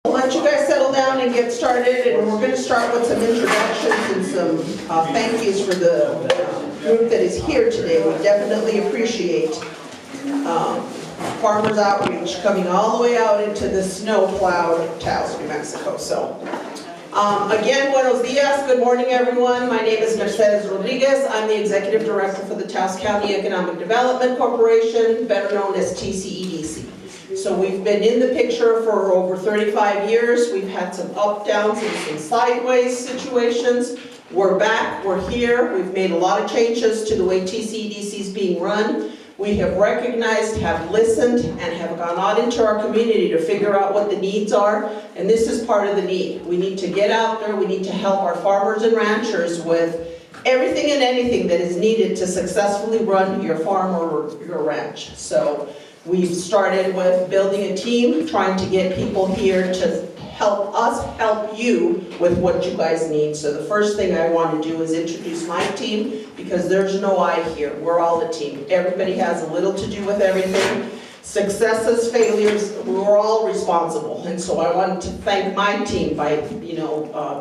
Let you guys settle down and get started, and we're going to start with some introductions and some thank yous for the group that is here today. We definitely appreciate Farmers Outreach coming all the way out into the snow-plowed Taos, New Mexico. So, again, buenos dias, good morning everyone. My name is Mercedes Rodriguez. I'm the Executive Director for the Taos County Economic Development Corporation, better known as TCEDC. So we've been in the picture for over 35 years. We've had some up, downs, and some sideways situations. We're back, we're here. We've made a lot of changes to the way TCEDC is being run. We have recognized, have listened, and have gone out into our community to figure out what the needs are. And this is part of the need. We need to get out there. We need to help our farmers and ranchers with everything and anything that is needed to successfully run your farm or your ranch. So we've started with building a team, trying to get people here to help us help you with what you guys need. So the first thing I want to do is introduce my team, because there's no I here. We're all a team. Everybody has a little to do with everything. Successes, failures, we're all responsible. And so I wanted to thank my team by,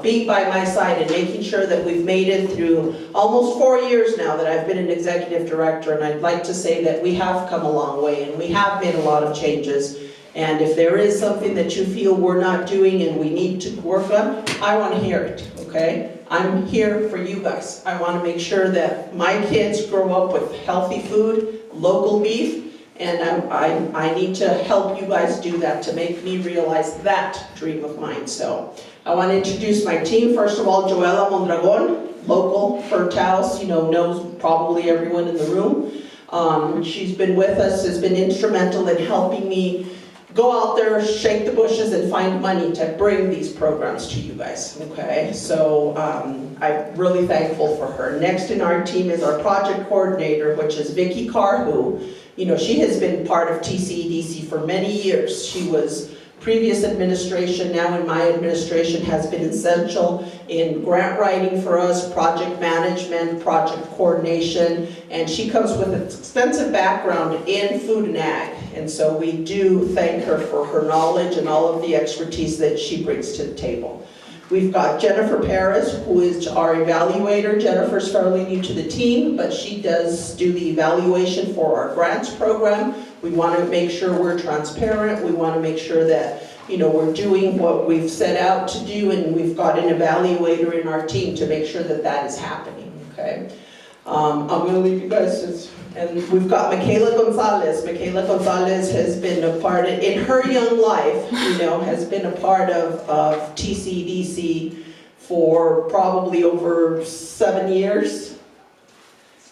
being by my side and making sure that we've made it through almost 4 years now that I've been an executive director. And I'd like to say that we have come a long way and we have made a lot of changes. And if there is something that you feel we're not doing and we need to work on, I want to hear it, okay? I'm here for you guys. I want to make sure that my kids grow up with healthy food, local beef, and I need to help you guys do that to make me realize that dream of mine. So I want to introduce my team. First of all, Joella Mondragon, local for Taos, knows probably everyone in the room. She's been with us, has been instrumental in helping me go out there, shake the bushes, and find money to bring these programs to you guys, okay? So I'm really thankful for her. Next in our team is our project coordinator, which is Vicki Carr, who, she has been part of TCEDC for many years. She was previous administration, now in my administration, has been essential in grant writing for us, project management, project coordination, and she comes with an extensive background in food and ag. And so we do thank her for her knowledge and all of the expertise that she brings to the table. We've got Jennifer Perez, who is our evaluator. Jennifer's fairly new to the team, but she does do the evaluation for our grants program. We want to make sure we're transparent. We want to make sure that we're doing what we've set out to do, and we've got an evaluator in our team to make sure that that is happening, okay? I'm going to leave you guys, and we've got Michaela Gonzalez. Michaela Gonzalez has been a part of, in her young life, has been a part of TCEDC for probably over 7 years.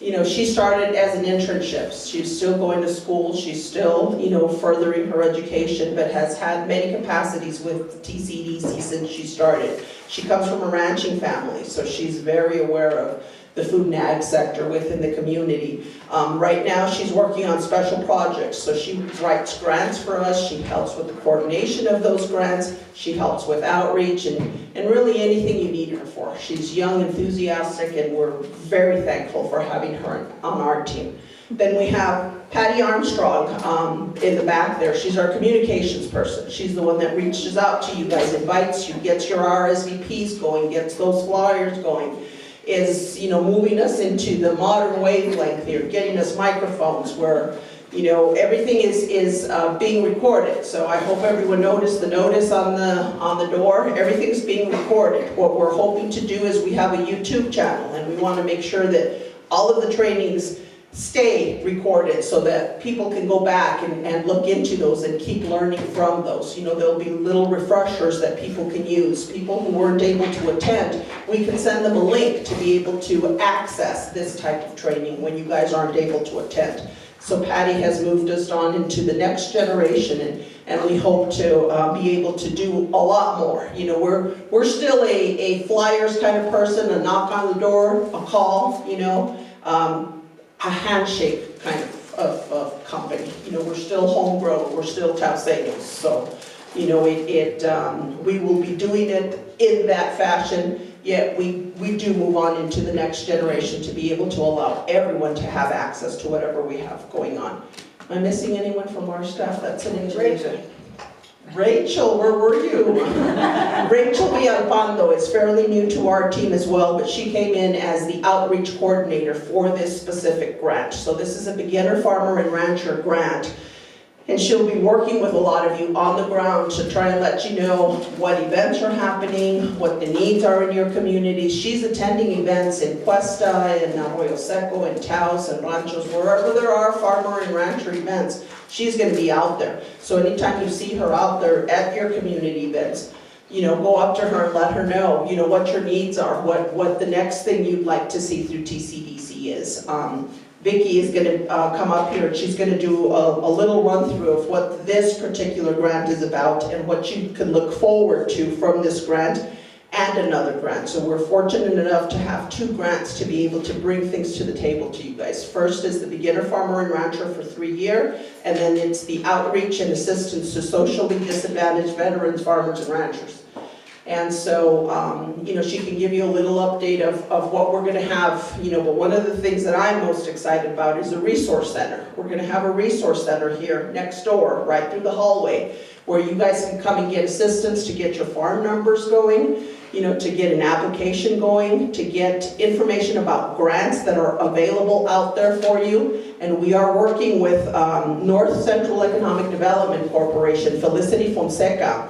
She started as an internship. She's still going to school. She's still, furthering her education, but has had many capacities with TCEDC since she started. She comes from a ranching family, so she's very aware of the food and ag sector within the community. Right now she's working on special projects, so she writes grants for us, she helps with the coordination of those grants, she helps with outreach, and really anything you need her for. She's young, enthusiastic, and we're very thankful for having her on our team. Then we have Patty Armstrong in the back there. She's our communications person. She's the one that reaches out to you guys, invites you, gets your RSVPs going, gets those flyers going, is moving us into the modern wavelength here, getting us microphones where everything is being recorded. So I hope everyone noticed the notice on the door. Everything's being recorded. What we're hoping to do is we have a YouTube channel, and we want to make sure that all of the trainings stay recorded so that people can go back and look into those and keep learning from those. There'll be little refreshers that people can use. People who weren't able to attend, we can send them a link to be able to access this type of training when you guys aren't able to attend. So Patty has moved us on into the next generation, and we hope to be able to do a lot more. We're still a flyers kind of person, a knock on the door, a call, a handshake kind of company. We're still homegrown, we're still Taoseños. So, we will be doing it in that fashion, yet we do move on into the next generation to be able to allow everyone to have access to whatever we have going on. Am I missing anyone from our staff? That's an engineer. Rachel, where were you? Arpando is fairly new to our team as well, but she came in as the outreach coordinator for this specific grant. So this is a beginner farmer and rancher grant. And she'll be working with a lot of you on the ground to try and let you know what events are happening, what the needs are in your community. She's attending events in Cuesta, in Arroyo Seco, in Taos, and Ranchos, wherever there are farmer and rancher events, she's going to be out there. So anytime you see her out there at your community events, you know, go up to her and let her know, you know, what your needs are, what the next thing you'd like to see through TCEDC is. Vicki is going to come up here and she's going to do a little run through of what this particular grant is about and what you can look forward to from this grant and another grant. So we're fortunate enough to have 2 grants to be able to bring things to the table to you guys. First is the Beginner Farmer and Rancher for 3 year, and then it's the Outreach and Assistance to Socially Disadvantaged Veterans, Farmers, and Ranchers. And so, you know, she can give you a little update of what we're going to have, you know, but one of the things that I'm most excited about is a resource center. We're going to have a resource center here next door, right through the hallway, where you guys can come and get assistance to get your farm numbers going, you know, to get an application going, to get information about grants that are available out there for you. And we are working with North Central Economic Development Corporation, Felicity Fonseca,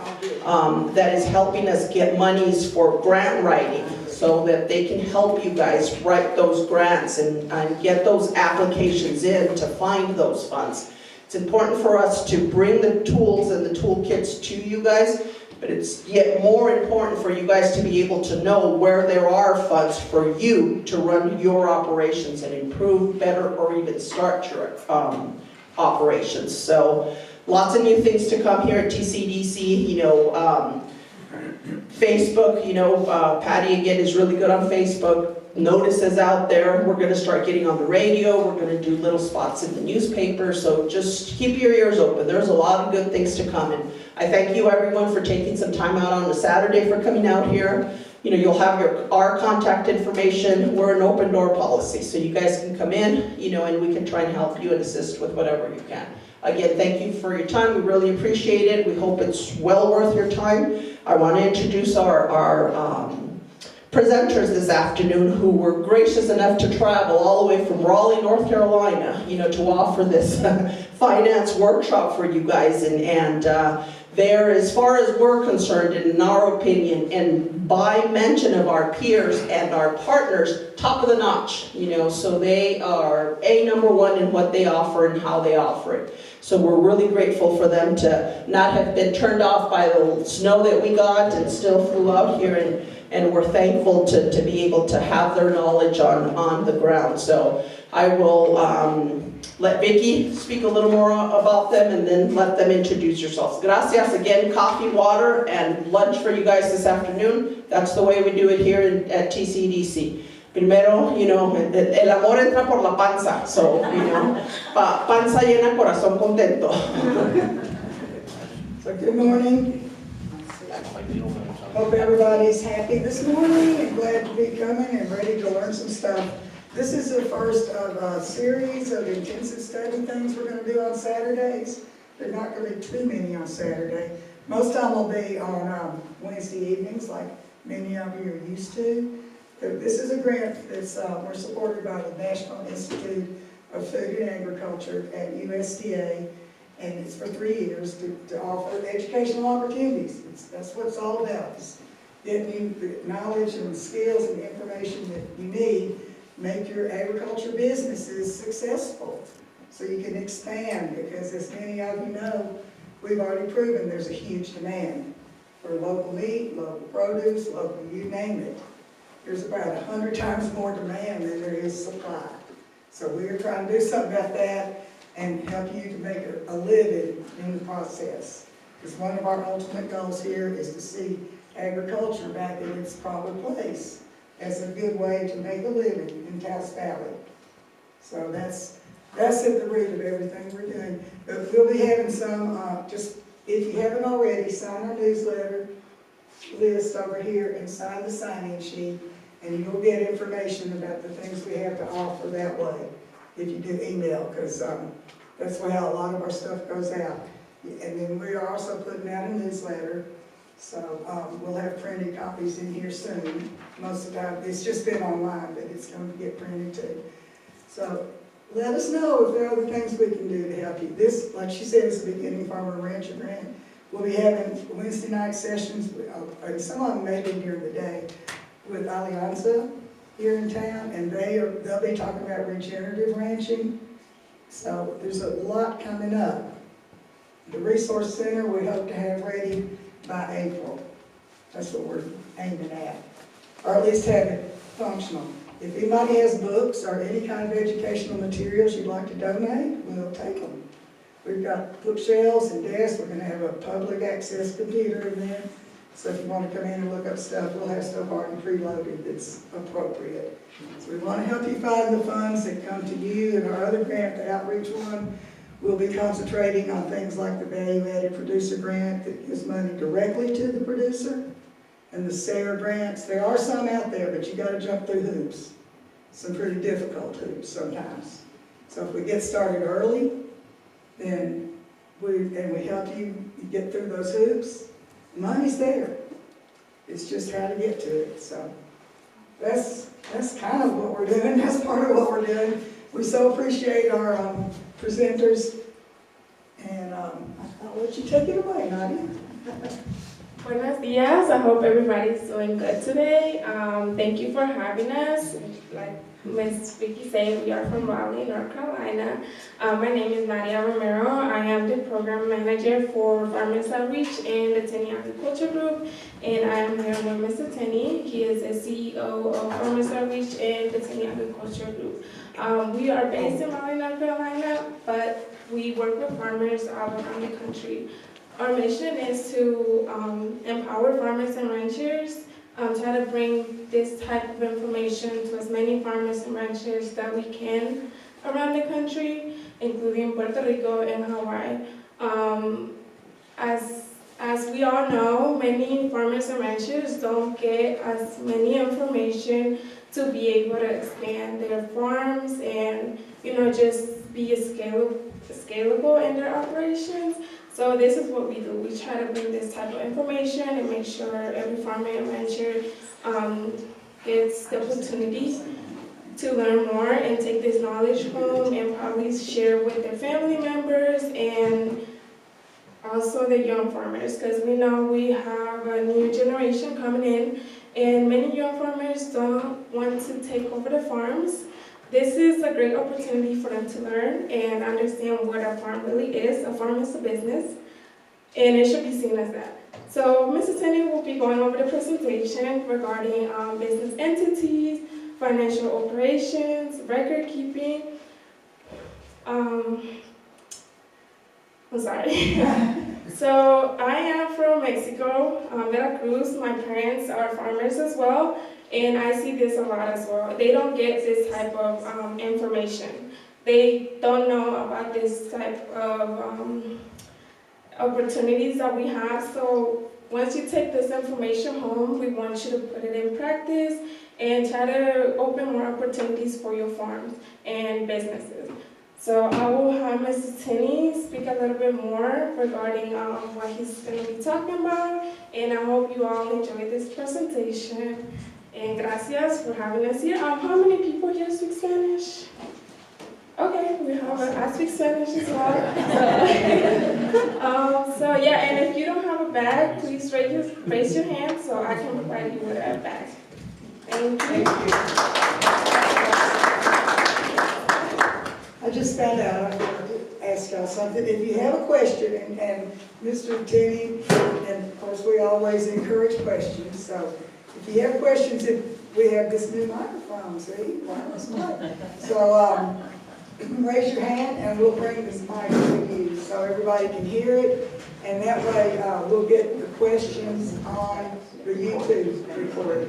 that is helping us get monies for grant writing so that they can help you guys write those grants and get those applications in to find those funds. It's important for us to bring the tools and the toolkits to you guys, but it's yet more important for you guys to be able to know where there are funds for you to run your operations and improve, better, or even start your operations. So lots of new things to come here at TCEDC, you know, Facebook, you know, Patty again is really good on Facebook. Notices out there. We're going to start getting on the radio. We're going to do little spots in the newspaper. So just keep your ears open. There's a lot of good things to come. And I thank you everyone for taking some time out on a Saturday for coming out here. You know, you'll have our contact information. We're an open door policy. So you guys can come in, you know, and we can try and help you and assist with whatever you can. Again, thank you for your time. We really appreciate it. We hope it's well worth your time. I want to introduce our presenters this afternoon who were gracious enough to travel all the way from Raleigh, North Carolina, you know, to offer this finance workshop for you guys. And they're, as far as we're concerned, in our opinion, and by mention of our peers and our partners, top of the notch, you know, so they are #1 in what they offer and how they offer it. So we're really grateful for them to not have been turned off by the snow that we got and still flew out here, and we're thankful to be able to have their knowledge on the ground. So I will let Vicki speak a little more about them and then let them introduce yourselves. Gracias again, coffee, water, and lunch for you guys this afternoon. That's the way we do it here at TCEDC. Primero, you know, el amor entra por la panza, so, you know, panza llena, corazón contento. So good morning. Hope everybody's happy this morning and glad to be coming and ready to learn some stuff. This is the first of a series of intensive study things we're going to do on Saturdays. There's not going to be too many on Saturday. Most of them will be on Wednesday evenings, like many of you are used to. This is a grant that's we're supported by the National Institute of Food and Agriculture at USDA, and it's for 3 years to offer educational opportunities. That's what it's all about, is getting you the knowledge and skills and information that you need to make your agriculture businesses successful so you can expand, because as many of you know, we've already proven there's a huge demand for local meat, local produce, local, you name it. There's about 100 times more demand than there is supply. So we're trying to do something about that and help you to make a living in the process. Because one of our ultimate goals here is to see agriculture back in its proper place as a good way to make a living in Taos Valley. So that's at the root of everything we're doing. But we'll be having some, just if you haven't already, sign our newsletter list over here and sign the sign-in sheet, and you'll get information about the things we have to offer that way if you do email, because that's how a lot of our stuff goes out. And then we are also putting out a newsletter So we'll have printed copies in here soon. Most of the time, it's just been online, but it's going to get printed too. So let us know if there are other things we can do to help you. This, like she said, is the beginning Farmer Rancher Grant. We'll be having Wednesday night sessions, and some of them may be during the day, with Alianza here in town, and they'll be talking about regenerative ranching. So there's a lot coming up. The Resource Center we hope to have ready by April. That's what we're aiming at. Or at least have it functional. If anybody has books or any kind of educational materials you'd like to donate, we'll take them. We've got bookshelves and desks. We're going to have a public access computer in there. So if you want to come in and look up stuff, we'll have stuff already preloaded that's appropriate. So we want to help you find the funds that come to you. And our other grant, the outreach one, we'll be concentrating on things like the value-added producer grant that gives money directly to the producer, and the SARE grants. There are some out there, but you got to jump through hoops. Some pretty difficult hoops sometimes. So if we get started early, then we help you get through those hoops, money's there. It's just how to get to it. So that's kind of what we're doing. That's part of what we're doing. We so appreciate our presenters, and I'll let you take it away, Nadia. Buenos dias. I hope everybody's doing good today. Thank you for having us. Like Ms. Vicky said, we are from Raleigh, North Carolina. My name is Nadia Romero. I am the program manager for Farmers Outreach and the Tennie Agriculture Group, and I am here with Mr. Tennie. He is the CEO of Farmers Outreach and the Tennie Agriculture Group. We are based in Raleigh, North Carolina, but we work with farmers all around the country. Our mission is to empower farmers and ranchers, try to bring this type of information to as many farmers and ranchers that we can around the country, including Puerto Rico and Hawaii. As we all know, many farmers and ranchers don't get as many information to be able to expand their farms and, just be scalable in their operations. So this is what we do. We try to bring this type of information and make sure every farmer and rancher gets the opportunity to learn more and take this knowledge home and probably share with their family members and also the young farmers, because we know we have a new generation coming in and many young farmers don't want to take over the farms. This is a great opportunity for them to learn and understand what a farm really is. A farm is a business, and it should be seen as that. So Mrs. Tennie will be going over the presentation regarding business entities, financial operations, record keeping. I'm sorry. So I am from Mexico, Veracruz. My parents are farmers as well. And I see this a lot as well. They don't get this type of information. They don't know about this type of opportunities that we have. So once you take this information home, we want you to put it in practice and try to open more opportunities for your farms and businesses. So I will have Mr. Tennie speak a little bit more regarding what he's going to be talking about. And I hope you all enjoy this presentation. And gracias for having us here. How many people here speak Spanish? Okay, we have I speak Spanish as well. So yeah, and if you don't have a bag, please raise your hand so I can provide you with a bag. Thank you. I just found out, I forgot to ask y'all something. If you have a question, and Mr. Tennie, and of course we always encourage questions, so if you have questions, we have this new microphone, see, wireless mic. So raise your hand and we'll bring this mic to you so everybody can hear it. And that way we'll get the questions on the YouTube recording.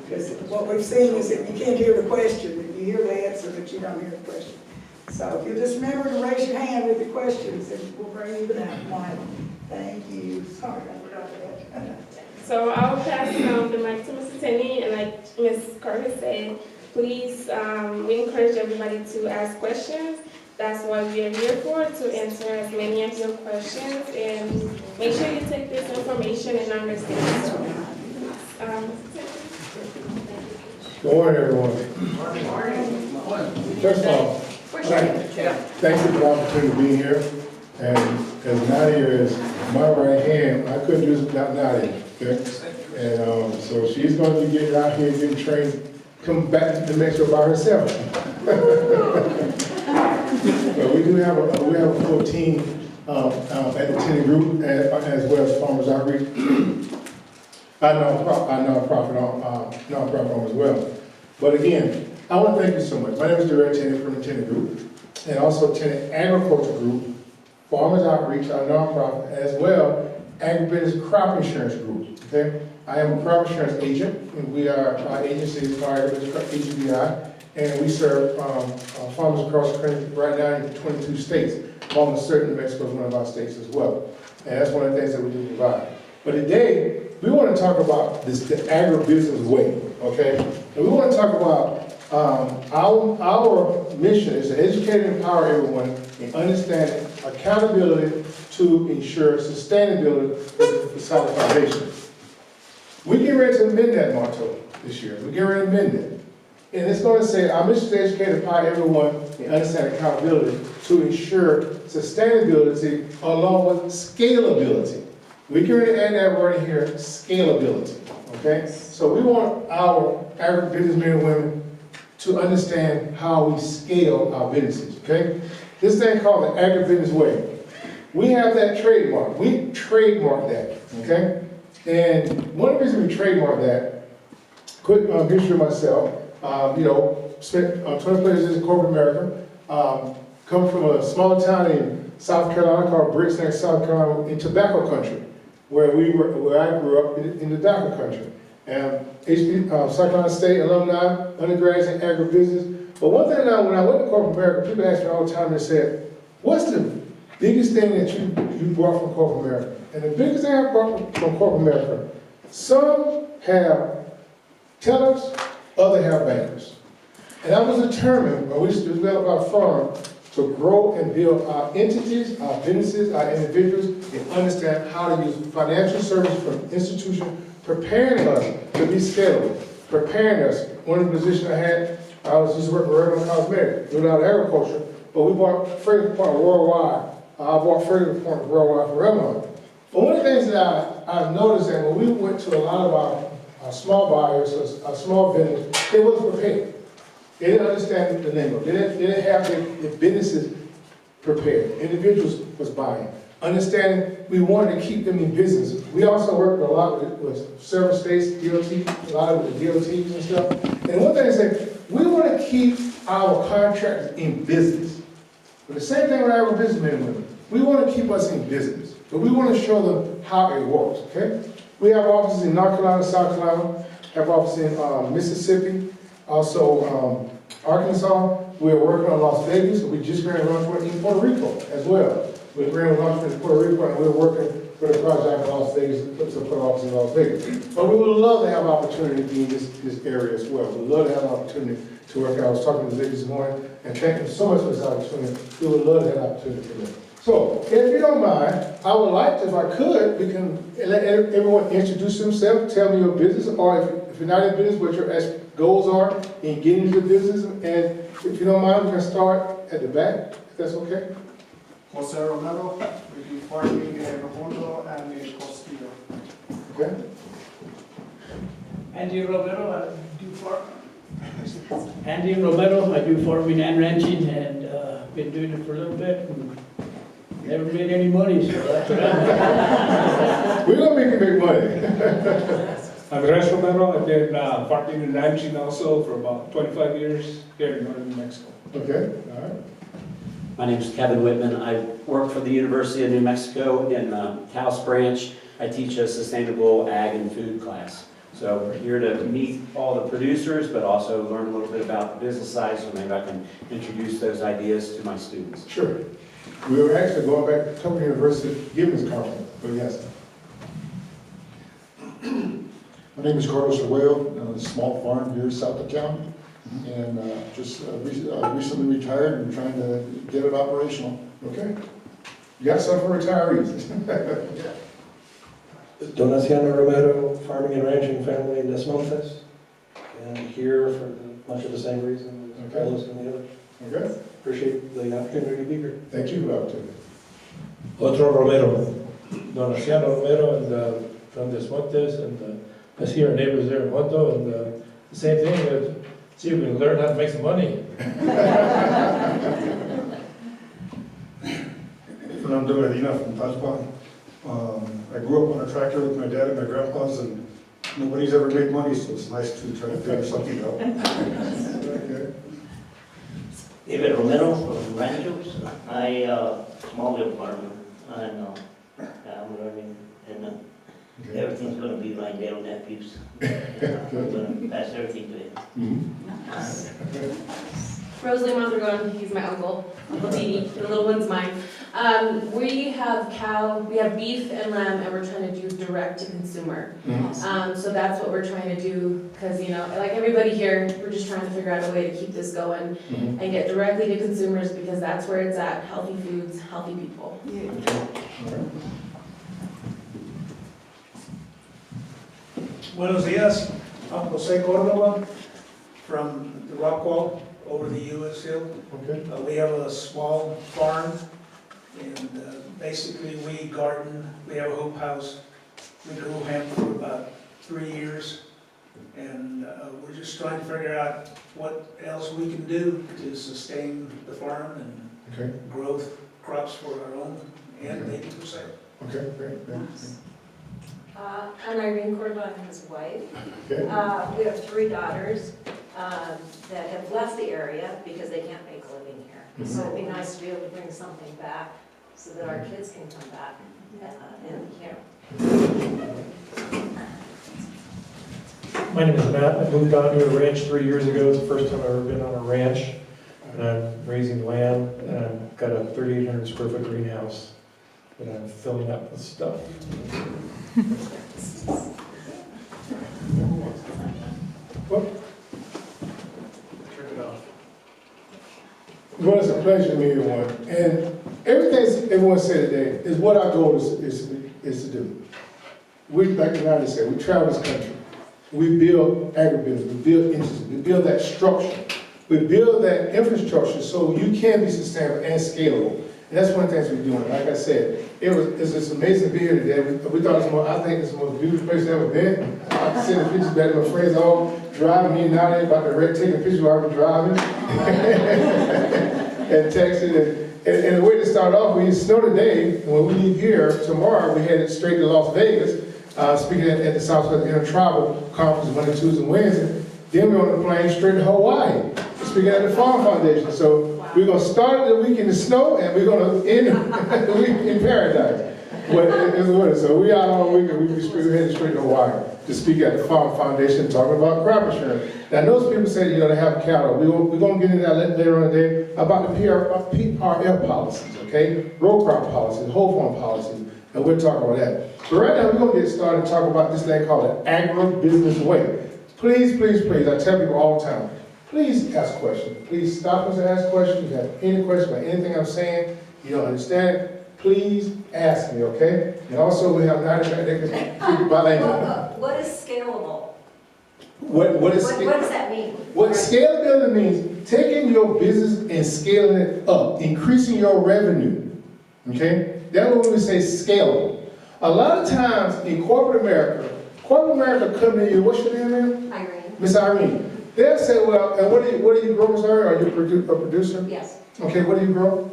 Because what we've seen is that you can't hear the question, that you hear the answer, but you don't hear the question. So if you just remember to raise your hand with the questions, and we'll bring you the mic. Thank you. Sorry, I forgot that. So I'll pass the mic to Mr. Tennie, and like Ms. Carter said, please, we encourage everybody to ask questions, that's what we are here for, to answer as many of your questions, and make sure you take this information and understand. So, Good morning, everyone. First of all, thank you for the opportunity to be here. And as Nadia is my right hand, I couldn't do this without Nadia. Okay? And so she's going to be getting out here, getting trained, come back to New Mexico by herself. But we do have a full team at the Tennie Group, as well as Farmers Outreach. nonprofit arm as well. But again, I want to thank you so much. My name is Darrell K from the Tennie Group, and also Tennie Agriculture Group, Farmers Outreach, our nonprofit, as well Agribusiness Crop Insurance Group. Okay, I am a crop insurance agent, and our agency is called AGBI, and we serve farmers across the country right now in 22 states. Almost certain New Mexico is one of our states as well, and that's one of the things that we do provide. But today, we want to talk about the agribusiness way, okay? And we want to talk about our mission is to educate and empower everyone in understanding accountability to ensure sustainability for the solid foundation. We get ready to amend that motto this year. We get ready to amend it. And it's going to say, our mission is to educate and empower everyone in understanding accountability to ensure sustainability along with scalability. We can really add that word in here, scalability, okay? So we want our agribusiness men and women to understand how we scale our businesses, okay? This thing called the agribusiness way. We have that trademark. We trademark that, okay? And one of the reasons we trademark that, quick history of myself, spent 20 places in corporate America, come from a small town in South Carolina called Brixton, South Carolina, in tobacco country, where I grew up in the tobacco country. And South Carolina State alumni, undergraduates in agribusiness. But one thing now, when I went to corporate America, people ask me all the time, they said, what's the biggest thing that you brought from corporate America? And the biggest thing I brought from corporate America, some have tellers, others have bankers. And I was determined, when we developed our firm, to grow and build our entities, our businesses, our individuals, and understand how to use financial services from institutions, preparing us to be scalable, preparing us. One of the positions I had, I was just working for Revlon Cosmetics, doing out agriculture, but we bought freight department worldwide. I bought freight department worldwide for Revlon. But one of the things that I've noticed that when we went to a lot of our small buyers, our small vendors, they wasn't prepared. They didn't understand the lingo. They didn't have their businesses prepared. Individuals was buying. Understanding we wanted to keep them in business. We also worked a lot with several states, DOT, a lot of the DOTs and stuff. And one thing is that we want to keep our contractors in business. But the same thing with our businessmen and women. We want to keep us in business, but we want to show them how it works, okay? We have offices in North Carolina, South Carolina, have offices in Mississippi, also Arkansas. We're working on Las Vegas. We just ran a launch in Puerto Rico as well. We ran a launch in Puerto Rico, and we're working for the project in Las Vegas to put office in Las Vegas. But we would love to have an opportunity to be in this area as well. We'd love to have an opportunity to work out. I was talking to the ladies this morning, and thank them so much for this opportunity. We would love to have an opportunity for them. So, if you don't mind, I would like to, if I could, we can let everyone introduce themselves, tell me your business, or if you're not in business, what your goals are in getting into business. And if you don't mind, we can start at the back, if that's okay. Jose Romero, we do farming in Romundo and in Costillo. Okay. Andy Romero, I do farming and ranching, and been doing it for a little bit. And never made any money, so that's what I'm We're going to make you make money. Andres Romero, I've been farming and ranching also for about 25 years here in northern New Mexico. Okay, all right. My name is Kevin Whitman. I work for the University of New Mexico in the Taos branch. I teach a sustainable ag and food class. So we're here to meet all the producers, but also learn a little bit about the business side, so maybe I can introduce those ideas to my students. Sure. We were actually going back to Tokyo University to give this conference, but yes. My name is Carlos Arroyo, a small farm here in South County. And just recently retired and trying to get it operational. Okay? You got something for retirees? Donaciano Romero, farming and ranching family in Des Moines, and here for much of the same reason as Okay. Carlos and the others. Okay? Appreciate the opportunity to be here. Thank you for the opportunity. Otro Romero, Donaciano Romero, and from Des Moines, and I see our neighbors there in Monto, and the same thing, see if we can learn how to make some money. Fernando Medina from Tajpan. I grew up on a tractor with my dad and my grandpas, and nobody's ever made money, so it's nice to try to figure something out. Okay. David Romero from Ranchos. Small little farmer, and I'm learning, and everything's gonna be like little nephews. I'm gonna pass everything to him. Rosalie Mondragon, he's my uncle, Uncle Dee, the little one's mine. We have beef and lamb, and we're trying to do direct to consumer. So that's what we're trying to do, because, you know, like everybody here, we're just trying to figure out a way to keep this going and get directly to consumers, because that's where it's at, healthy foods, healthy people. Buenos dias, I'm Jose Cordova from the Rockwall over the U.S. Hill. Okay. We have a small farm, and basically we garden, we have a hoop house. We grew hemp for about 3 years, and we're just trying to figure out what else we can do to sustain the farm and Okay. grow crops for our own and maybe for sale. Okay, great. I'm Irene Cordova, I'm his wife. Okay. We have 3 daughters that have left the area because they can't make a living here. So it'd be nice to be able to bring something back so that our kids can come back and here. My name is Matt. I moved on to a ranch 3 years ago. It's the first time I've ever been on a ranch. And I'm raising lamb, and I've got a 3,800 square foot greenhouse that I'm filling up with stuff. Turn it off. Well, it's a pleasure to meet everyone. And everything everyone said today is what our goal is to do. We, like the United States, we travel this country. We build agribusiness, we build industry, we build that structure. We build that infrastructure so you can be sustainable and scalable. And that's one of the things we're doing. Like I said, it's just amazing to be here today. We thought it was I think it's the most beautiful place I've ever been. I can see the pictures back, my friends all driving me now, they about to taking pictures while I'm driving. And texting. And the way to start off, we snow today, and when we leave here tomorrow, we headed straight to Las Vegas, speaking at the Southwest Intertribal Conference Monday, Tuesday, and Wednesday. Then we're on the plane straight to Hawaii, speaking at the Farm Foundation. So we're going to start the week in the snow, and we're going to end the week in paradise. So we out all week, and we're headed straight to Hawaii to speak at the Farm Foundation, talking about crop insurance. Now, those people say, you know, they have cattle. We're going to get into that later on today about the PRL policies, okay? Row crop policies, whole farm policies, and we'll talk about that. So right now, we're going to get started and talk about this thing called an agribusiness way. Please, please, please, I tell people all the time, please ask questions. Please stop us and ask questions. If you have any questions about anything I'm saying, you don't understand, please ask me, okay? And also, we have 90 seconds to bilingual. What is scalable? What does that mean? What scalability means, taking your business and scaling it up, increasing your revenue, okay? That's what we say scalable. A lot of times in corporate America come to you, what's your name, ma'am? Irene. Miss Irene. They'll say, well, and what do you grow, Miss Irene? Are you a producer? Yes. Okay, what do you grow?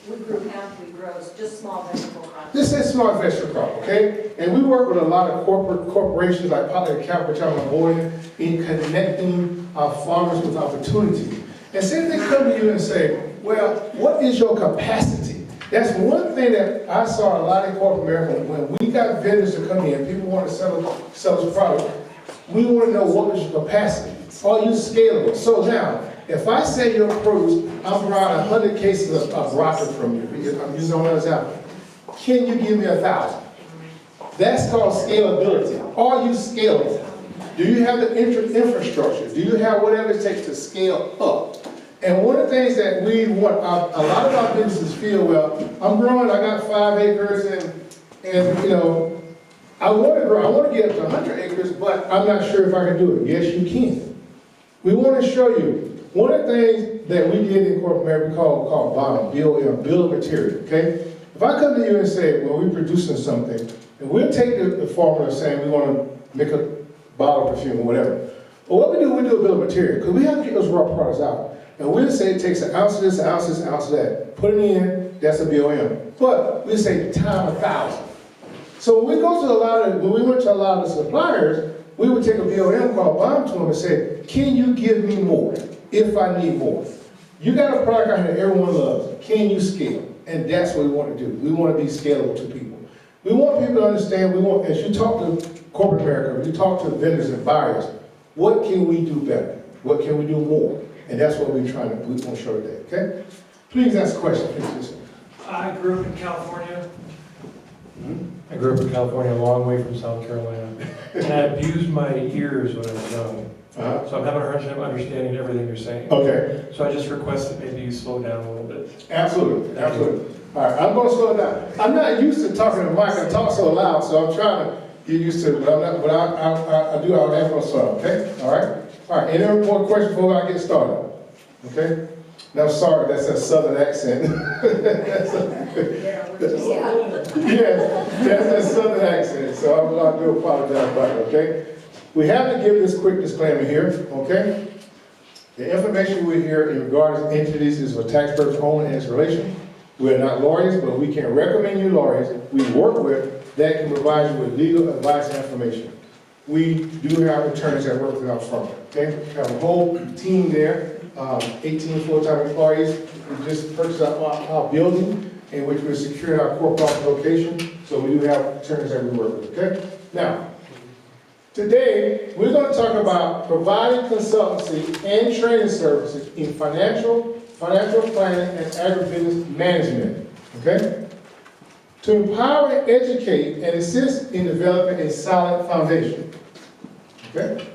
We grew hemp, we grow just small vegetable crops. This is small vegetable crop, okay? And we work with a lot of corporations like Poly Capital, which I'm on board in connecting our farmers with opportunities. And say they come to you and say, well, what is your capacity? That's one thing that I saw a lot in corporate America. When we got vendors to come in, people want to sell us product, we want to know what is your capacity. Are you scalable? So now, if I say your produce, I'm buying 100 cases of rocket from you. I'm using another example. Can you give me 1,000? That's called scalability. Are you scalable? Do you have the infrastructure? Do you have whatever it takes to scale up? And one of the things that we want, a lot of our businesses feel, well, I'm growing, I got 5 acres, and you know, I want to grow, I want to get up to 100 acres, but I'm not sure if I can do it. Yes, you can. We want to show you. One of the things that we did in corporate America, we call BOM, bill of material, okay? If I come to you and say, well, we're producing something, and we'll take the formula saying we want to make a bottle of perfume or whatever. But what we do a bill of material, because we have to get those raw products out. And we'll say it takes an ounce of this, an ounce of this, an ounce of that. Put it in, that's a BOM. But we'll say times 1,000. So when we go to when we went to a lot of the suppliers, we would take a BOM called BOM to them and say, can you give me more if I need more? You got a product out here that everyone loves. Can you scale? And that's what we want to do. We want to be scalable to people. We want people to understand, as you talk to corporate America, you talk to vendors and buyers, what can we do better? What can we do more? And that's what we want to show today, okay? Please ask a question, please. I grew up in California. I grew up in California, a long way from South Carolina. And I abused my ears when I was young. So I'm having a hard time understanding everything you're saying. Okay. So I just request that maybe you slow down a little bit. Absolutely, absolutely. All right, I'm going to slow down. I'm not used to talking to the mic. I talk so loud, so I'm trying to get used to it, but I'm not, I do all that for slow, okay? All right? All right, any more questions before I get started? Okay? Now, sorry, that's a southern accent. Yes, that's a southern accent, so I do apologize about it, okay? We have to give this quick disclaimer here, okay? The information we hear in regards to entities is for tax purposes only and its relation. We're not lawyers, but we can recommend you lawyers we work with that can provide you with legal advice and information. We do have attorneys that work with our firm, okay? We have a whole team there, 18 full-time employees. We just purchased our building in which we're securing our corporate office location, so we do have attorneys that we work with, okay? Now, today, we're going to talk about providing consultancy and training services in financial planning and agribusiness management, okay? To empower and educate and assist in developing a solid foundation, okay?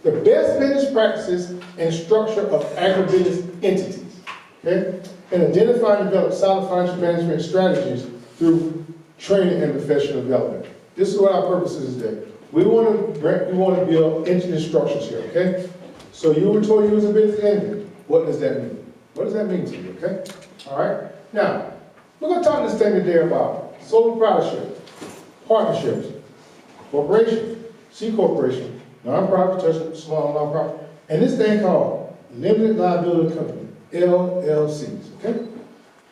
The best business practices and structure of agribusiness entities, okay? And identify and develop solid financial management strategies through training and professional development. This is what our purpose is today. We want to build entity structures here, okay? So you were told you was a business entity. What does that mean? What does that mean to you, okay? All right? Now, we're going to talk this thing today about sole proprietorship, partnerships, corporation, C corporation, nonprofit, small nonprofit, and this thing called limited liability company, LLCs, okay?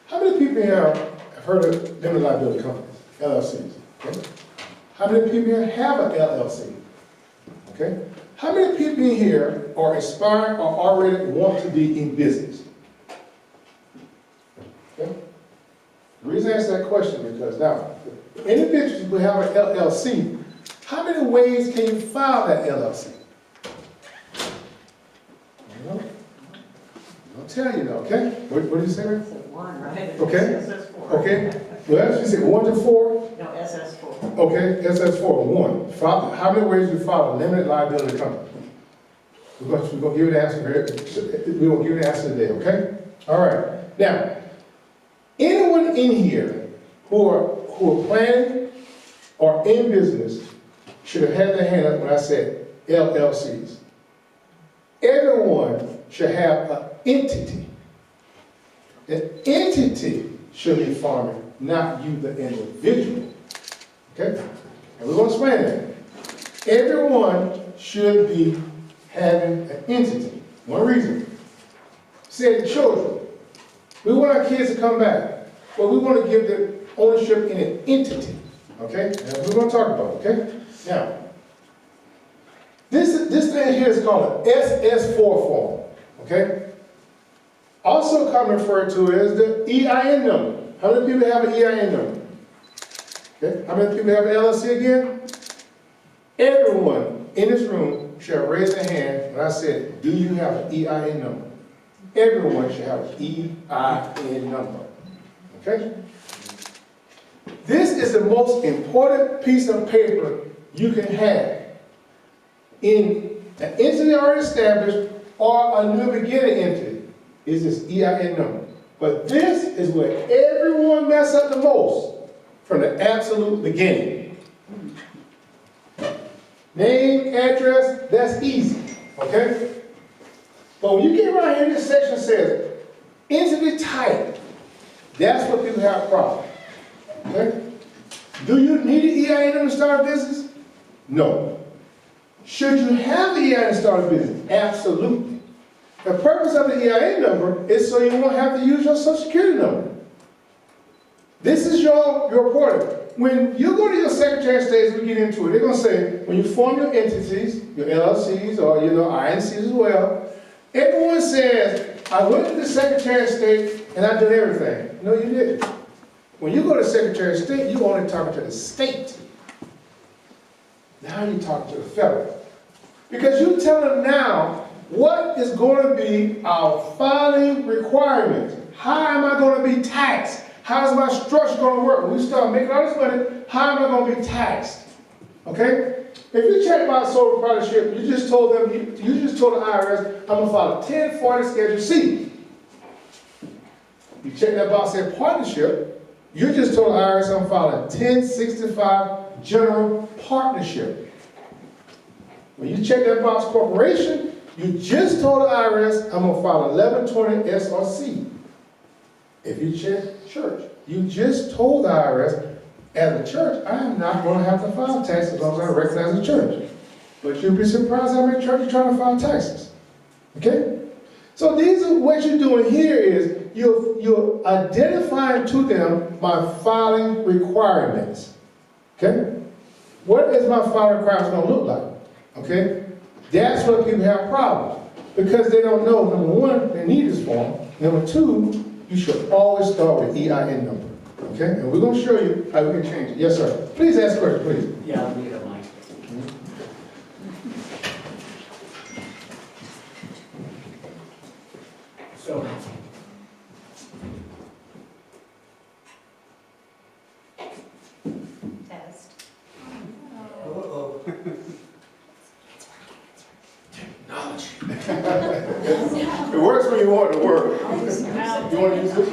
How many people here have heard of limited liability companies, LLCs, okay? How many people here have an LLC? Okay? How many people in here are aspiring or already want to be in business? Okay? The reason I ask that question is because now, individuals who have an LLC, how many ways can you file that LLC? I'll tell you now, okay? What did you say, Ray? One, right? Okay. Okay. Well, you said 1 to 4? No, SS4. Okay, SS4, 1. How many ways do you file a limited liability company? We're going to give you the answer here. We will give you the answer today, okay? All right. Now, anyone in here who are planning or in business should have had their hand up when I said LLCs. Everyone should have an entity. The entity should be farming, not you, the individual. Okay? And we're going to explain that. Everyone should be having an entity. One reason. Said children. We want our kids to come back, but we want to give them ownership in an entity. Okay? That's what we're going to talk about. Okay? Now, this thing here is called an SS4 form. Okay? Also commonly referred to as the EIN number. How many people have an EIN number? Okay. How many people have an LLC again? Everyone in this room shall raise their hand when I said, do you have an EIN number? Everyone should have an EIN number. Okay? This is the most important piece of paper you can have in an entity already established or a new beginning entity is this EIN number. But this is where everyone messes up the most from the absolute beginning. Name, address, that's easy, okay? But when you get right here, this section says entity type. That's what people have a problem, okay? Do you need an EIN number to start a business? No. Should you have the EIN to start a business? Absolutely. The purpose of the EIN number is so you won't have to use your Social Security number. This is your portal. When you go to your Secretary of State, as we get into it, they're going to say, when you form your entities, your LLCs or INCs as well, everyone says, I went to the Secretary of State and I did everything. No, you didn't. When you go to the Secretary of State, you only talking to the state. Now you're talking to the federal. Because you tell them now what is going to be our filing requirements. How am I going to be taxed? How is my structure going to work? When we start making all this money, how am I going to be taxed? Okay? If you check my sole proprietorship, you just told them, you just told the IRS, I'm going to file a 1040 Schedule C. You check that box at partnership, you just told the IRS I'm filing 1065 General Partnership. When you check that box corporation, you just told the IRS I'm going to file 1120 S or C. If you check church, you just told the IRS, as a church, I am not going to have to file taxes as long as I recognize a church. But you'll be surprised how many churches trying to file taxes. Okay? So these are what you're doing here is you're identifying to them my filing requirements. Okay? What is my filing requirements going to look like? Okay? That's where people have problems. Because they don't know, number one, they need this form. Number two, you should always start with EIN number. Okay? And we're going to show you how we can change it. Yes, sir. Please ask a question, please. Yeah, let me get a mic. So, Test. Technology. It works when you want it to work. You want to use this?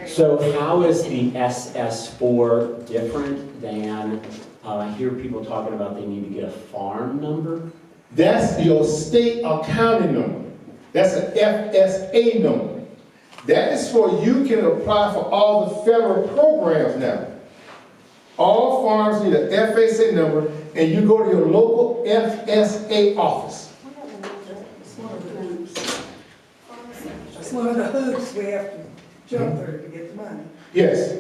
so how is the SS4 different than, I hear people talking about they need to get a farm number? That's your state accounting number. That's an FSA number. That is for you can apply for all the federal programs now. All farms need an FSA number, and you go to your local FSA office. It's one of the hoops we have to jump through to get the money. Yes.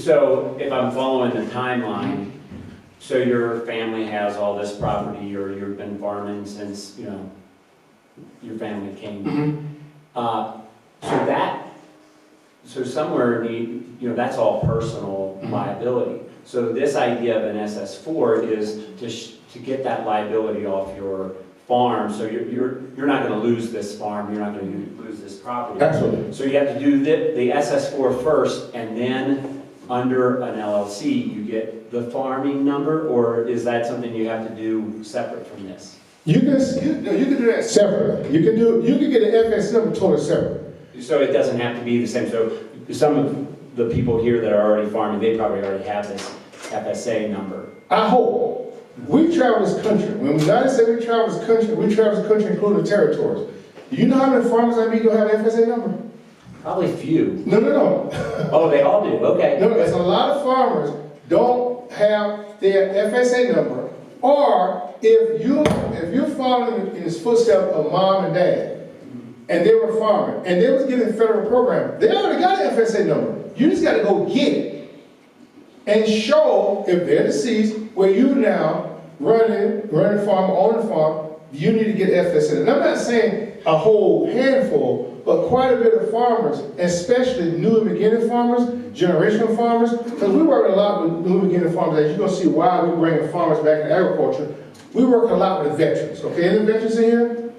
So if I'm following the timeline, so your family has all this property, or you've been farming since, your family came. So somewhere, that's all personal liability. So this idea of an SS4 is to get that liability off your farm, so you're not going to lose this farm, you're not going to lose this property. Absolutely. So you have to do the SS4 first, and then under an LLC, you get the farming number, or is that something you have to do separate from this? You can do that separately. You can get an FS number totally separate. So it doesn't have to be the same. So some of the people here that are already farming, they probably already have this FSA number. I hope. We travel this country. When the United States we travel this country including the territories. Do you know how many farmers I meet don't have an FSA number? Probably few. No. Oh, they all do, okay. No, there's a lot of farmers don't have their FSA number, or if you're following in his footsteps of mom and dad, and they were farming, and they was getting federal program, they already got an FSA number. You just got to go get it and show, if they're deceased, where you now running farm, owning farm, you need to get FSA. And I'm not saying a whole handful, but quite a bit of farmers, especially new and beginning farmers, generational farmers, because we work a lot with new and beginning farmers. As you're going to see why we're bringing farmers back in agriculture, we work a lot with veterans. Okay, any veterans in here?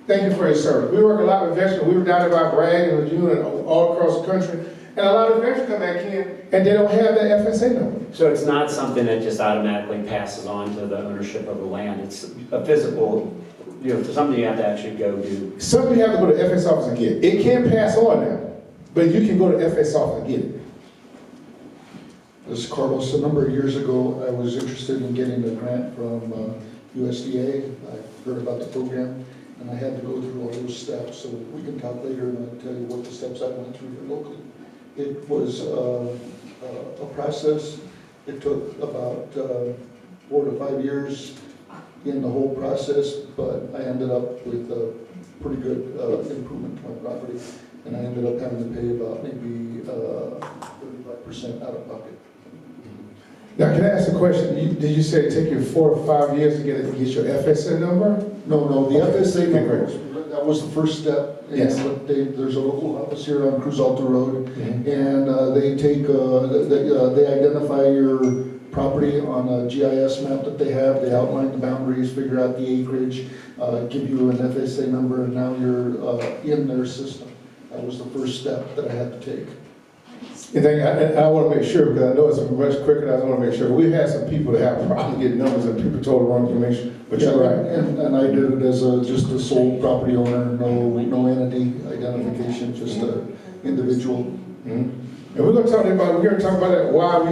Thank you for your service. We work a lot with veterans. We were down there by Bragg and Lejeune and all across the country. And a lot of veterans come back in and they don't have that FSA number. So it's not something that just automatically passes on to the ownership of the land. It's a physical, something you have to actually go do. Something you have to go to the FS office and get. It can pass on now, but you can go to the FS office and get it. This is Carlos. A number of years ago, I was interested in getting a grant from USDA. I heard about the program, and I had to go through all those steps. So we can talk later, and I'll tell you what the steps I went through here locally. It was a process. It took about 4 to 5 years in the whole process, but I ended up with a pretty good improvement to my property, and I ended up having to pay about maybe 35% out of pocket. Now, can I ask a question? Did you say it took you 4 or 5 years to get your FSA number? No, the FSA number, that was the first step. Yes. And there's a local office here on Cruz Alto Road, Mhm. and they take, they identify your property on a GIS map that they have. They outline the boundaries, figure out the acreage, give you an FSA number, and now you're in their system. That was the first step that I had to take. And I want to make sure, because I know it's much quicker, and I want to make sure. We've had some people that have problems getting numbers and people told the wrong information, but you're right. And I did it as just a sole property owner, no entity identification, just an individual. Mm-hmm. And we're going to talk about, we're going to talk about that why we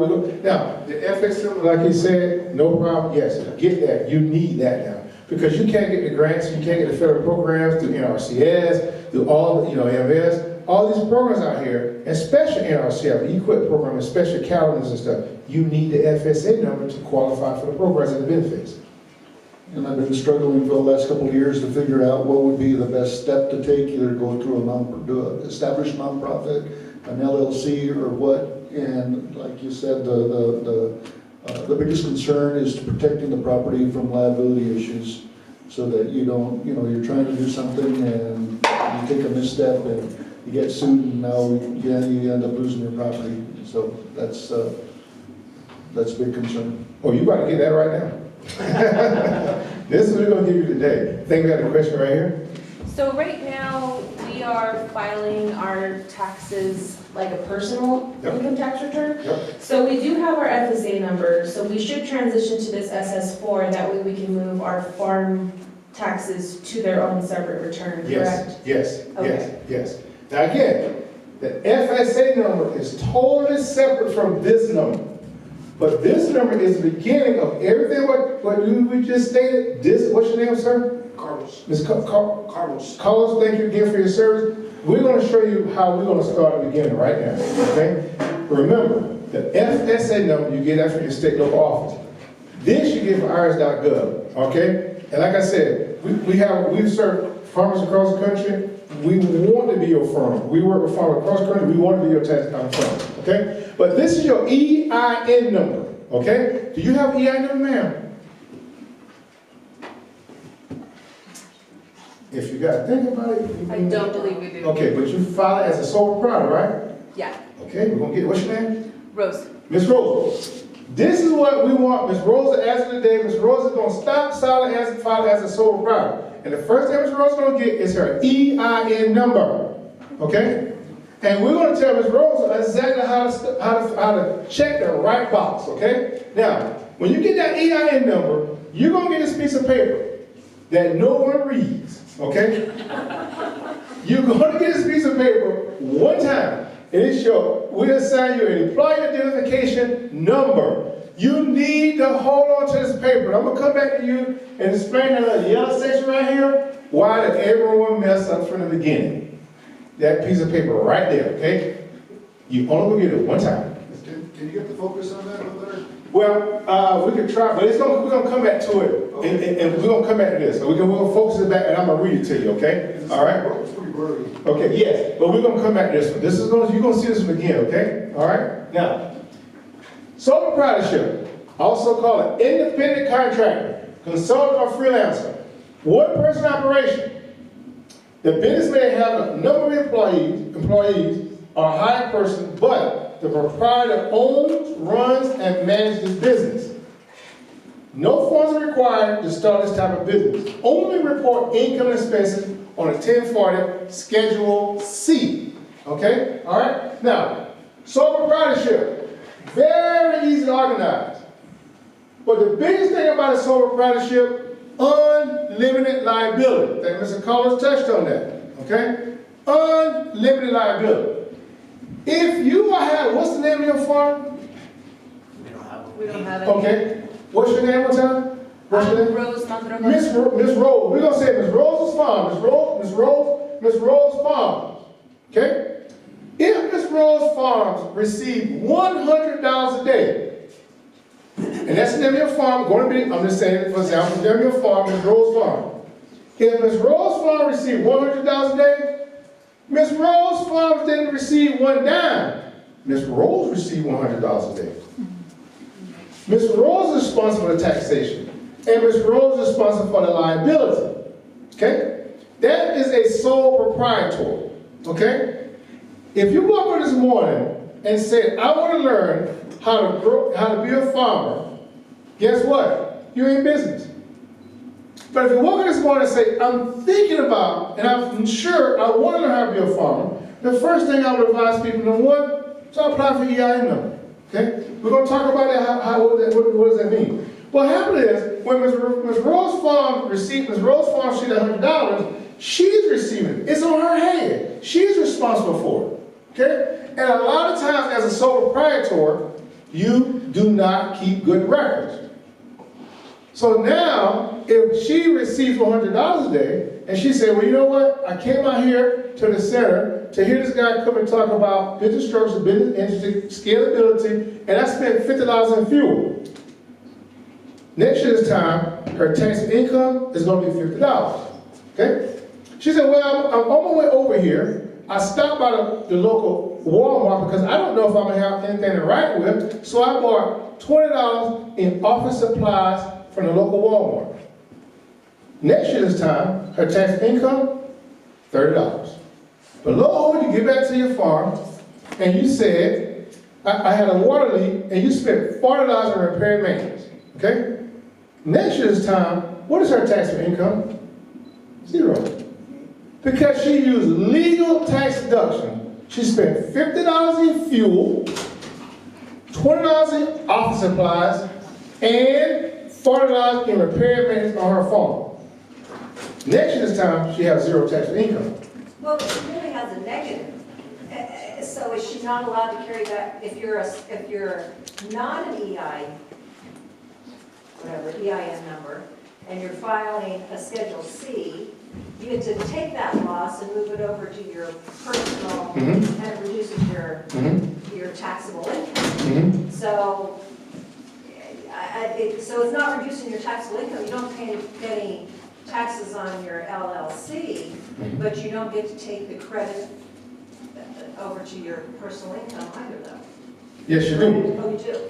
go. Now, the FX number, like you said, no problem. Yes, get that. You need that now. Because you can't get the grants, you can't get the federal programs through NRCS, through all the, MS. All these programs out here, especially NRCS, the EQUIP program, and special calendars and stuff, you need the FSA number to qualify for the programs and the benefits. And I've been struggling for the last couple of years to figure out what would be the best step to take, either go through an established nonprofit, an LLC, or what. And like you said, the biggest concern is protecting the property from liability issues, so that you don't, you're trying to do something and you take a misstep and you get sued, and now you end up losing your property. So that's a big concern. Oh, you about to get that right now? This is what we're going to give you today. I think we got a question right here. So right now, we are filing our taxes like a personal income tax return. Yep. So we do have our FSA number, so we should transition to this SS4, that way we can move our farm taxes to their own separate return, correct? Yes, Okay. yes. Now again, the FSA number is totally separate from this number. But this number is the beginning of everything what we just stated. What's your name, sir? Carlos. Ms. Carlos. Carlos, thank you again for your service. We're going to show you how we're going to start at the beginning right now, okay? Remember, the FSA number you get that from your state local office. This you get from irs.gov, okay? And like I said, we've served farmers across the country. We want to be your firm. We work with farmers across the country. We want to be your tax account firm, okay? But this is your EIN number, okay? Do you have an EIN number, ma'am? If you got to think about it. I don't believe we do. Okay, but you file it as a sole proprietor, right? Yeah, Okay, we're going to get, what's your name? Rose. Miss Rose. This is what we want Miss Rose to answer today. Miss Rose is going to stop filing as a sole proprietor. And the first thing Miss Rose is going to get is her EIN number, okay? And we're going to tell Miss Rose exactly how to check the right box, okay? Now, when you get that EIN number, you're going to get this piece of paper that no one reads, okay? You're going to get this piece of paper one time, and it shows, we assign you an employee identification number. You need to hold on to this paper. And I'm going to come back to you and explain that little yellow section right here, why did everyone mess up from the beginning. That piece of paper right there, okay? You only will get it one time. Can you get the focus on that a little better? Well, we could try, but we're going to come back to it. And we're going to come back to this. So we're going to focus it back, and I'm going to read it to you, okay? All right? It's pretty blurry. Okay, yes, but we're going to come back to this one. You're going to see this one again, okay? All right? Now, sole proprietorship, also called an independent contractor, consultant or freelancer, one-person operation. The business may have a number of employees or a hired person, but the proprietor owns, runs, and manages the business. No funds are required to start this type of business. Only report income and expenses on a 1040 Schedule C. Okay, all right? Now, sole proprietorship, very easy to organize. But the biggest thing about a sole proprietorship, unlimited liability. I think Mr. Collins touched on that, okay? Unlimited liability. If you have, what's the name of your farm? We don't have any. Okay, what's your name one time? What's your name? Rose Montrose. Miss Rose, we're gonna say Miss Rose's farm, Miss Rose Farms, okay? If Miss Rose Farms receive $100 a day, and that's the name of your farm, going to be, I'm just saying, for example, the name of your farm, Miss Rose Farm. If Miss Rose Farm received $100 a day, Miss Rose Farms didn't receive one dime. Miss Rose received $100 a day. Miss Rose is responsible for the taxation. And Ms. Rose is responsible for the liability, okay? That is a sole proprietor, okay? If you woke up this morning and said, I want to learn how to be a farmer, guess what? You're in business. But if you woke up this morning and say, I'm thinking about, and I'm sure I want to learn how to be a farmer, the first thing I would advise people, number one, so apply for EIN number, okay? We're going to talk about that, what does that mean? What happened is, when Ms. Rose Farm received, Ms. Rose Farm, she got $100, she's receiving it. It's on her head. She's responsible for it, okay? And a lot of times, as a sole proprietor, you do not keep good records. So now, if she receives $100 a day, and she said, well, you know what? I came out here to the center to hear this guy come and talk about business structure, business entity, scalability, and I spent $50 in fuel. Next year's time, her tax income is going to be $50, okay? She said, well, I'm on my way over here. I stopped by the local Walmart because I don't know if I'm going to have anything to write with, so I bought $20 in office supplies from the local Walmart. Next year's time, her tax income, $30. But Lord, you get back to your farm, and you said, I had a water leak, and you spent $40 on repair and maintenance, okay? Next year's time, what is her taxable income? 0. Because she used legal tax deduction. She spent $50 in fuel, $20 in office supplies, and $40 in repair and maintenance on her farm. Next year's time, she has 0 taxable income. Well, she really has a negative. So is she not allowed to carry that, if you're not an EIN number, and you're filing a Schedule C, you get to take that loss and move it over to your personal, and it reduces your taxable income. So, so it's not reducing your taxable income. You don't pay any taxes on your LLC, but you don't get to take the credit over to your personal income either, though. Yes, you do. Oh, you do?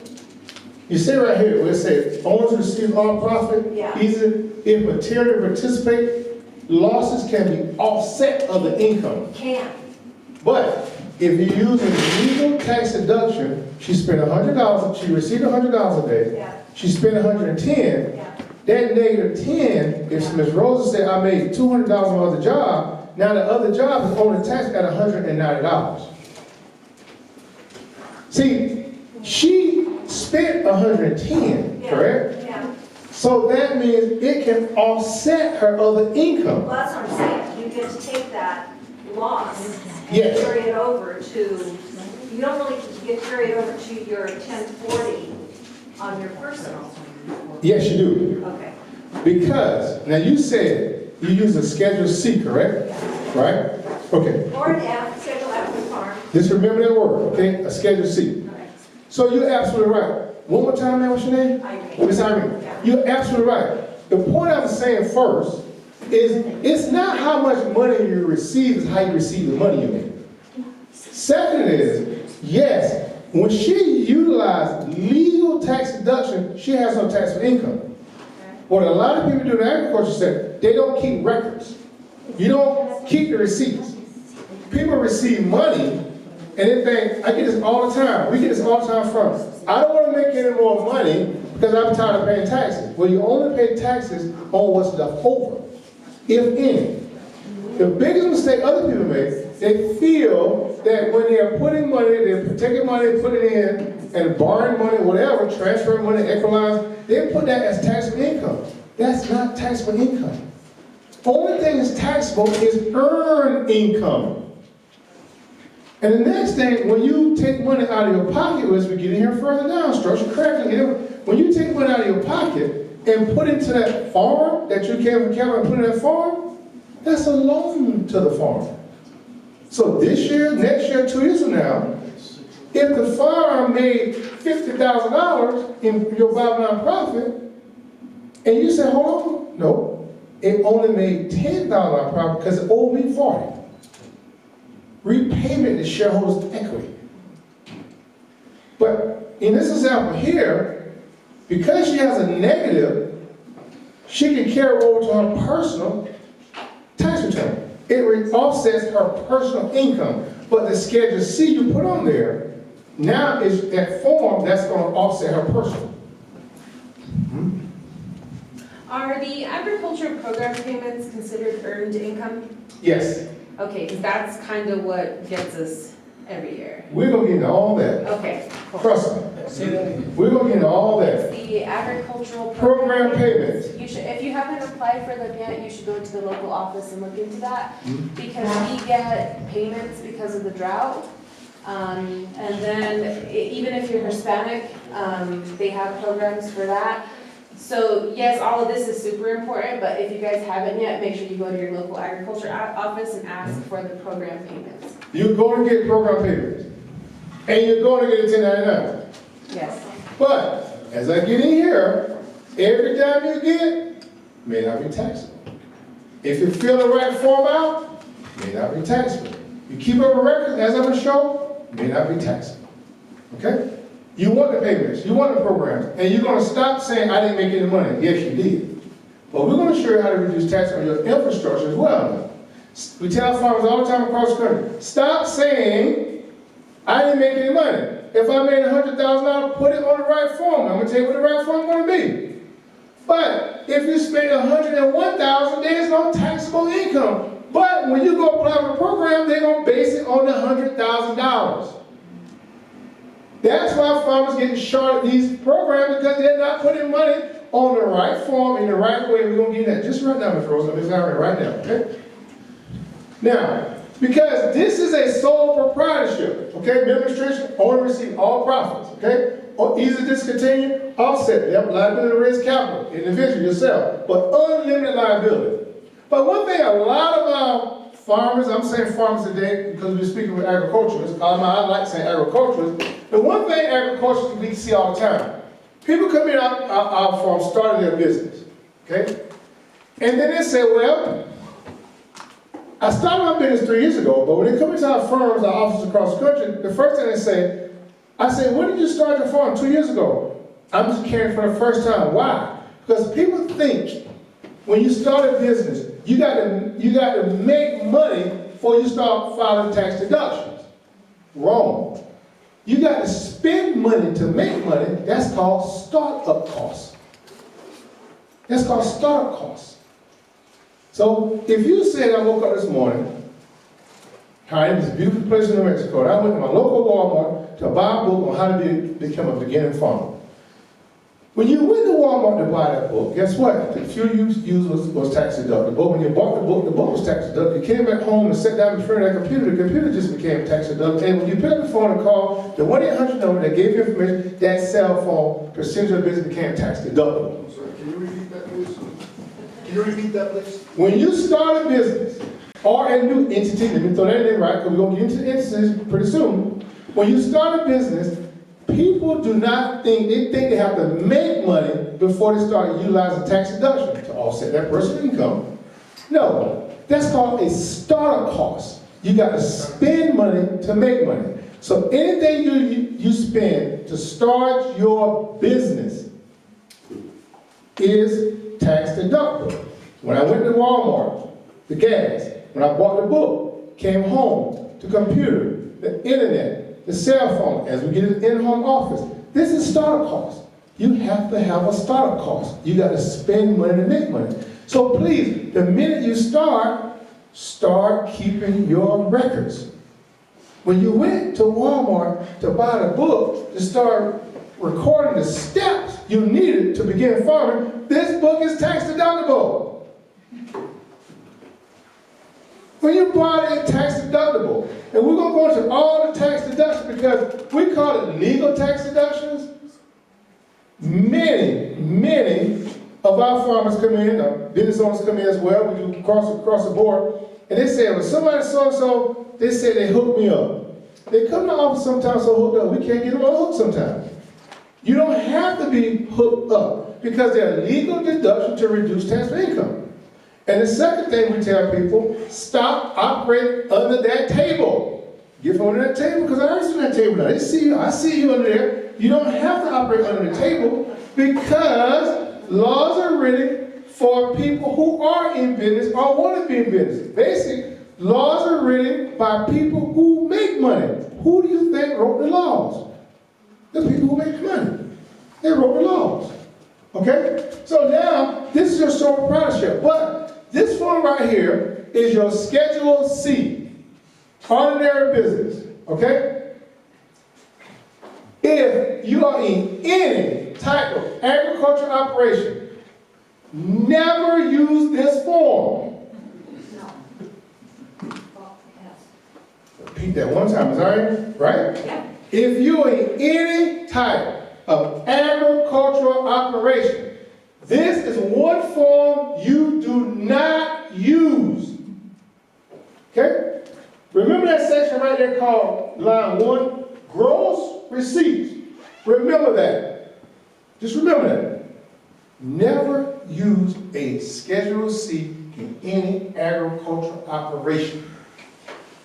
You see right here, where it says, owners receive all profit, either if materially participate, losses can be offset of the income. Can. But if you use a legal tax deduction, she spent $100, she received $100 a day, she spent $110, that -10, if Ms. Rosa said, I made $200 on my other job, now the other job is only taxed at $190. See, she spent $110, correct? Yeah. So that means it can offset her other income. Well, that's what I'm saying. You get to take that loss and Yes. carry it over to, you don't really get carried over to your 1040 on your personal. Yes, you do. Okay. Because, now you said you use a Schedule C, correct? Yeah. Right? Okay. Or an F, Schedule F for farm. Just remember that word, okay? A Schedule C. Okay. So you're absolutely right. One more time, man, what's your name? Irene. Miss Irene. Yeah. You're absolutely right. The point I was saying first is it's not how much money you receive, it's how you receive the money you make. Second is, yes, when she utilized legal tax deduction, she has no taxable income. What a lot of people do in the agriculture sector, they don't keep records. You don't keep the receipts. People receive money and they think, I get this all the time. We get this all the time from us. I don't want to make any more money because I'm tired of paying taxes. Well, you only pay taxes on what's left over, if any. The biggest mistake other people make, they feel that when they're putting money, they're taking money, putting it in, and borrowing money, whatever, transferring money, equalizing, they put that as taxable income. That's not taxable income. Only thing that's taxable is earned income. And the next thing, when you take money out of your pocket, as we get in here further down, structure correctly, when you take money out of your pocket and put into that farm that you came from Canada and put in that farm, that's a loan to the farm. So this year, next year, 2 years from now, if the farm made $50,000 in your bottom line profit, and you say, hold on, no, it only made $10,000 profit because it owed me 40. Repayment is shareholders' equity. But in this example here, because she has a negative, she can carry over to her personal tax return. It offsets her personal income. But the Schedule C you put on there, now is that form that's going to offset her personal. Are the agriculture program payments considered earned income? Yes. Okay, because that's kind of what gets us every year. We're going to get into all that. Okay, cool. Trust me. We're going to get into all that. The agricultural Program payments. You should, if you haven't applied for them yet, you should go to the local office and look into that. Because we get payments because of the drought. And then even if you're Hispanic, they have programs for that. So yes, all of this is super important, but if you guys haven't yet, make sure you go to your local agriculture office and ask for the program payments. You're going to get program payments. And you're going to get a 1099. Yes. But as I get in here, every time you get, may not be taxable. If you fill the right form out, may not be taxable. You keep up a record, as I'm going to show, may not be taxable. Okay? You want the payments, you want the programs, and you're going to stop saying, I didn't make any money. Yes, you did. But we're going to show you how to reduce tax on your infrastructure as well. We tell farmers all the time across the country, stop saying, I didn't make any money. If I made $100,000, put it on the right form. I'm going to tell you what the right form is going to be. But if you spend $101,000, there's no taxable income. But when you go apply for a program, they're going to base it on the $100,000. That's why farmers getting short at these programs, because they're not putting money on the right form in the right way. We're going to get that just right now, Mr. Rosen. It's happening right now, okay? Now, because this is a sole proprietorship, okay? Administration, owner receive all profits, okay? Or easy discontinue, offset. They have liability, risk, capital, individual, yourself, but unlimited liability. But one thing a lot of our farmers, I'm saying farmers today because we're speaking with agriculturists, I like saying agriculturists. The one thing agriculturists we see all the time, people come in our farm starting their business, okay? And then they say, well, I started my business 3 years ago, but when they come into our firms, our offices across the country, the first thing they say, I say, when did you start your farm? 2 years ago. I'm just caring for the first time. Why? Because people think when you start a business, you got to make money before you start filing tax deductions. Wrong. You got to spend money to make money. That's called startup costs. That's called startup costs. So if you said I woke up this morning, hi, it's a beautiful place in New Mexico, and I went to my local Walmart to buy a book on how to become a beginning farmer. When you went to Walmart to buy that book, guess what? The fuel you used was tax deductible. But when you bought the book was tax deductible. You came back home and sat down in front of that computer, the computer just became tax deductible. And when you picked up the phone and called the 1-800 number that gave you information, that cell phone percentage of business became tax deductible. I'm sorry, can you repeat that, please? Can you repeat that, please? When you start a business or a new entity, let me throw that in right, because we're going to get into the entities pretty soon. When you start a business, people do not think, they think they have to make money before they start utilizing tax deduction to offset their personal income. No, that's called a startup cost. You got to spend money to make money. So anything you spend to start your business is tax deductible. When I went to Walmart, the gas, when I bought the book, came home, the computer, the internet, the cell phone, as we get an in-home office, this is startup cost. You have to have a startup cost. You got to spend money to make money. So please, the minute you start, Start keeping your records. When you went to Walmart to buy the book to start recording the steps you needed to begin farming, this book is tax deductible. When you bought it, tax deductible. And we're going to go into all the tax deductions because we call it legal tax deductions. Many of our farmers come in, business owners come in as well, we do across the board, and they say, well, somebody so-and-so, they say they hooked me up. They come to the office sometimes so hooked up, we can't get them unhooked sometimes. You don't have to be hooked up because they're legal deductions to reduce taxable income. And the second thing we tell people, stop operating under that table. Get from under that table, because I understand that table now. They see you, I see you under there. You don't have to operate under the table because laws are written for people who are in business or want to be in business. Basically, laws are written by people who make money. Who do you think wrote the laws? The people who make money. They wrote the laws. Okay? So now, this is your sole proprietorship. But this form right here is your Schedule C, ordinary business. Okay? If you are in any type of agricultural operation, never use this form. Repeat that one time, is that right? Yeah. If you are in any type of agricultural operation, this is one form you do not use. Okay? Remember that section right there called line 1? Gross receipts. Remember that. Just remember that. Never use a Schedule C in any agricultural operation.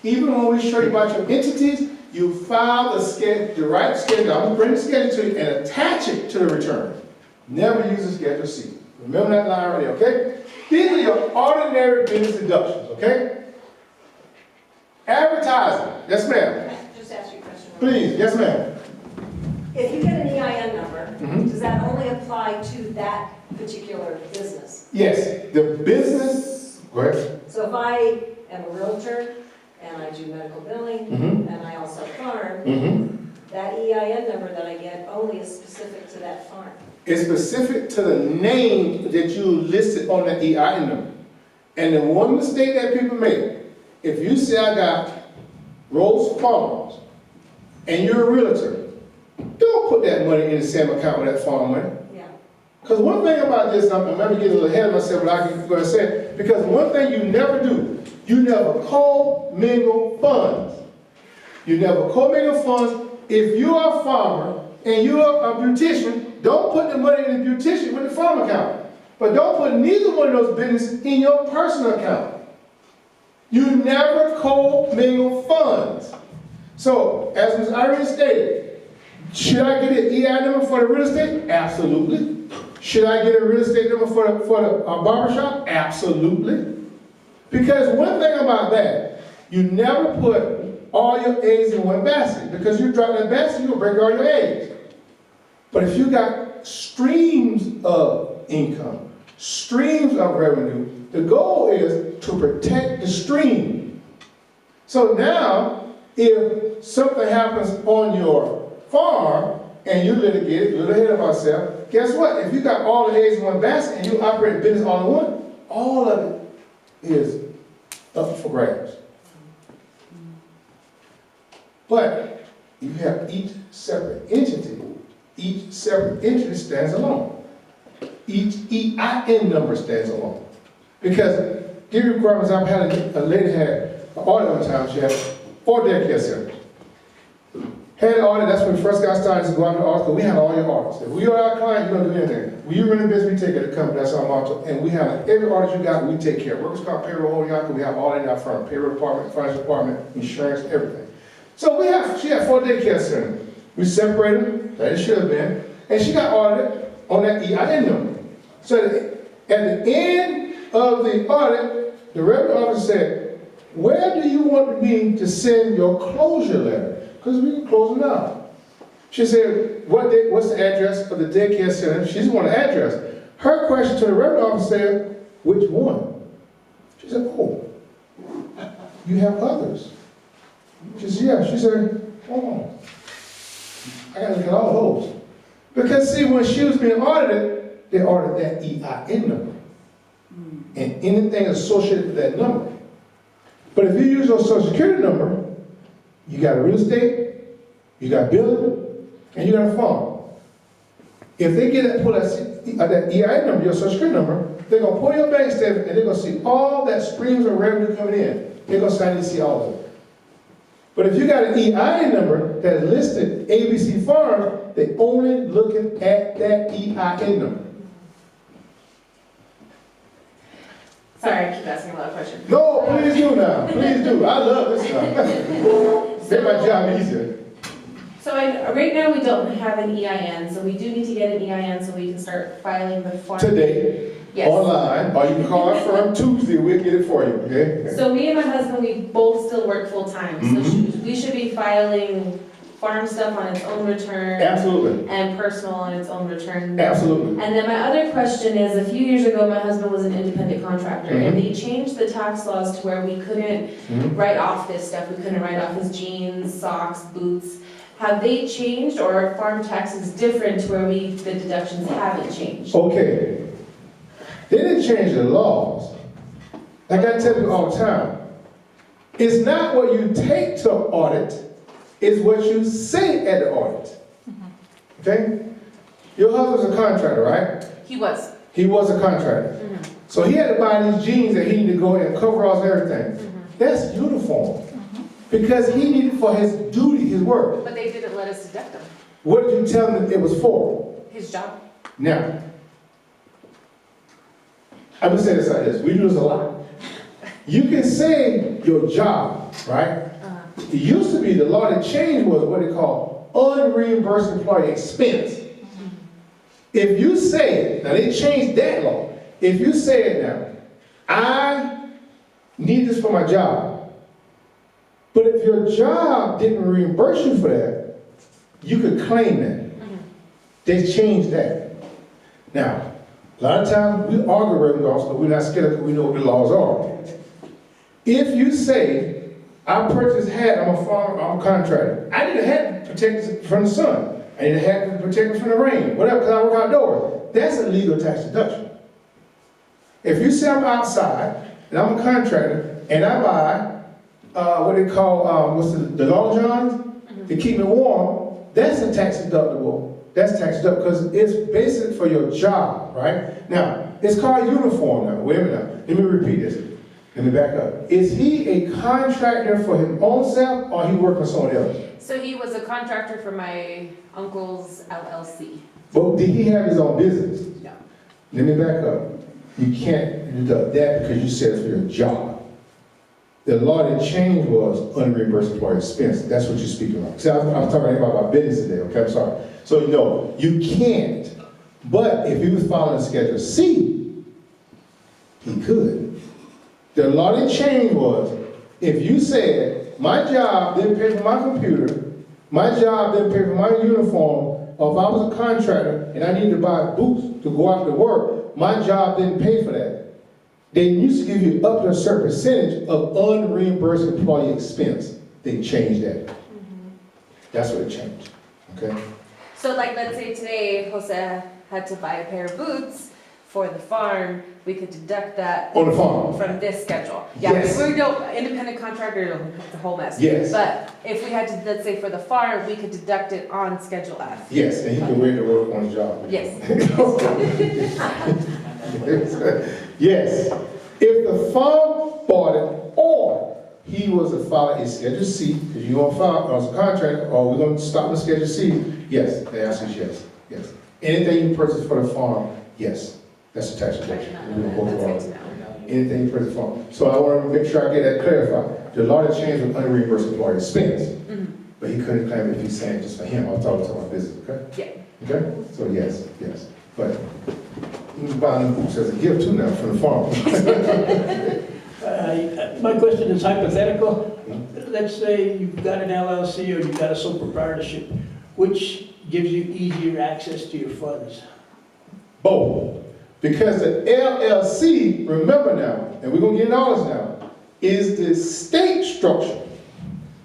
Even when we show you about your entities, you file the right schedule. I'm going to bring the schedule to you and attach it to the return. Never use a Schedule C. Remember that line right there, okay? These are your ordinary business deductions, okay? Advertising. Yes, ma'am. Just ask you a question. Please, yes, ma'am. If you get an EIN number, does that only apply to that particular business? Yes, the business, go ahead. So if I am a realtor and I do medical billing and I also farm, that EIN number that I get only is specific to that farm. It's specific to the name that you listed on the EIN number. And the one mistake that people make, if you say I got Rose Farms and you're a realtor, don't put that money in the same account with that farm money. Yeah. Because one thing about this, I'm maybe getting a little ahead of myself, but I can go and say it, because one thing you never do, you never co-mingle funds. You never co-mingle funds. If you are a farmer and you are a beautician, don't put the money in the beautician with the farm account. But don't put neither one of those businesses in your personal account. You never co-mingle funds. So, as Ms. Irene stated, should I get an EI number for the real estate? Absolutely. Should I get a real estate number for the barbershop? Absolutely. Because one thing about that, you never put all your eggs in one basket. Because you drop that basket, you're going to break all your eggs. But if you got streams of income, streams of revenue, the goal is to protect the stream. So now, if something happens on your farm and you litigate, a little ahead of ourselves, guess what? If you got all the eggs in one basket and you operate a business all in one, all of it is up for grabs. But you have each separate entity. Each separate entity stands alone. Each EIN number stands alone. Because, give you a requirements, I've had a lady had an audit one time. She had 4 daycare centers. Had an audit, that's when we first got started to go out to audit, because we had all your audits. If we are our client, you don't do anything. When you run a business, we take care of the company, that's our motto. And we have every audit you got, we take care of. Workers' comp, payroll, holding out, we have all in our firm. Payroll department, finance department, insurance, everything. So she had 4 daycare centers. We separated them, that it should have been, and she got audited on that EIN number. So at the end of the audit, the revenue officer said, where do you want me to send your closure letter? Because we can close them down. She said, what's the address of the daycare center? She just wanted an address. Her question to the revenue officer said, which one? She said, oh, you have others. She said, yeah. She said, hold on. I gotta look at all those. Because see, when she was being audited, they audited that EIN number. And anything associated with that number. But if you use your social security number, you got a real estate, you got building, and you got a farm. If they get that, pull that EIN number, your social security number, they're gonna pull your bank statement and they're gonna see all that streams of revenue coming in. They're gonna sign to see all of it. But if you got an EIN number that is listed ABC Farms, they're only looking at that EIN number. Sorry, I keep asking a lot of questions. No, please do now. Please do. I love this stuff. Make my job easier. So right now, we don't have an EIN, so we do need to get an EIN so we can start filing the farm. Today, Yes. online, or you can call our firm Tuesday, we'll get it for you, okay? So me and my husband, we both still work full-time, so we should be filing farm stuff on its own return. Absolutely. And personal on its own return. Absolutely. And then my other question is, a few years ago, my husband was an independent contractor, and they changed the tax laws to where we couldn't write off this stuff. We couldn't write off his jeans, socks, boots. Have they changed, or are farm taxes different to where the deductions haven't changed? Okay. They didn't change the laws. Like I tell you all the time, it's not what you take to audit, it's what you say at the audit. Okay? Your husband's a contractor, right? He was. He was a contractor. So he had to buy these jeans that he needed to go and coveralls and everything. That's uniform. Because he needed for his duty, his work. But they didn't let us deduct them. What did you tell him it was for? His job. Now, I'm gonna say this like this. We do this a lot. You can say your job, right? It used to be the law that changed was what they call unreimbursed employee expense. If you say it, now they changed that law. If you say it now, I need this for my job. But if your job didn't reimburse you for that, you could claim that. They changed that. Now, a lot of times we argue with laws, but we're not scared because we know what the laws are. If you say, I purchased a hat, I'm a farmer, I'm a contractor. I need a hat to protect it from the sun. I need a hat to protect it from the rain, whatever, because I work outdoors. That's a legal tax deduction. If you say I'm outside, and I'm a contractor, and I buy, what they call, the long johns, to keep me warm, that's a tax deductible. That's tax deductible because it's basic for your job, right? Now, it's called uniform now. Wait a minute now. Let me repeat this. Let me back up. Is he a contractor for his own self or he work for someone else? So he was a contractor for my uncle's LLC. But did he have his own business? No. Let me back up. You can't deduct that because you said it's for your job. The law that changed was unreimbursed employee expense. That's what you're speaking about. See, I'm talking about business today, okay? I'm sorry. So no, you can't. But if he was following Schedule C, he could. The law that changed was, if you said, my job didn't pay for my computer, my job didn't pay for my uniform, or if I was a contractor and I needed to buy boots to go out to work, my job didn't pay for that. They used to give you up to a certain percentage of unreimbursed employee expense. They changed that. That's what it changed, okay? So like, let's say today, Jose had to buy a pair of boots for the farm, we could deduct that. On the farm? From this schedule. Yeah, Yes. if we don't, independent contractor, it's a whole mess. Yes. But if we had to, let's say for the farm, we could deduct it on Schedule F. Yes, and he can wait to work on his job. Yes. Yes. If the farm bought it, or he was to file a Schedule C, because you're going to file as a contractor, or we're going to stop with Schedule C, yes, the answer is yes. Yes. Anything you purchase for the farm, yes. That's a tax deduction. Anything you purchase for the farm. So I want to make sure I get that clarified. The law that changed was unreimbursed employee expense, but he couldn't claim it if he's saying just for him. I'm talking about business, okay? Yeah. Okay? So yes, yes. But you can buy them boots as a gift too now from the farm. My question is hypothetical. Let's say you've got an LLC or you've got a sole proprietorship. Which gives you easier access to your funds? Both. Because the LLC, remember now, and we're going to get into all this now, is the state structure.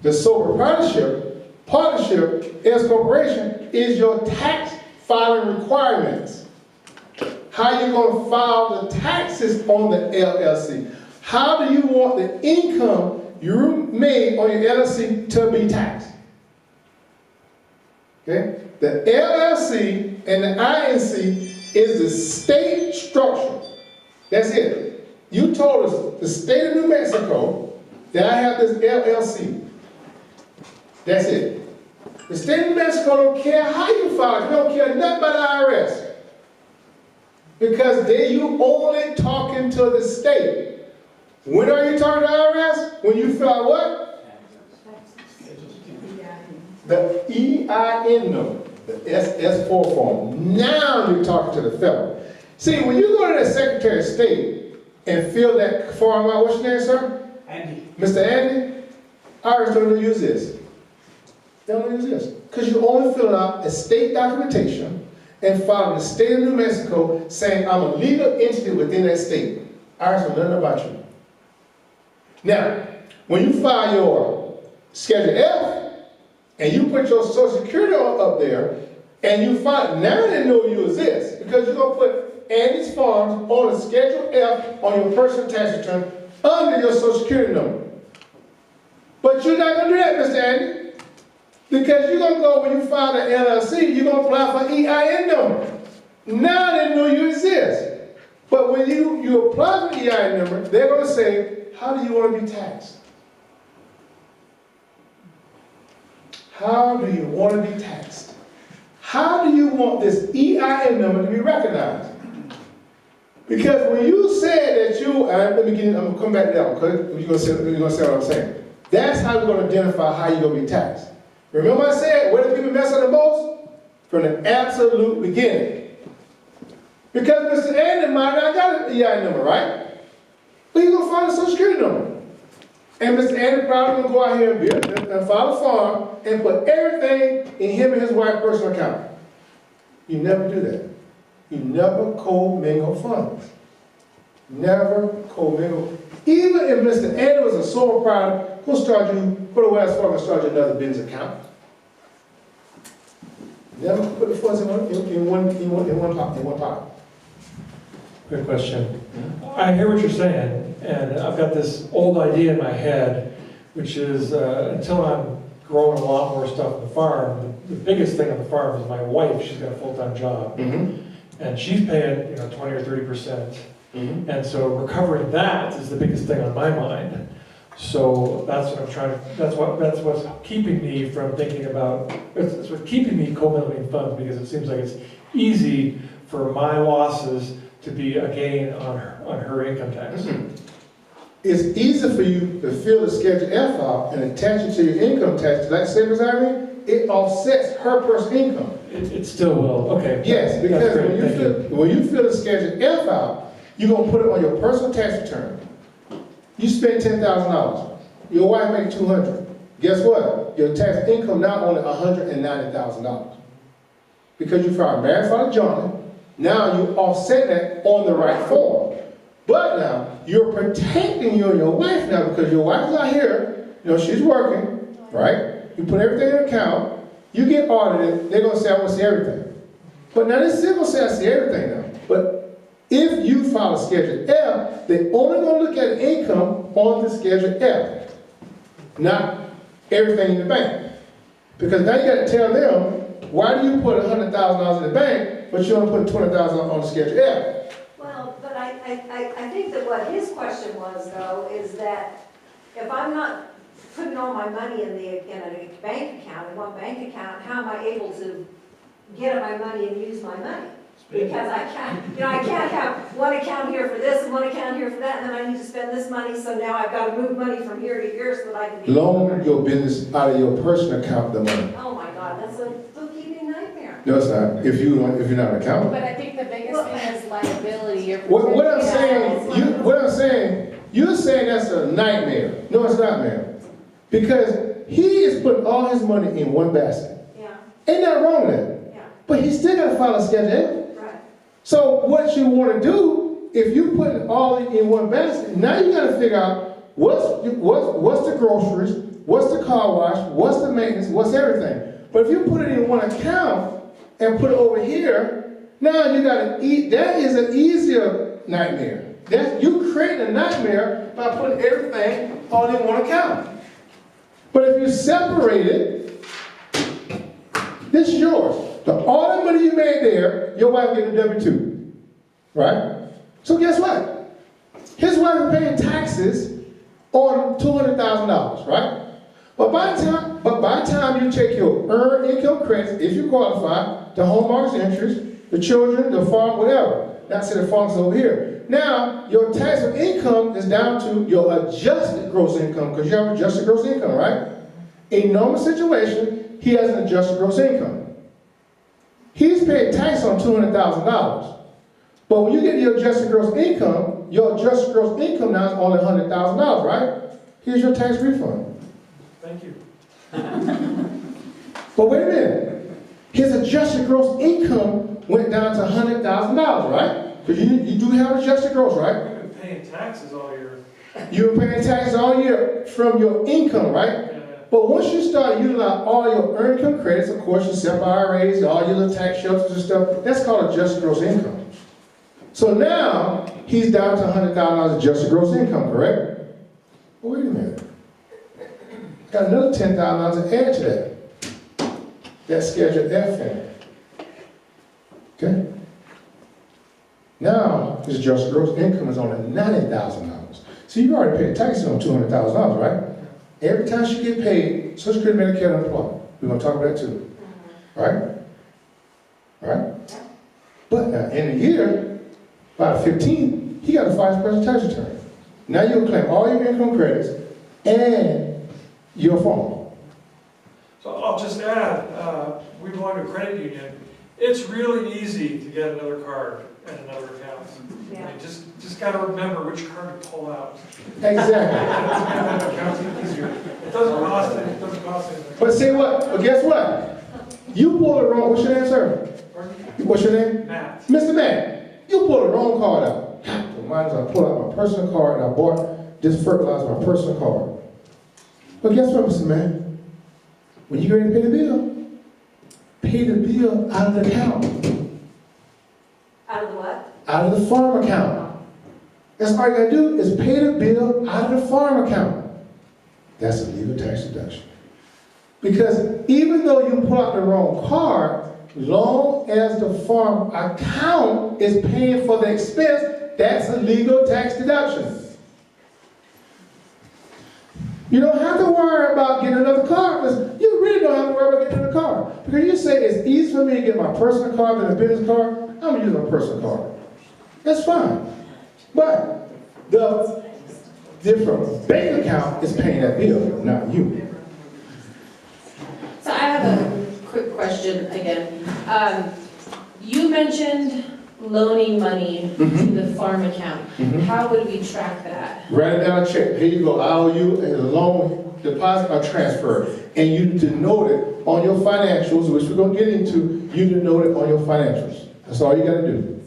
The sole proprietorship, partnership, S corporation is your tax filing requirements. How you gonna file the taxes on the LLC? How do you want the income you made on your LLC to be taxed? Okay? The LLC and the INC is the state structure. That's it. You told us, the state of New Mexico, that I have this LLC. That's it. The state of New Mexico don't care how you file it. They don't care nothing about the IRS. Because you only talking to the state. When are you talking to the IRS? When you fill out what? The EIN number, the SS4 form. Now you're talking to the federal. See, when you go to the Secretary of State and fill that form out, what's your name, sir? Andy. Mr. Andy? IRS don't use this. They don't use this. Because you only fill out a state documentation and file in the state of New Mexico saying I'm a legal entity within that state. IRS know nothing about you. Now, when you file your Schedule F, and you put your Social Security up there, and you file, now they know you exist, because you're going to put Andy's forms on a Schedule F on your personal tax return under your Social Security number. But you're not going to do that, Mr. Andy, because you're going to go, when you file the LLC, you're going to apply for EIN number. Now they know you exist. But when you apply for the EIN number, they're going to say, how do you want to be taxed? How do you want to be taxed? How do you want this EIN number to be recognized? Because when you said that I'm going to come back to that one, because you're going to say what I'm saying. That's how we're going to identify how you're going to be taxed. Remember I said, where do people mess up the most? From the absolute beginning. Because Mr. Andy might not got an EIN number, right? But he's going to file a Social Security number. And Mr. Andy probably going to go out here and file a form and put everything in him and his wife's personal account. You never do that. You never commingle funds. Never commingle. Even if Mr. Andy was a sole proprietor, he'll start you, put a West Farm and start you another business account. Never put the funds in one pocket. Good question. I hear what you're saying, and I've got this old idea in my head, which is until I'm growing a lot more stuff on the farm, the biggest thing on the farm is my wife. She's got a full-time job, and she's paying 20 or 30%. And so recovering that is the biggest thing on my mind. So that's what I'm trying to. That's what's keeping me from thinking about. It's what's keeping me co-mingling funds, because it seems like it's easy for my losses to be a gain on her income tax. It's easy for you to fill the Schedule F out and attach it to your income tax, like savings Irene. It offsets her personal income. It still will. Okay. Yes, because when you fill the Schedule F out, you're gonna put it on your personal tax return. You spend $10,000. Your wife makes $200,000. Guess what? Your tax income now only $190,000. Because you filed marriage filed jointly, now you offset that on the right form. But now you're protecting you and your wife now, because your wife's not here. She's working, right? You put everything in account. You get audited. They're gonna say, I want to see everything. But now they're still gonna say, I see everything now. But if you file a Schedule F, they're only going to look at income on the Schedule F, not everything in the bank. Because now you got to tell them, why do you put $100,000 in the bank, but you only put $20,000 on the Schedule F? Well, but I think that what his question was, though, is that if I'm not putting all my money in a bank account, in one bank account, how am I able to get at my money and use my money? Because I can't have one account here for this and one account here for that, and then I need to spend this money, so now I've got to move money from here to here so that I can... Loan your business out of your personal account the money. Oh my God, that's a bookkeeping nightmare. No, it's not. If you're not an accountant. But I think the biggest thing is liability. What I'm saying, you're saying that's a nightmare. No, it's not, ma'am. Because he is putting all his money in one basket. Yeah. Ain't nothing wrong with that. Yeah. But he still got to file a Schedule F. So what you want to do, if you put it all in one basket, now you got to figure out what's the groceries, what's the car wash, what's the maintenance, what's everything. But if you put it in one account and put it over here, now you gotta eat, that is an easier nightmare. You create a nightmare by putting everything all in one account. But if you separate it, this is yours. All the money you made there, your wife get a W-2, right? So guess what? His wife is paying taxes on $200,000, right? But by the time you take your earned income credits, if you qualify, the home mortgage interest, the children, the farm, whatever. That's the farm's over here. Now, your taxable income is down to your adjusted gross income, because you have adjusted gross income, right? In a normal situation, he has an adjusted gross income. He's paid tax on $200,000. But when you get your adjusted gross income, your adjusted gross income now is only $100,000, right? Here's your tax refund. Thank you. But wait a minute. His adjusted gross income went down to $100,000, right? Because you do have adjusted gross, right? I've been paying taxes all year. You've been paying taxes all year from your income, right? But once you start utilizing all your earned income credits, of course, your SEP IRAs, all your little tax shelters and stuff, that's called adjusted gross income. So now, he's down to $100,000 adjusted gross income, correct? Well, wait a minute. Got another $10,000 to add to that. That's Schedule F in. Okay? Now, his adjusted gross income is only $90,000. So you've already paid taxes on $200,000, right? Every time she get paid, Social Security, Medicare, and unemployment. We're going to talk about that too. Right? Right? But now, in a year, by the 15th, he got to file his personal tax return. Now you'll claim all your income credits and your phone. So I'll just add, we belong to a credit union. It's really easy to get another card and another account. Yeah. You just got to remember which card to pull out. Exactly. It doesn't cost anything. It doesn't cost anything. But say what? But guess what? You pulled the wrong, what's your name, sir? What's your name? Matt. Mr. Matt, you pulled the wrong card out. So mine is I pulled out my personal card and I bought this fertilizer, my personal card. But guess what, Mr. Matt? When you get ready to pay the bill out of the account. Out of the what? Out of the farm account. That's all you gotta do is pay the bill out of the farm account. That's a legal tax deduction. Because even though you pull out the wrong card, long as the farm account is paying for the expense, that's a legal tax deduction. You don't have to worry about getting another card, because you really don't have to worry about getting another card. Because you say it's easy for me to get my personal card than a business card, I'm gonna use my personal card. That's fine. But the different bank account is paying that bill, not you. So I have a quick question again. You mentioned loaning money to the farm account. How would we track that? Write it down a check. Here you go. I owe you a loan, deposit, or transfer. And you denote it on your financials, which we're going to get into. You denote it on your financials. That's all you got to do.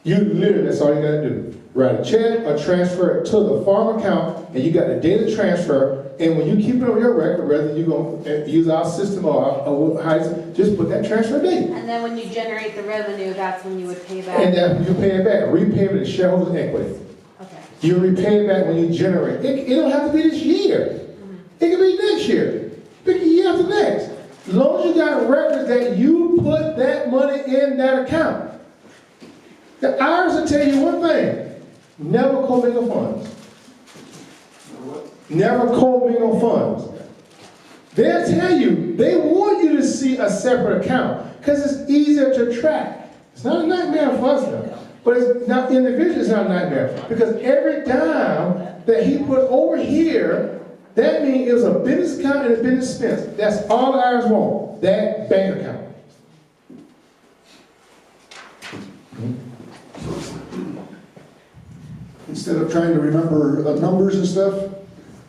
That's all you got to do. Write a check or transfer it to the farm account, and you got the date of transfer. And when you keep it on your record, whether you're going to use our system or just put that transfer date. And then when you generate the revenue, that's when you would pay back? And then you pay it back. Repayment is shareholders' equity. Okay. You repay it back when you generate. It don't have to be this year. It can be next year. Pick a year after next. As long as you got records that you put that money in that account. The IRS will tell you one thing. Never commingle funds. Never commingle funds. They'll tell you, they want you to see a separate account because it's easier to track. It's not a nightmare for us now, but it's not individual, it's not a nightmare because every dime that he put over here, that means it was a business account and a business expense. That's all the IRS want, that bank account. Instead of trying to remember numbers and stuff,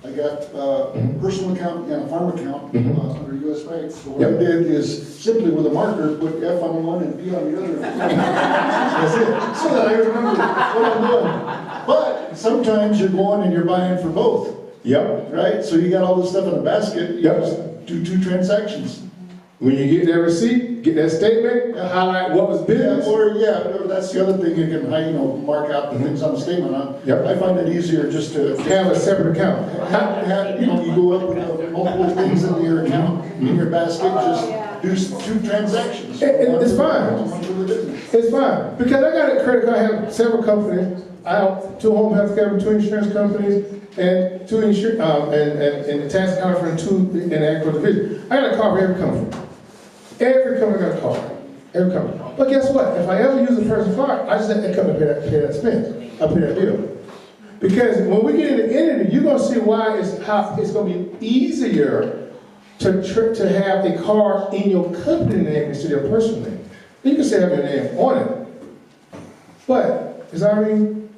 I got a personal account and a farm account under US Bank. So what I did is simply with a marker, put F on one and P on the other. That's it. So that I remember what I'm doing. But sometimes you're going and you're buying for both. Yep. right? So you got all this stuff in a basket, you Yep. just do 2 transactions. When you get that receipt, get that statement, and highlight what was business. Or that's the other thing, you can, mark out the things on the statement. Yep. I find it easier just to Have a separate account. you go up with multiple things in your account, in your basket, just do 2 transactions. It's fine. One for the business. It's fine, because I got a credit card, I have several companies, I have 2 home health care, 2 insurance companies, and 2 insurance, and the tax account for 2 in the agricultural division. I got a card for every company. Every company got a card, every company. But guess what, if I ever use a person's card, I just let that company pay that expense, I pay that bill. Because when we get into the interview, you're gonna see why how it's gonna be easier to have a card in your company name instead of your personal name. You can still have your name on it. But, as I mean,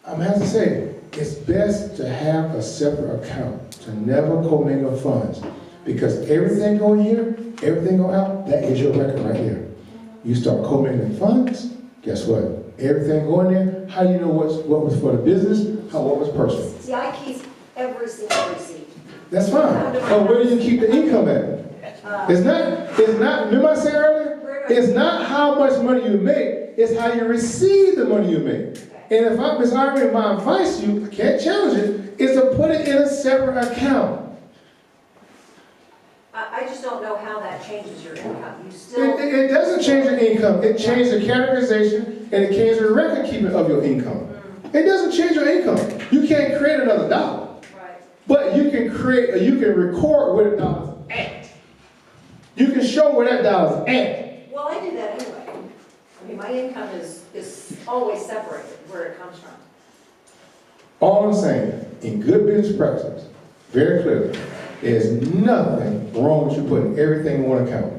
I'm gonna have to say, it's best to have a separate account, to never commingle funds. Because everything going here, everything going out, that is your record right there. You start commingling funds, guess what? Everything going there, how do you know what was for the business, what was personal? See, I keep every single receipt. That's fine. But where do you keep the income at? It's not, remember I said earlier? It's not how much money you make, it's how you receive the money you make. And if Ms. Irene, my advice to you, I can't challenge it, is to put it in a separate account. I just don't know how that changes your income. You still. It doesn't change your income, it changes the categorization and it changes the record keeping of your income. It doesn't change your income. You can't create another dollar. Right. But you can record where the dollar's at. You can show where that dollar's at. Well, I do that anyway. I mean, my income is always separated where it comes from. All I'm saying, in good business practices, very clearly, there's nothing wrong with you putting everything in one account.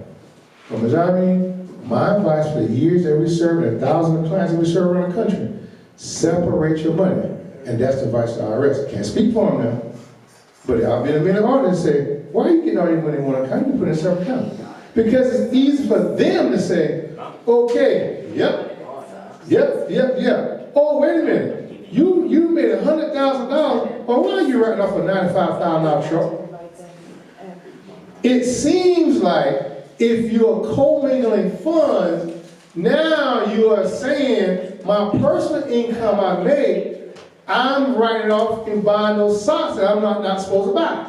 But Ms. Irene, my advice for the years that we serve and 1,000 of clients that we serve around the country, separate your money. And that's the advice to the IRS. Can't speak for them now. But I've been in the audience and say, why are you getting all your money in one account? You put it in a separate account. Because it's easy for them to say, okay, yep. Oh, wait a minute. You made $100,000. Well, why are you writing off a $95,000 truck? It seems like if you're commingling funds, now you are saying my personal income I made, I'm writing off and buying those socks that I'm not supposed to buy.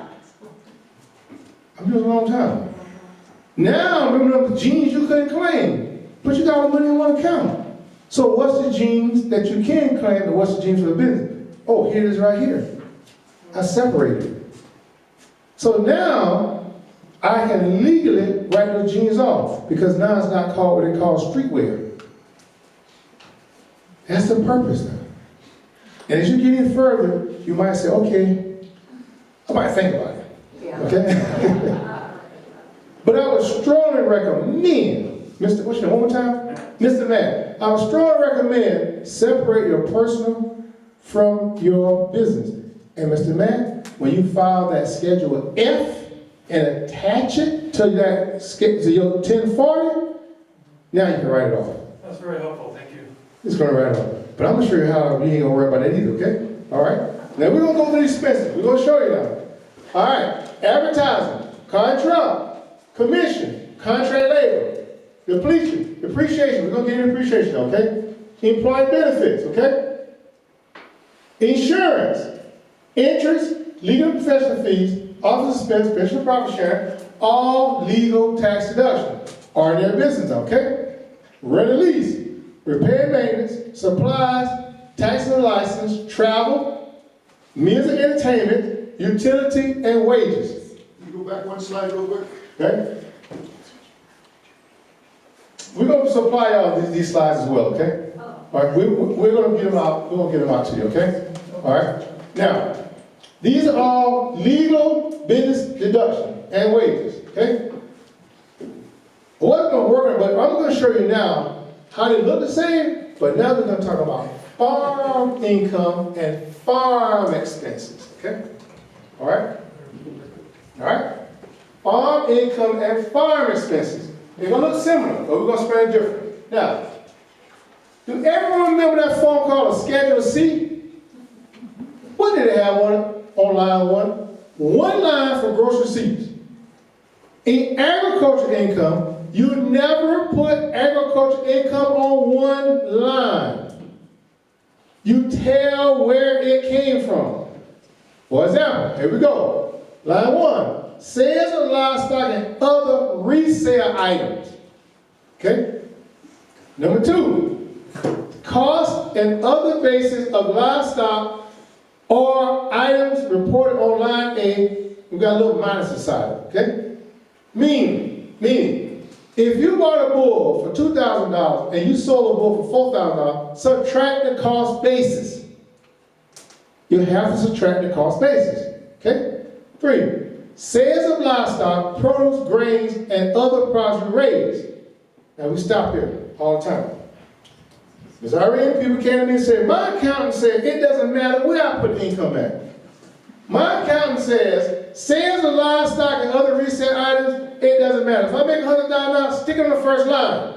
I'm doing it a long time. Now, remember the jeans you couldn't claim, but you got all the money in one account. So what's the jeans that you can claim and what's the jeans for the business? Oh, here it is right here. I separated it. So now, I can legally write those jeans off because now it's not called what they call streetwear. That's the purpose now. And as you get in further, you might say, okay, I might think about it. Yeah. Okay? But I would strongly recommend, what's your name, one more time? Mr. Matt, I would strongly recommend separate your personal from your business. And Mr. Matt, when you file that Schedule F and attach it to your 1040, now you can write it off. That's very helpful, thank you. It's going to write it off. But I'm going to show you how you ain't going to worry about that either, okay? All right? Now we're going to go over the expenses. We're going to show you now. All right. Advertising, contract, commission, contract labor, depreciation. We're going to get into depreciation, okay? Employee benefits, okay? Insurance, interest, legal and professional fees, office expense, pension profit sharing, all legal tax deductions are in their business, okay? Rent and lease, repair and maintenance, supplies, tax and license, travel, meals and entertainment, utility, and wages. You go back one slide real quick. Okay? We're going to supply y'all these slides as well, okay? All right, we're going to get them out. We're going to get them out to you, okay? All right? Now, these are all legal business deductions and wages, okay? What's going to work, but I'm going to show you now how they look the same, but now we're going to talk about farm income and farm expenses, okay? All right? All right? Farm income and farm expenses. They're going to look similar, but we're going to spread it different. Now, do everyone remember that form called a Schedule C? What did it have on it? on line one line for gross receipts. In agriculture income, you never put agriculture income on one line. You tell where it came from. For example, here we go. Line 1, sales of livestock and other resale items. Okay? Number 2, cost and other basis of livestock or items reported on line A. We got a little minus beside it. Okay? Meaning, if you bought a bull for $2,000 and you sold a bull for $4,000, subtract the cost basis. You have to subtract the cost basis. Okay? 3, sales of livestock, produce, grains, and other products you raise. Now we stop here all the time. Because already people came to me and said, my accountant said it doesn't matter where I put the income at. My accountant says sales of livestock and other resale items, it doesn't matter. If I make $100,000, stick it on the first line.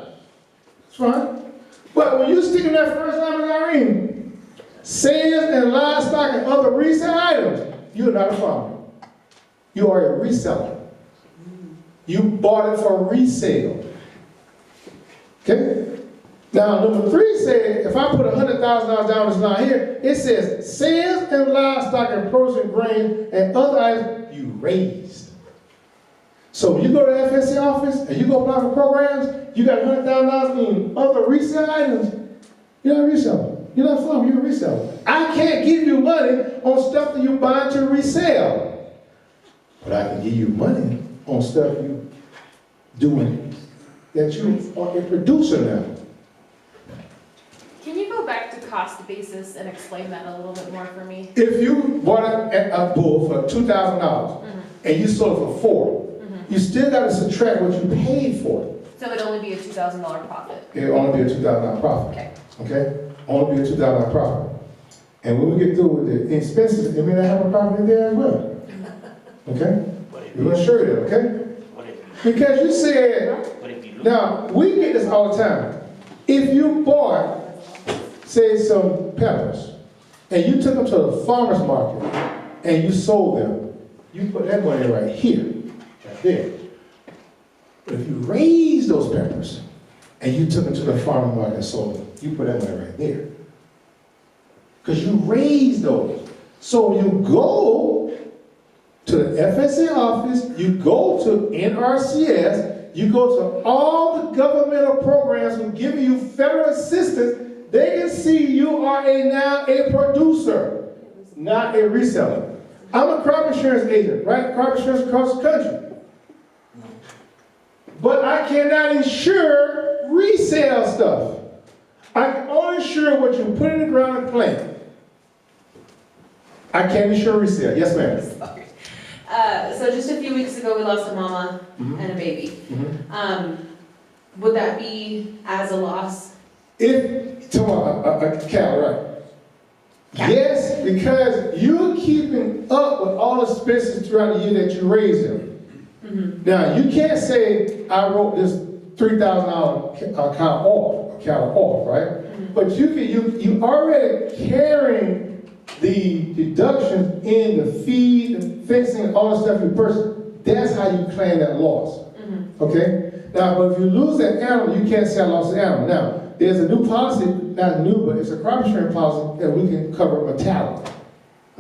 That's fine. But when you stick in that first line with Irene, sales and livestock and other resale items, you're not a farmer. You are a reseller. You bought it for resale. Okay? Now, number 3 says, if I put $100,000 down this line here, it says sales and livestock and produce and grain and other items you raised. So when you go to the FSC office and you go apply for programs, you got $100,000 in other resale items, you're not a reseller. You're not a farmer, you're a reseller. I can't give you money on stuff that you buy to resell. But I can give you money on stuff you doing that you are a producer now. Can you go back to cost basis and explain that a little bit more for me? If you bought a bull for $2,000 and you sold it for $4,000, you still got to subtract what you paid for it. So it would only be a $2,000 profit? It would only be a $2,000 profit. Okay. Okay? Only be a $2,000 profit. And when we get through with the expenses, it may not have a profit in there as well. Okay? You're going to show you that, okay? Because you said, now, we get this all the time. If you bought, say, some peppers, and you took them to the farmer's market, and you sold them, you put that money right here, right there. But if you raised those peppers, and you took them to the farmer's market and sold them, you put that money right there. Because you raised those. So you go to the FSA office, you go to NRCS, you go to all the governmental programs who give you federal assistance. They can see you are now a producer, not a reseller. I'm a crop insurance agent, right? Crop insurance across the country. But I cannot insure resale stuff. I can only insure what you put in the ground and plant. I can't insure resale. Yes, ma'am. Sorry. So just a few weeks ago, we lost a mama and a baby. Would that be as a loss? If, a cow, right? Cow. Yes, because you're keeping up with all the expenses throughout the year that you raised them. Now, you can't say, I wrote this $3,000 cow off, right? But you already carrying the deductions in the feed, the fencing, all the stuff you purchased. That's how you claim that loss. Okay? Now, but if you lose that animal, you can't say I lost the animal. Now, there's a new policy, not new, but it's a crop insurance policy that we can cover mortality.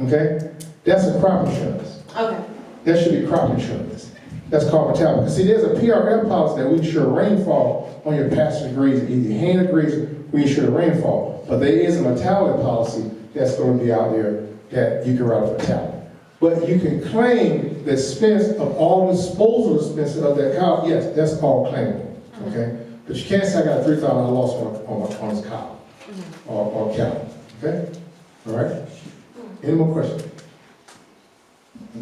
Okay? That's a crop insurance. Okay. That should be crop insurance. That's called mortality. Because see, there's a PRM policy that we insure rainfall on your pasture grazing. Either hand or grazing, we insure the rainfall. But there is a mortality policy that's going to be out there that you can write off mortality. But you can claim the expense of all disposal expenses of that cow. Yes, that's called claimable. Okay? But you can't say I got a $3,000 loss on this cow or cow. Okay? All right? Any more questions?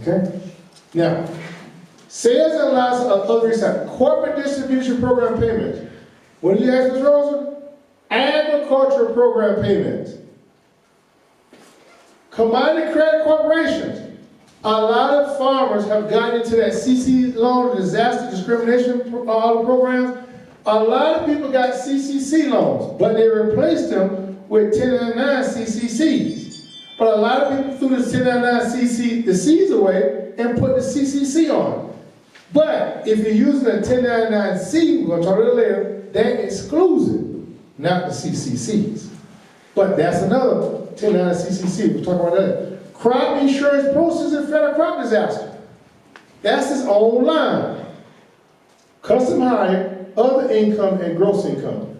Okay? Now, sales and loss of other research, corporate distribution program payments. What did you ask, Ms. Rosa? Agricultural program payments. Commodity credit corporations. A lot of farmers have gotten into that CC loan, disaster discrimination programs. A lot of people got CCC loans, but they replaced them with 1099 CCCs. But a lot of people threw the 1099 CC, the C's away and put the CCC on. But if you're using a 1099C, we're gonna talk about it later, that excludes it, not the CCCs. But that's another 1099 CCC, we'll talk about that. Crop insurance proceeds and federal crop disaster. That's its own line. Custom hire, other income, and gross income.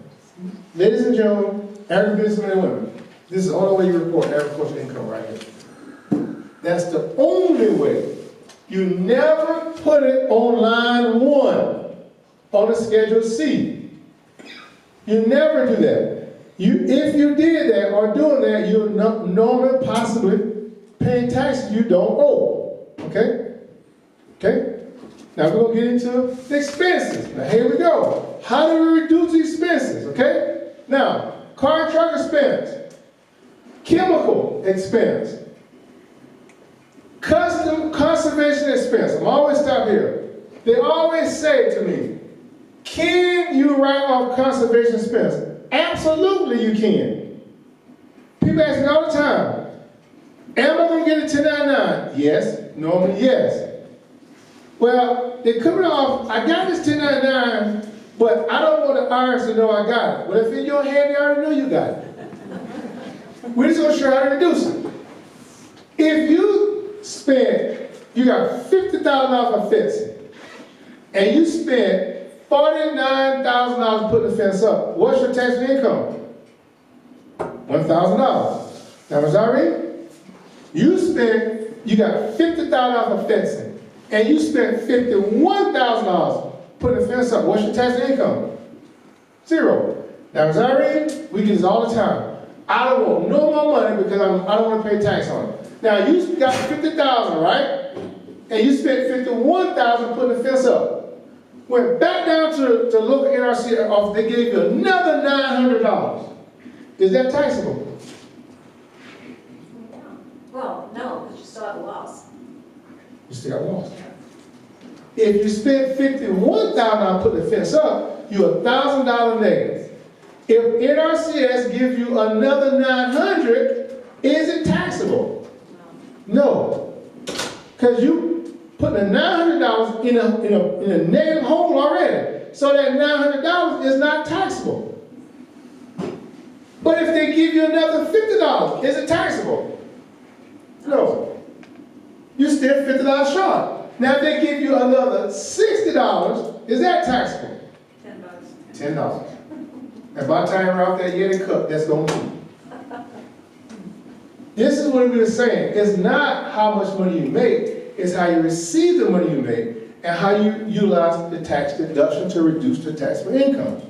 Ladies and gentlemen, agribusinessmen and women, this is the only way you report agricultural income right here. That's the only way. You never put it on line 1 on the Schedule C. You never do that. If you did that or doing that, you're normally possibly paying taxes you don't owe. Okay? Okay? Now we're going to get into the expenses. Now here we go. How do we reduce the expenses? Okay? Now, car and truck expense, chemical expense, custom conservation expense. I'm always stop here. They always say to me, can you write off conservation expense? Absolutely you can. People ask me all the time, am I going to get a 1099? Yes. Normally, yes. Well, they're coming off, I got this 1099, but I don't want the IRS to know I got it. Well, if it's in your hand, they already know you got it. We're just going to show you how to reduce it. If you got $50,000 for fencing, and you spent $49,000 putting the fence up, what's your taxable income? $1,000. Now, Ms. Irene, you got $50,000 for fencing, and you spent $51,000 putting the fence up. What's your taxable income? 0. Now, Ms. Irene, we get this all the time. I don't want no more money because I don't want to pay tax on it. Now, you got $50,000, right? And you spent $51,000 putting the fence up. Went back down to local NRC office, they gave you another $900. Is that taxable? Well, no, because you still have a loss. You still got lost. If you spent $51,000 putting the fence up, you're $1,000 negative. If NRCS gives you another $900, is it taxable? No. Because you put the $900 in a negative hole already. So that $900 is not taxable. But if they give you another $50, is it taxable? No. You're still $50 short. Now if they give you another $60, is that taxable? $10. $10. And by the time we're out that Yeti cup, that's going to be. This is what we were saying. It's not how much money you make, it's how you receive the money you make and how you utilize the tax deduction to reduce the taxable income.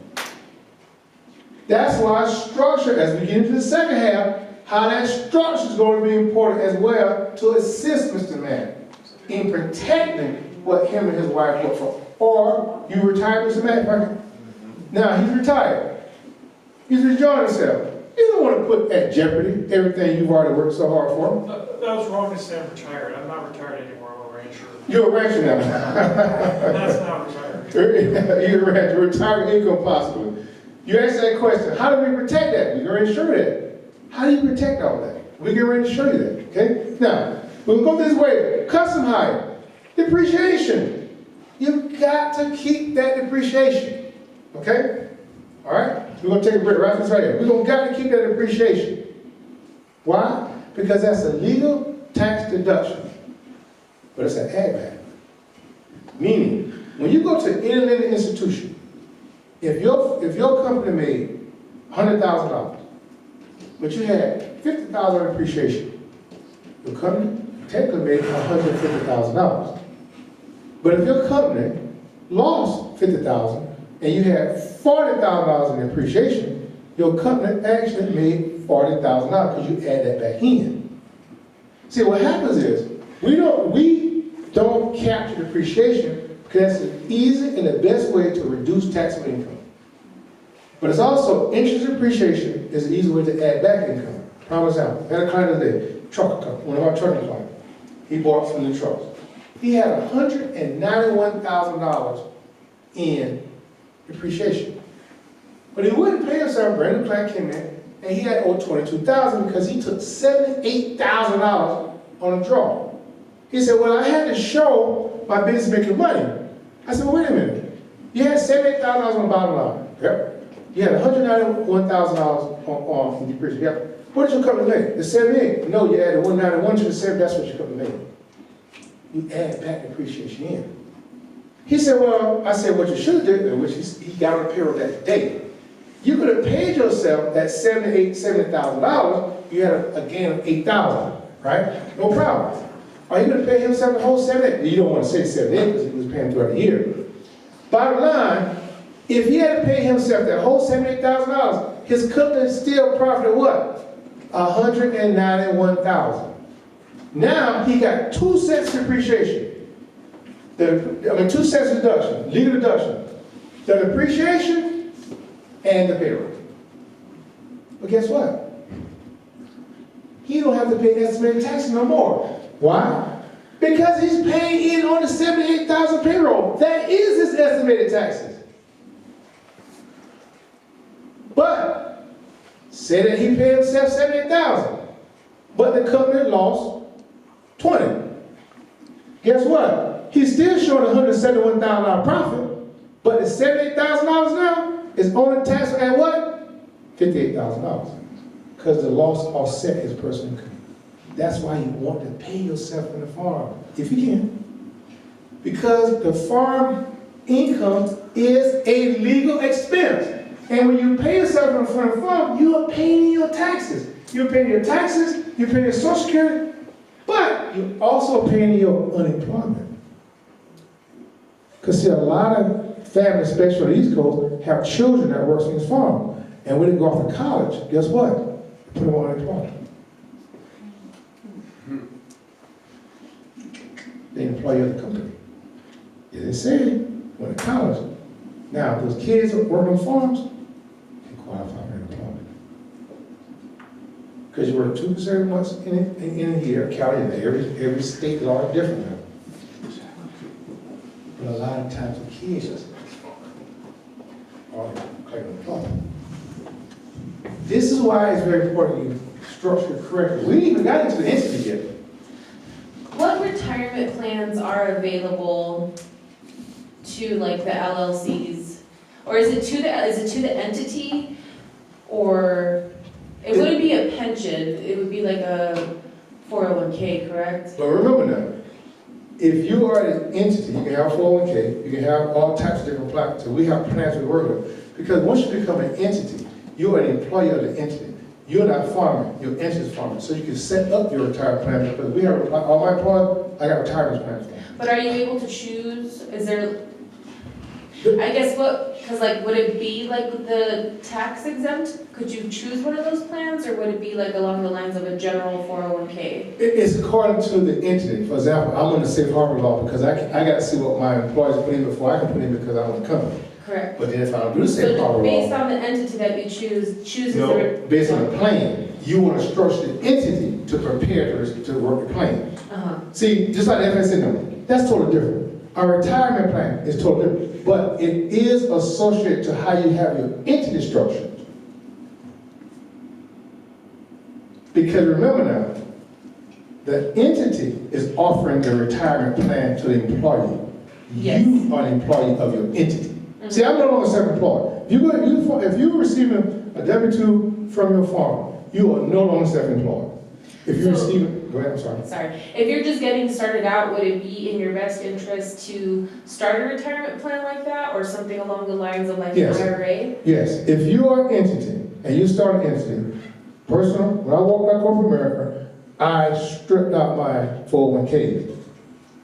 That's why structure, as we get into the second half, how that structure is going to be important as well to assist Mr. Mann in protecting what him and his wife work for. Or you retired, Mr. Mann, right? Now he's retired. He's enjoying himself. You don't want to put at jeopardy everything you've already worked so hard for. That was wrong to say I'm retired. I'm not retired anymore. I'm a rancher. You're a rancher now. That's not retired. You're a rancher. Retirement income possibly. You asked that question. How do we protect that? We're going to insure that. How do you protect all that? We're getting ready to show you that. Okay? Now, we'll go this way. Custom hire. Depreciation. You've got to keep that depreciation. Okay? All right? We're going to take a break. Right this right here. We're going to got to keep that depreciation. Why? Because that's a legal tax deduction. But it's an add back. Meaning, when you go to any lending institution, if your company made $100,000, but you had $50,000 depreciation, your company technically made $150,000. But if your company lost $50,000 and you had $40,000 in depreciation, your company actually made $40,000 because you add that back in. See, what happens is we don't capture depreciation because that's the easy and the best way to reduce taxable income. But it's also interest depreciation is an easy way to add back income. Prime example, I had a client today, trucker company, one of our trucking clients. He bought some new trucks. He had $191,000 in depreciation. But he wouldn't pay himself. Brand new client came in, and he had owed $22,000 because he took $78,000 on a draw. He said, well, I had to show my business making money. I said, well, wait a minute. You had $78,000 on the bottom line. Yep. You had $191,000 on depreciation. Yep. What did your company make? It's 78. No, you added 191 to the 7. That's what your company made. You add back depreciation in. He said, well, I said, what you should have did, which he got on the payroll that day. You could have paid yourself that $70,000. You had a gain of $8,000, right? No problem. Are you going to pay himself the whole 78? You don't want to say 78 because he was paying throughout the year. Bottom line, if he had to pay himself that whole $78,000, his company still profited what? $191,000. Now he got 2 cents depreciation. 2 cents deduction, legal deduction. The depreciation and the payroll. But guess what? He don't have to pay estimated taxes no more. Why? Because he's paying in on the $78,000 payroll. That is his estimated taxes. But say that he paid himself $78,000, but the company lost $20,000. Guess what? He's still showing $171,000 profit, but the $78,000 now is only taxed at what? $58,000. Because the loss offset his personal income. That's why you want to pay yourself in the farm, if you can. Because the farm income is a legal expense. And when you pay yourself in front of the farm, you are paying your taxes. You're paying your taxes, you're paying your Social Security, but you're also paying your unemployment. Because see, a lot of families, especially on the East Coast, have children that work on this farm. And when they go off to college, guess what? They put them on unemployment. They employ other company. Yeah, they say when to college. Now, those kids that work on farms, they qualify for employment. Because you work 2% months in a year, county, and every state is all different now. But a lot of times the kids are claiming employment. This is why it's very important you structure it correctly. We ain't even got into the entity yet. What retirement plans are available to like the LLCs? Or is it to the entity? Or it wouldn't be a pension, it would be like a 401k, correct? But remember now, if you are an entity, you can have 401k, you can have all types of different plans. So we have plans we work with. Because once you become an entity, you are an employee of the entity. You're not farming, your entity's farming. So you can set up your retirement plan because we have, all my employees, I got retirement plans for them. But are you able to choose, is there, I guess because like, would it be like the tax exempt? Could you choose one of those plans, or would it be like along the lines of a general 401k? It's according to the entity. For example, I'm on the safe harbor law because I got to see what my employees put in before I can put in because I own the company. Correct. But then if I don't do the safe harbor law. Based on the entity that you chooses No, based on the plan, you want to structure the entity to prepare to work the plan. See, just like the FSA number, that's totally different. Our retirement plan is totally different, but it is associated to how you have your entity structured. Because remember now, the entity is offering the retirement plan to the employee. Yes. You are an employee of your entity. See, I'm no longer self-employed. If you're receiving a W-2 from your farm, you are no longer self-employed. If you're receiving, go ahead, I'm sorry. Sorry. If you're just getting started out, would it be in your best interest to start a retirement plan like that, or something along the lines of like an IRA? Yes. If you are an entity and you start an entity, personal, when I walked out corporate America, I stripped out my 401k.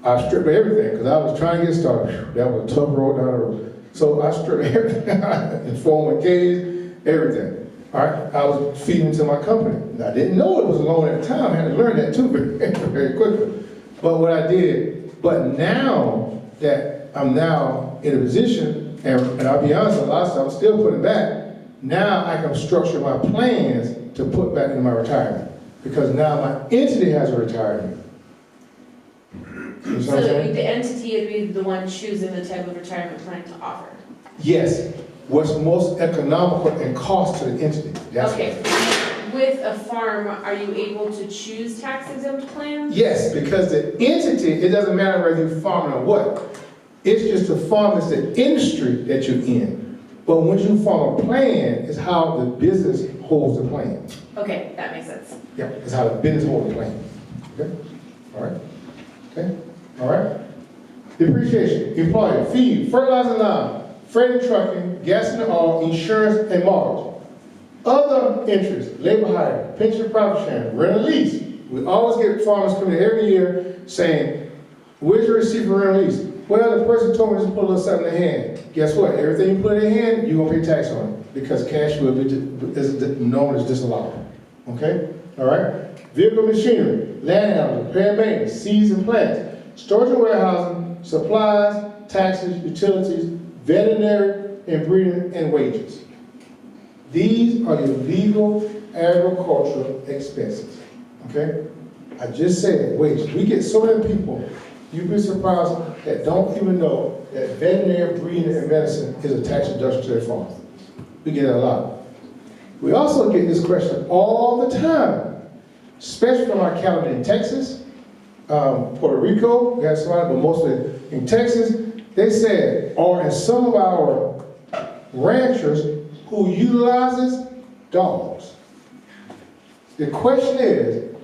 I stripped everything because I was trying to get started. That was a tough road down the road. So I stripped everything out, 401ks, everything. All right, I was feeding to my company. I didn't know it was a loan at the time. I had to learn that too very quickly. But what I did, but now that I'm now in a position, and I'll be honest, a lot of stuff I'm still putting back, now I can structure my plans to put back into my retirement. Because now my entity has a retirement. So the entity would be the one choosing the type of retirement plan to offer? Yes. what's most economical and cost to the entity. That's Okay. With a farm, are you able to choose tax exempt plans? Yes, because the entity, it doesn't matter whether you're farming or what. It's just the farm is the industry that you're in. But when you form a plan, it's how the business holds the plan. Okay, that makes sense. Yeah, it's how the business holds the plan. Okay? All right? Okay? All right? Depreciation, employer, feed, fertilizer and lime, freight and trucking, gas and oil, insurance and mortgage. Other interests, labor hire, pension profit sharing, rent and lease. We always get farmers coming in every year saying, where's your receipt for rent and lease? Well, the person told me just put a little something in their hand. Guess what? Everything you put in their hand, you're gonna pay tax on it because cash will be, normally is disallowed. Okay? All right? Vehicle machinery, land animals, repair and maintenance, seeds and plants, storage and warehousing, supplies, taxes, utilities, veterinary and breeding and wages. These are your legal agricultural expenses, okay? I just said wages. We get so many people, you'd be surprised, that don't even know that veterinary, breeding, and medicine is a tax deduction to their farm. We get it a lot. We also get this question all the time, especially from our calendar in Texas, Puerto Rico, we have somebody, but mostly in Texas. They said, or in some of our ranchers who utilizes dogs. The question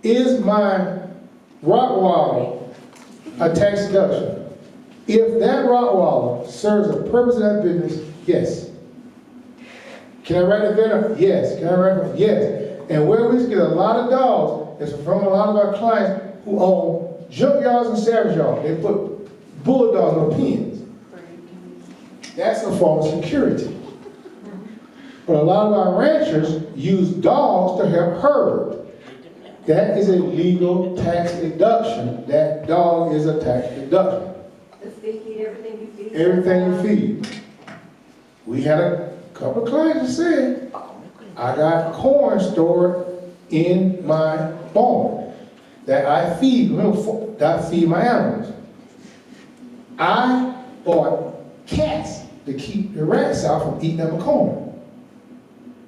is my Rottweiler a tax deduction? If that Rottweiler serves a purpose in that business, yes. Can I write it there? Yes. Can I write it? Yes. And where we get a lot of dogs is from a lot of our clients who own junkyards and savage yards. They put bulldogs in pens. That's a form of security. But a lot of our ranchers use dogs to help herd. That is a legal tax deduction. That dog is a tax deduction. If they feed everything you feed. Everything you feed. We had a couple of clients that said, I got corn stored in my barn that I feed, that I feed my animals. I bought cats to keep the rats out from eating up my corn.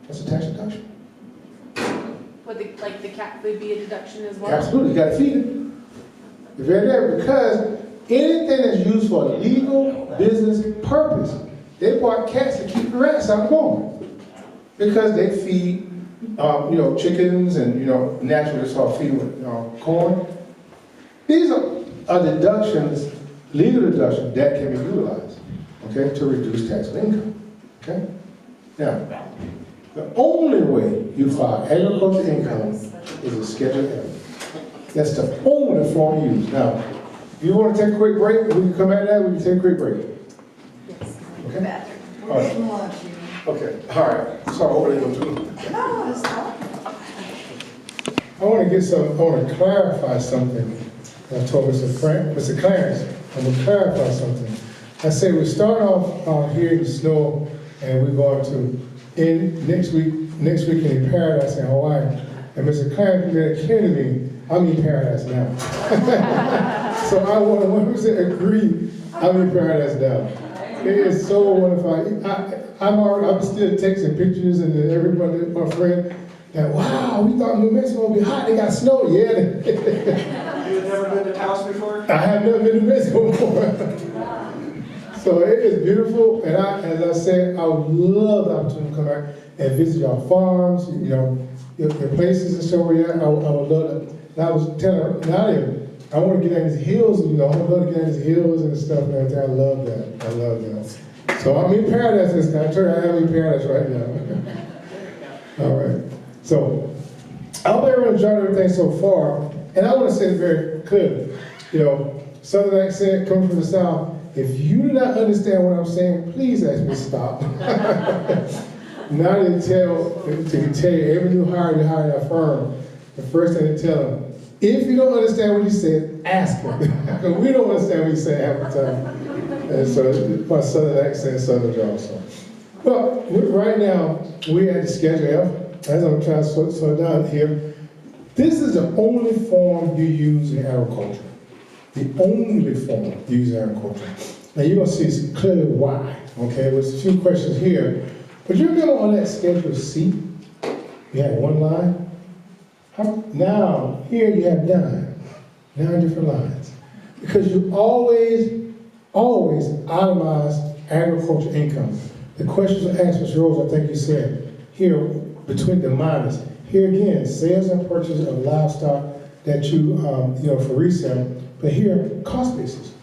That's a tax deduction. Would the cat food be a deduction as well? Absolutely, you gotta feed it. It's very there because anything that's used for a legal business purpose, they bought cats to keep the rats out of the barn. Because they feed, chickens and, naturally it's all feed with corn. These are deductions, legal deductions that can be utilized, okay, to reduce taxable income, okay? Now, the only way you file agricultural income is a Schedule F. That's the only form you use. Now, if you want to take a quick break, we can come at that, we can take a quick break. Okay? All right. Okay, all right. Sorry, what are you going to do? No, it's not. I want to clarify something. I told Mr. Clarence, I'm going to clarify something. I say we're starting off here in the snow and we're going to next week in Paradise in Hawaii. And Mr. Clarence made it clear to me, I'm in Paradise now. So I want to 100% agree, I'm in Paradise now. It is so wonderful. I'm still texting pictures and everybody, my friend, that wow, we thought New Mexico would be hot, they got snow. Yeah. You've never been to Taos before? I have never been to Mexico before. So it is beautiful, and as I said, I would love the opportunity to come back and visit your farms, your places and stuff where you're at. I would love that. And I was telling Nadia, I want to get on these hills, I would love to get on these hills and stuff and everything. I love that. I love that. So I'm in Paradise this time. I am in Paradise right now. All right. So I hope everyone enjoyed everything so far, and I want to say it very clearly. Southern accent coming from the South. If you do not understand what I'm saying, please ask me to stop. Now they tell you every new hire you hire in a firm, the first thing they tell them, if you don't understand what you said, ask them. Because we don't understand what you say half the time. And so my Southern accent, Southern also. Well, right now, we're at the Schedule F, as I'm trying to slow down here. This is the only form you use in agriculture. The only form you use in agriculture. Now you're gonna see clearly why, okay? There's a few questions here. But you remember on that Schedule C, you had one line? Now, here you have nine different lines. Because you always itemize agriculture income. The questions were asked, Mr. Rose, I think you said, here, between the minus. Here again, sales and purchase of livestock that you for resale. But here, cost basis.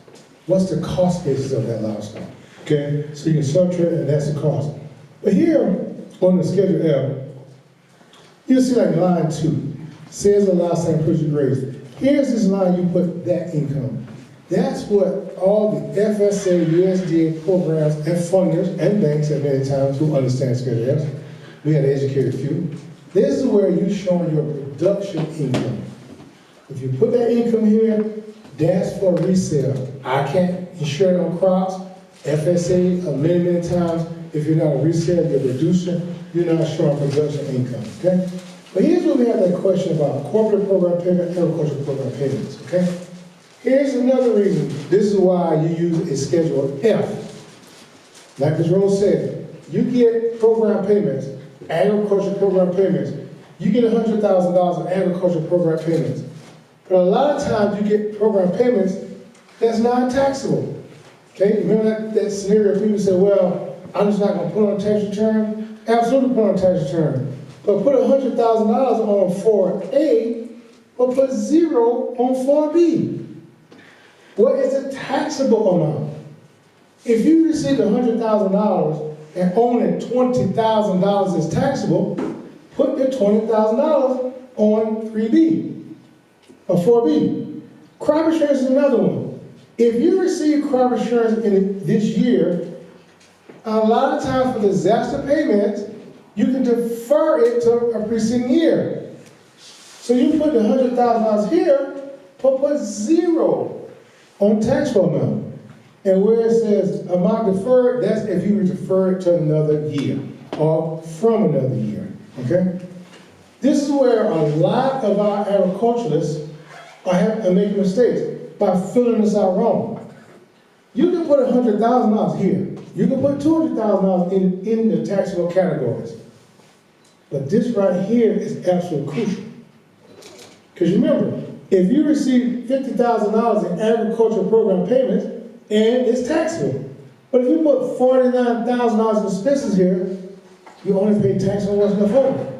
What's the cost basis of that livestock? Okay, so you can subtract, and that's the cost. But here, on the Schedule F, you'll see like line 2, sales of livestock and purchase rates. Here's this line, you put that income. That's what all the FSA, USDA programs and funders and banks at many times who understand Schedule F. We had to educate a few. This is where you're showing your production income. If you put that income here, that's for resale. I can't insure it on crops. FSA, many times, if you're not a reseller, you're a producer, you're not showing production income, okay? But here's where we have that question about corporate program payment, agricultural program payments, okay? Here's another reason. This is why you use a Schedule F. Like Ms. Rose said, you get program payments, agricultural program payments. You get $100,000 in agricultural program payments. But a lot of times you get program payments that's non-taxable. Okay, remember that scenario people say, well, I'm just not gonna put on a tax return? Absolutely put on a tax return. But put $100,000 on 4A, but put 0 on 4B. What is the taxable amount? If you received $100,000 and only $20,000 is taxable, put the $20,000 on 3B or 4B. Crop insurance is another one. If you receive crop insurance in this year, a lot of times for disaster payments, you can defer it to a preceding year. So you put the $100,000 here, but put 0 on taxable amount. And where it says amount deferred, that's if you defer it to another year or from another year, okay? This is where a lot of our agriculturalists are making mistakes by filling this out wrong. You can put $100,000 here. You can put $200,000 in the taxable categories. But this right here is absolutely crucial. Because remember, if you receive $50,000 in agricultural program payments, and it's taxable. But if you put $49,000 in expenses here, you only pay tax on what's left over.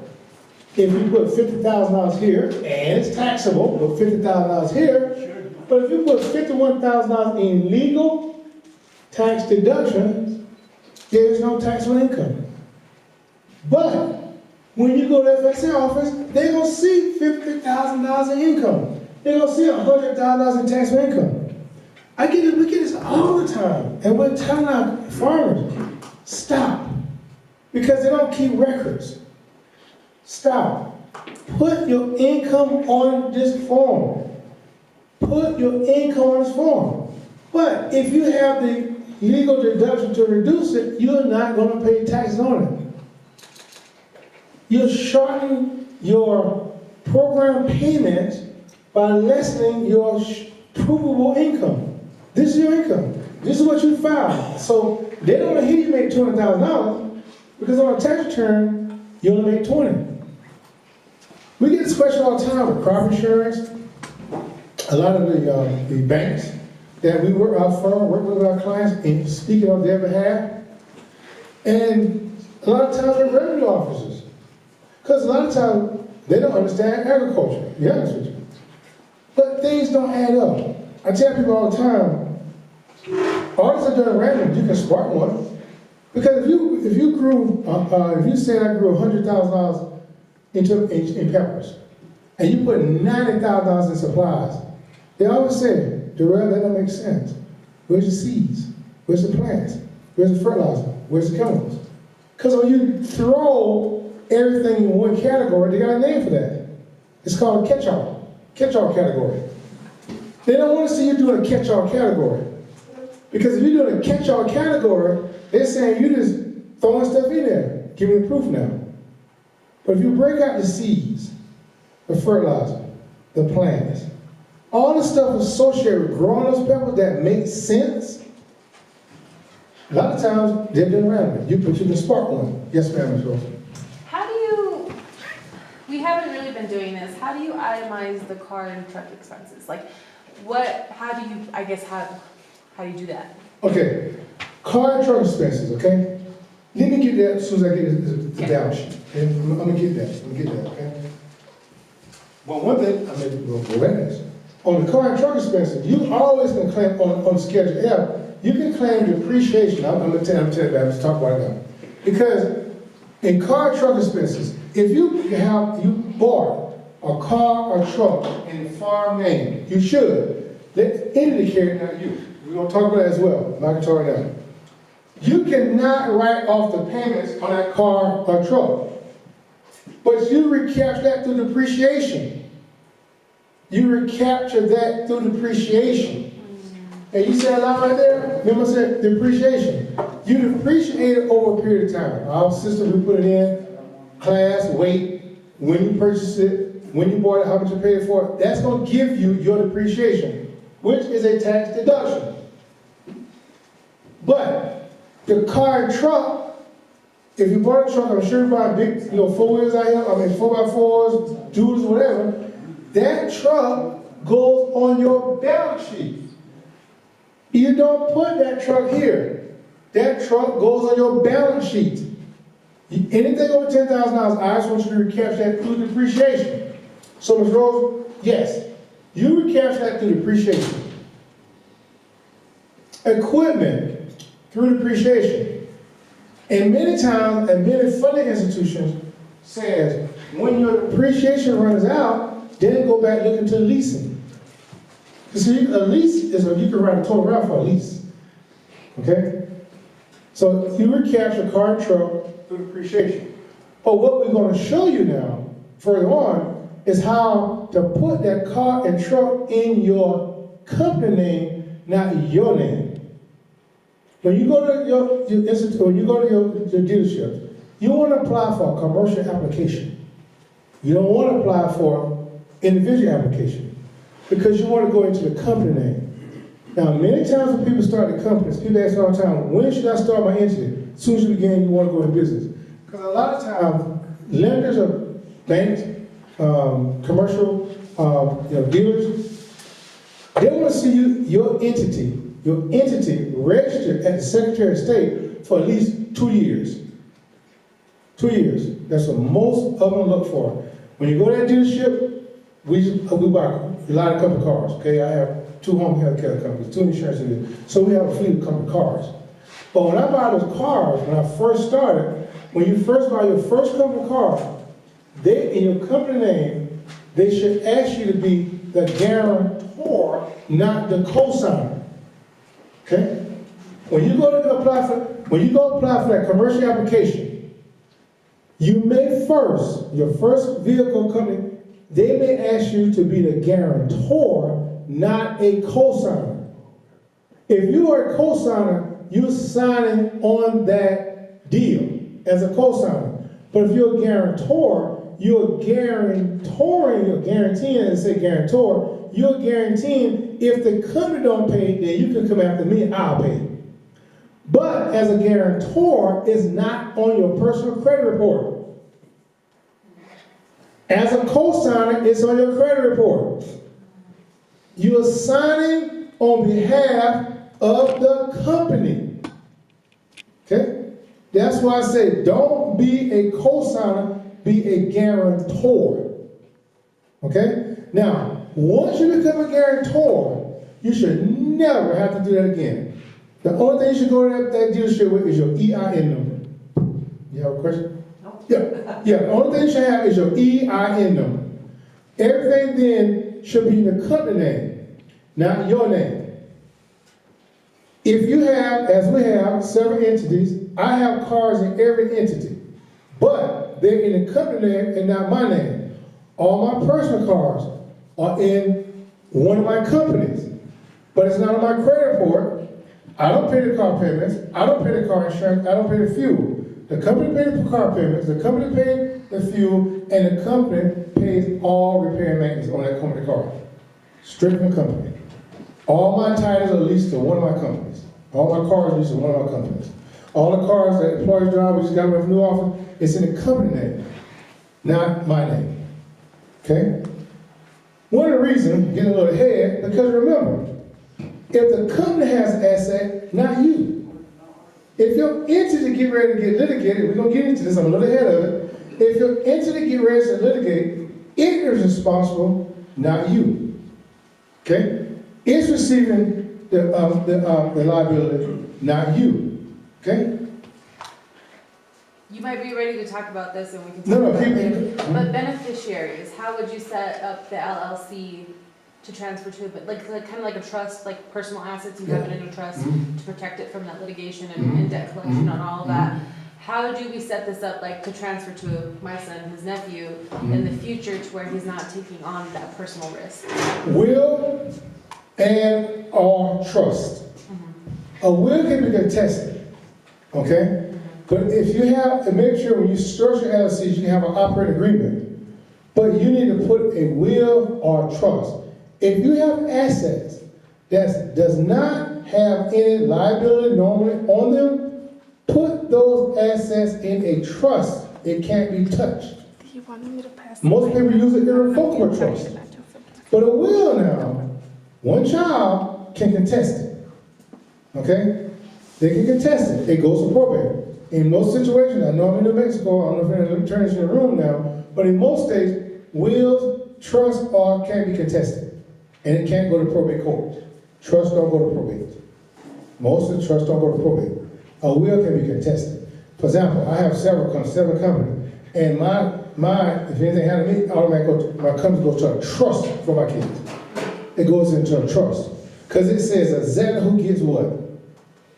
If you put $50,000 here, and it's taxable, but $50,000 here, but if you put $51,000 in legal tax deductions, there's no taxable income. But when you go to the FSA office, they're going to see $50,000 in income. They're going to see $100,000 in taxable income. We get this all the time. And we're telling our farmers, stop. Because they don't keep records. Stop. Put your income on this form. Put your income on this form. But if you have the legal deduction to reduce it, you're not going to pay taxes on it. You're shortening your program payments by lessening your provable income. This is your income. This is what you filed. So they don't want to hear you make $200,000 because on a tax return, you only make $20,000. We get this question all the time with crop insurance. A lot of the banks that we work with our clients in speaking on their behalf. And a lot of times they're revenue officers. Because a lot of times they don't understand agriculture, to be honest with you. But things don't add up. I tell people all the time, artists are doing random, you can spark one. Because if you said I grew $100,000 in peppers, and you put $90,000 in supplies, they always say, Darrell, that don't make sense. Where's the seeds? Where's the plants? Where's the fertilizer? Where's the chemicals? Because when you throw everything in one category, they got a name for that. It's called a catch-all category. They don't want to see you doing a catch-all category. Because if you're doing a catch-all category, they're saying you just throwing stuff in there. Give me the proof now. But if you break out the seeds, the fertilizer, the plants, all the stuff associated with growing those peppers that makes sense, A lot of times, they're done randomly. You can spark one. Yes, ma'am, Ms. Rose. How do you, we haven't really been doing this, how do you itemize the car and truck expenses? Like, how do you, I guess, how do you do that? Okay, car and truck expenses, okay? Let me get that as soon as I get the balance sheet. Okay? I'm gonna get that, okay? Well, one thing, I mean, we'll go at this. On the car and truck expenses, you always can claim on Schedule F, you can claim depreciation. I'm gonna tell you about it, let's talk about it now. Because in car and truck expenses, if you bought a car or truck in farm name, you should. Let entity carry, not you. We're gonna talk about that as well. I'm not gonna talk about that. You cannot write off the payments on that car or truck. But you recapture that through depreciation. You recapture that through depreciation. And you said a lot right there? Remember I said depreciation. You depreciate it over a period of time. Our system, we put it in, class, weight, when you purchased it, when you bought it, how much you paid for it. That's going to give you your depreciation, which is a tax deduction. But the car and truck, if you bought a truck, I'm sure you buy big, 4 wheels out here, 4x4s, duals, whatever, that truck goes on your balance sheet. You don't put that truck here. That truck goes on your balance sheet. Anything over $10,000, I just want you to recapture that through depreciation. So, Ms. Rose, yes, you recapture that through depreciation. Equipment, through depreciation. And many times, and many funding institutions says, when your depreciation runs out, then go back looking to leasing. You see, a lease is you can write a total route for a lease. Okay? So you recapture car and truck through depreciation. But what we're going to show you now, further on, is how to put that car and truck in your company name, not your name. When you go to your institute, when you go to your dealership, you want to apply for a commercial application. You don't want to apply for individual application because you want to go into the company name. Now, many times when people start the companies, people ask me all the time, when should I start my entity? As soon as you begin, you want to go in business. Because a lot of times, lenders or banks, commercial dealers, they want to see your entity registered at the Secretary of State for at least 2 years. 2 years. That's what most of them look for. When you go to that dealership, we buy a lot of company cars. Okay, I have 2 home health care companies, 2 insurance companies, so we have a fleet of company cars. But when I buy those cars, when I first started, when you first buy your first company car, in your company name, they should ask you to be the guarantor, not the co-signer. Okay? When you go apply for that commercial application, you may your first vehicle company, they may ask you to be the guarantor, not a co-signer. If you are a co-signer, you're signing on that deal as a co-signer. But if you're a guarantor, you're guaranteeing, and say guarantor, you're guaranteeing if the company don't pay, then you can come after me and I'll pay. But as a guarantor, it's not on your personal credit report. As a co-signer, it's on your credit report. You are signing on behalf of the company. Okay? That's why I say don't be a co-signer, be a guarantor. Okay? Now, once you become a guarantor, you should never have to do that again. The only thing you should go to that dealership with is your EIN number. You have a question? Yeah, the only thing you should have is your EIN number. Everything then should be in the company name, not your name. If you have, as we have, several entities, I have cars in every entity, but they're in the company name and not my name. All my personal cars are in one of my companies, but it's not on my credit report. I don't pay the car payments, I don't pay the car insurance, I don't pay the fuel. The company pays the car payments, the company pays the fuel, and the company pays all repair and maintenance on that company car. Straight from the company. All my titles are leased to one of my companies. All my cars are used in one of our companies. All the cars that employees drive, we just got rid of a new office, it's in the company name, not my name. Okay? One of the reasons, getting a little ahead, because remember, if the company has an asset, not you. If your entity get ready to get litigated, we're gonna get into this, I'm a little ahead of it. If your entity get ready to litigate, it is responsible, not you. Okay? It's receiving the liability, not you. Okay? You might be ready to talk about this and we can talk No, about keep it. it. But beneficiaries, how would you set up the LLC to transfer to, but like kind of like a trust, like personal assets, you have it in a trust to protect it from that litigation and debt collection on all of that. How do we set this up, like to transfer to my son, his nephew, in the future to where he's not taking on that personal risk? Will and or trust. A will can be contested, okay? But if you have to make sure when you structure LLCs, you have an operating agreement, but you need to put a will or trust. If you have assets that does not have any liability normally on them, put those assets in a trust. It can't be touched. He wanted me to pass. Most people use an irrevocable trust. But a will now, one child can contest it. Okay? They can contest it. It goes to probate. In most situations, I know I'm in New Mexico, I don't know if any attorneys in the room now, but in most states, wills, trusts can't be contested. And it can't go to probate court. Trusts don't go to probate. Most of the trusts don't go to probate. A will can be contested. For example, I have seven companies, and if anything happened to me, automatically my company goes to a trust for my kids. It goes into a trust. Because it says exactly who gets what.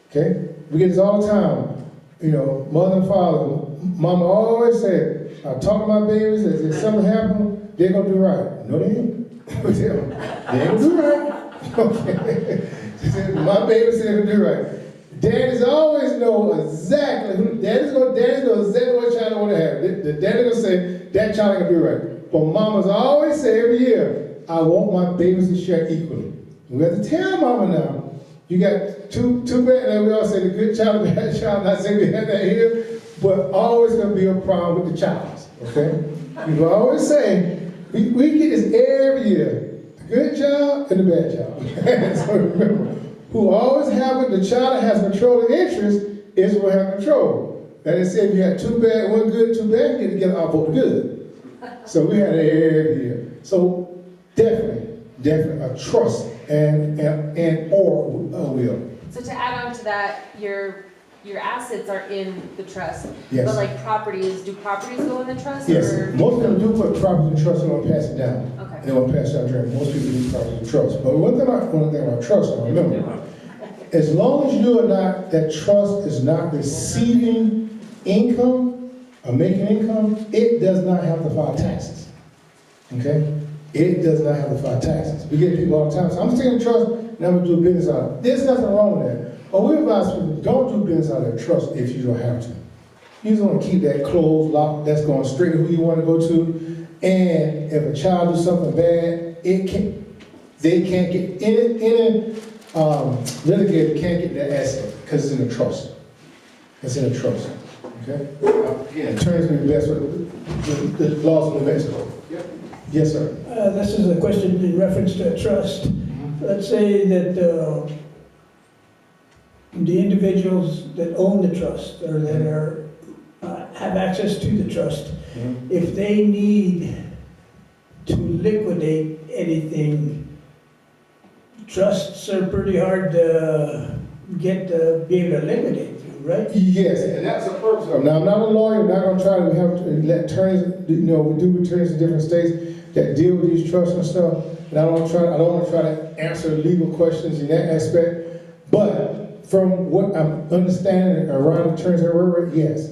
Okay? We get this all the time. You know, mother and father, mama always said, I talk to my babies, if something happens, they're gonna do right. No, they ain't. They ain't gonna do right. Okay. She said, my baby said they're gonna do right. Daddies always know exactly who, daddies know exactly what child they want to have. The daddy gonna say, that child ain't gonna do right. But mamas always say every year, I want my babies to share equally. We have to tell mama now, you got two bad, and we all say the good child, the bad child, not saying we have that here, but always gonna be a problem with the child, okay? We always say, we get this every year, the good child and the bad child. So remember, who always have the child that has control of interest is what have control. That is, if you had two bad, one good, two bad, you get together, I'll vote good. So we had it every year. So definitely a trust and or a will. So to add on to that, your assets are in the trust. Yes. But like properties, do properties go in the trust? Yes, Or? most of them do put property in trust, they want to pass it down. Okay. They want to pass it down. Most people do property in trust. But one thing about trust, I remember, as long as you are not, that trust is not receiving income or making income, it does not have to file taxes. Okay? It does not have to file taxes. We get people all the time, so I'm staying in trust, and I'm going to do business out of it. There's nothing wrong with that. But we advise people, don't do business out of that trust if you don't have to. You just want to keep that closed, locked, that's going straight to who you want to go to. And if a child does something bad, they can't get, any litigator can't get that asset because it's in a trust. It's in a trust. Okay? Again, attorneys may be best with the laws of New Mexico. Yes, sir. This is a question in reference to a trust. Let's say that the individuals that own the trust or that are have access to the trust, if they need to liquidate anything, trusts are pretty hard to be able to liquidate, right? Yes, and that's the purpose of it. Now, I'm not a lawyer, I'm not going to try to, we have to let attorneys, we do attorneys in different states that deal with these trusts and stuff, and I don't want to try to answer legal questions in that aspect, but from what I'm understanding around attorneys everywhere, yes.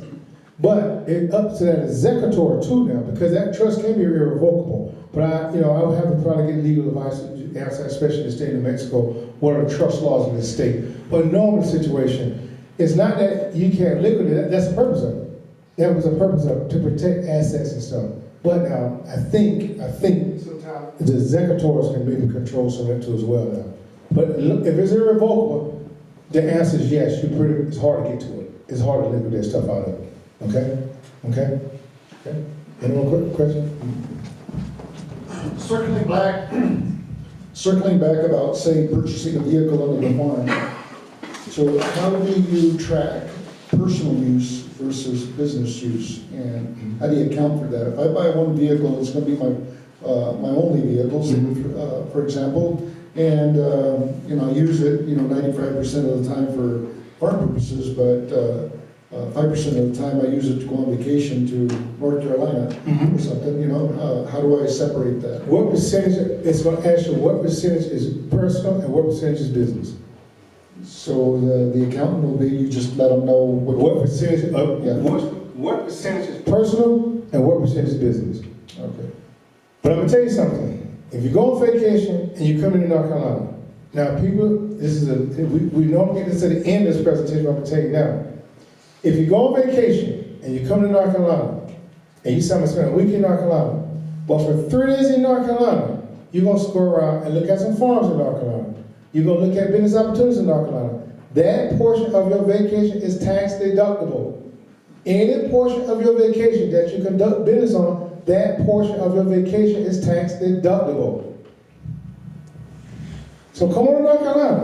But it's up to that executor too now, because that trust can be irrevocable. But I would have to probably get legal advice, especially in the state of New Mexico, what are the trust laws in the state. But in a normal situation, it's not that you can't liquidate, that's the purpose of it. That was the purpose of it, to protect assets and stuff. But now, I think sometimes the executors can maybe control some of that too as well now. But if it's irrevocable, the answer is yes, it's hard to get to it. It's hard to liquidate stuff out of it. Okay? Okay? Okay? Any more questions? Circling back about, say, purchasing a vehicle under the farm. So how do you track personal use versus business use? And how do you account for that? If I buy one vehicle, it's gonna be my only vehicle, for example, and, you know, I use it, 95% of the time for farm purposes, but 5% of the time I use it to go on vacation to North Carolina or something, how do I separate that? What percentage, it's going to ask you what percentage is personal and what percentage is business? So the accountant will be, you just let them know What percentage of, Yeah. what percentage is personal and what percentage is business? Okay. But I'm gonna tell you something. If you go on vacation and you come into North Carolina, now people, we normally get this at the end of this presentation, I'm gonna tell you now. If you go on vacation and you come to North Carolina and you say I'm gonna spend a week in North Carolina, but for 3 days in North Carolina, you're gonna go around and look at some farms in North Carolina. You're gonna look at business opportunities in North Carolina. That portion of your vacation is tax deductible. Any portion of your vacation that you conduct business on, that portion of your vacation is tax deductible. So come on to North Carolina.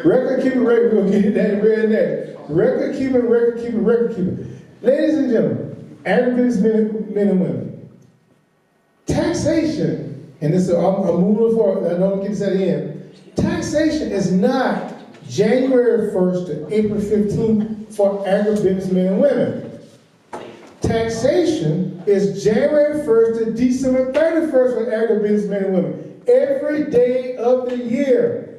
Record keeping, we're going to get that red neck. Record keeping. Ladies and gentlemen, agribusiness men and women, taxation, and this is, I'm moving forward, I don't get this at the end. Taxation is not January 1st to April 15th for agribusiness men and women. Taxation is January 1st to December 31st for agribusiness men and women. Every day of the year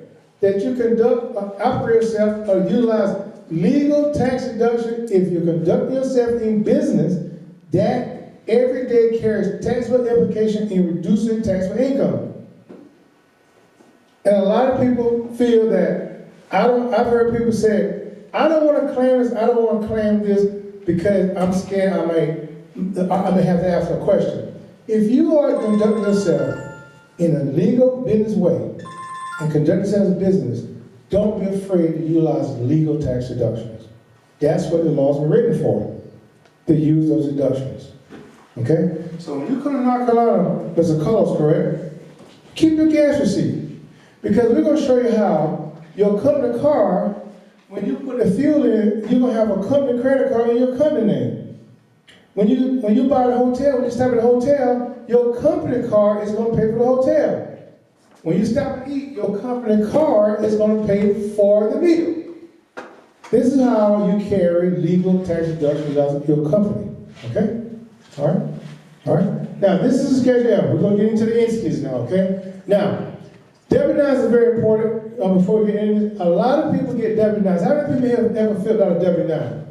that you conduct, operate yourself, or utilize legal tax deduction, if you conduct yourself in business, that every day carries taxable implication in reducing taxable income. And a lot of people feel that, I've heard people say, I don't want to claim this, I don't want to claim this because I'm scared I may have to ask a question. If you are conducting yourself in a legal business way and conduct yourself as a business, don't be afraid to utilize legal tax deductions. That's what the laws were written for, to use those deductions. Okay? So when you come to North Carolina, Mr. Carlos, correct? Keep your gas receipt. Because we're going to show you how your company car, when you put the fuel in, you're going to have a company credit card in your company name. When you buy the hotel, when you stop at the hotel, your company card is going to pay for the hotel. When you stop and eat, your company card is going to pay for the meal. This is how you carry legal tax deductions out of your company. Okay? All right? All right? Now, this is a Schedule F. We're going to get into the entities now, okay? Now, W-9s are very important. Before we get into this, a lot of people get W-9s. How many people have ever filled out a W-9?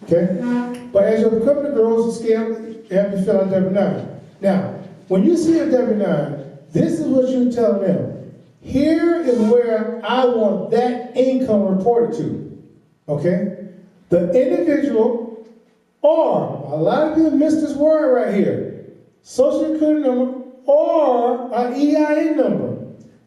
Okay? But as your company grows and scales, you have to fill out a W-9. Now, when you see a W-9, this is what you tell them. Here is where I want that income reported to. Okay? The individual, or, a lot of people miss this word right here, Social Security number or an EIN number.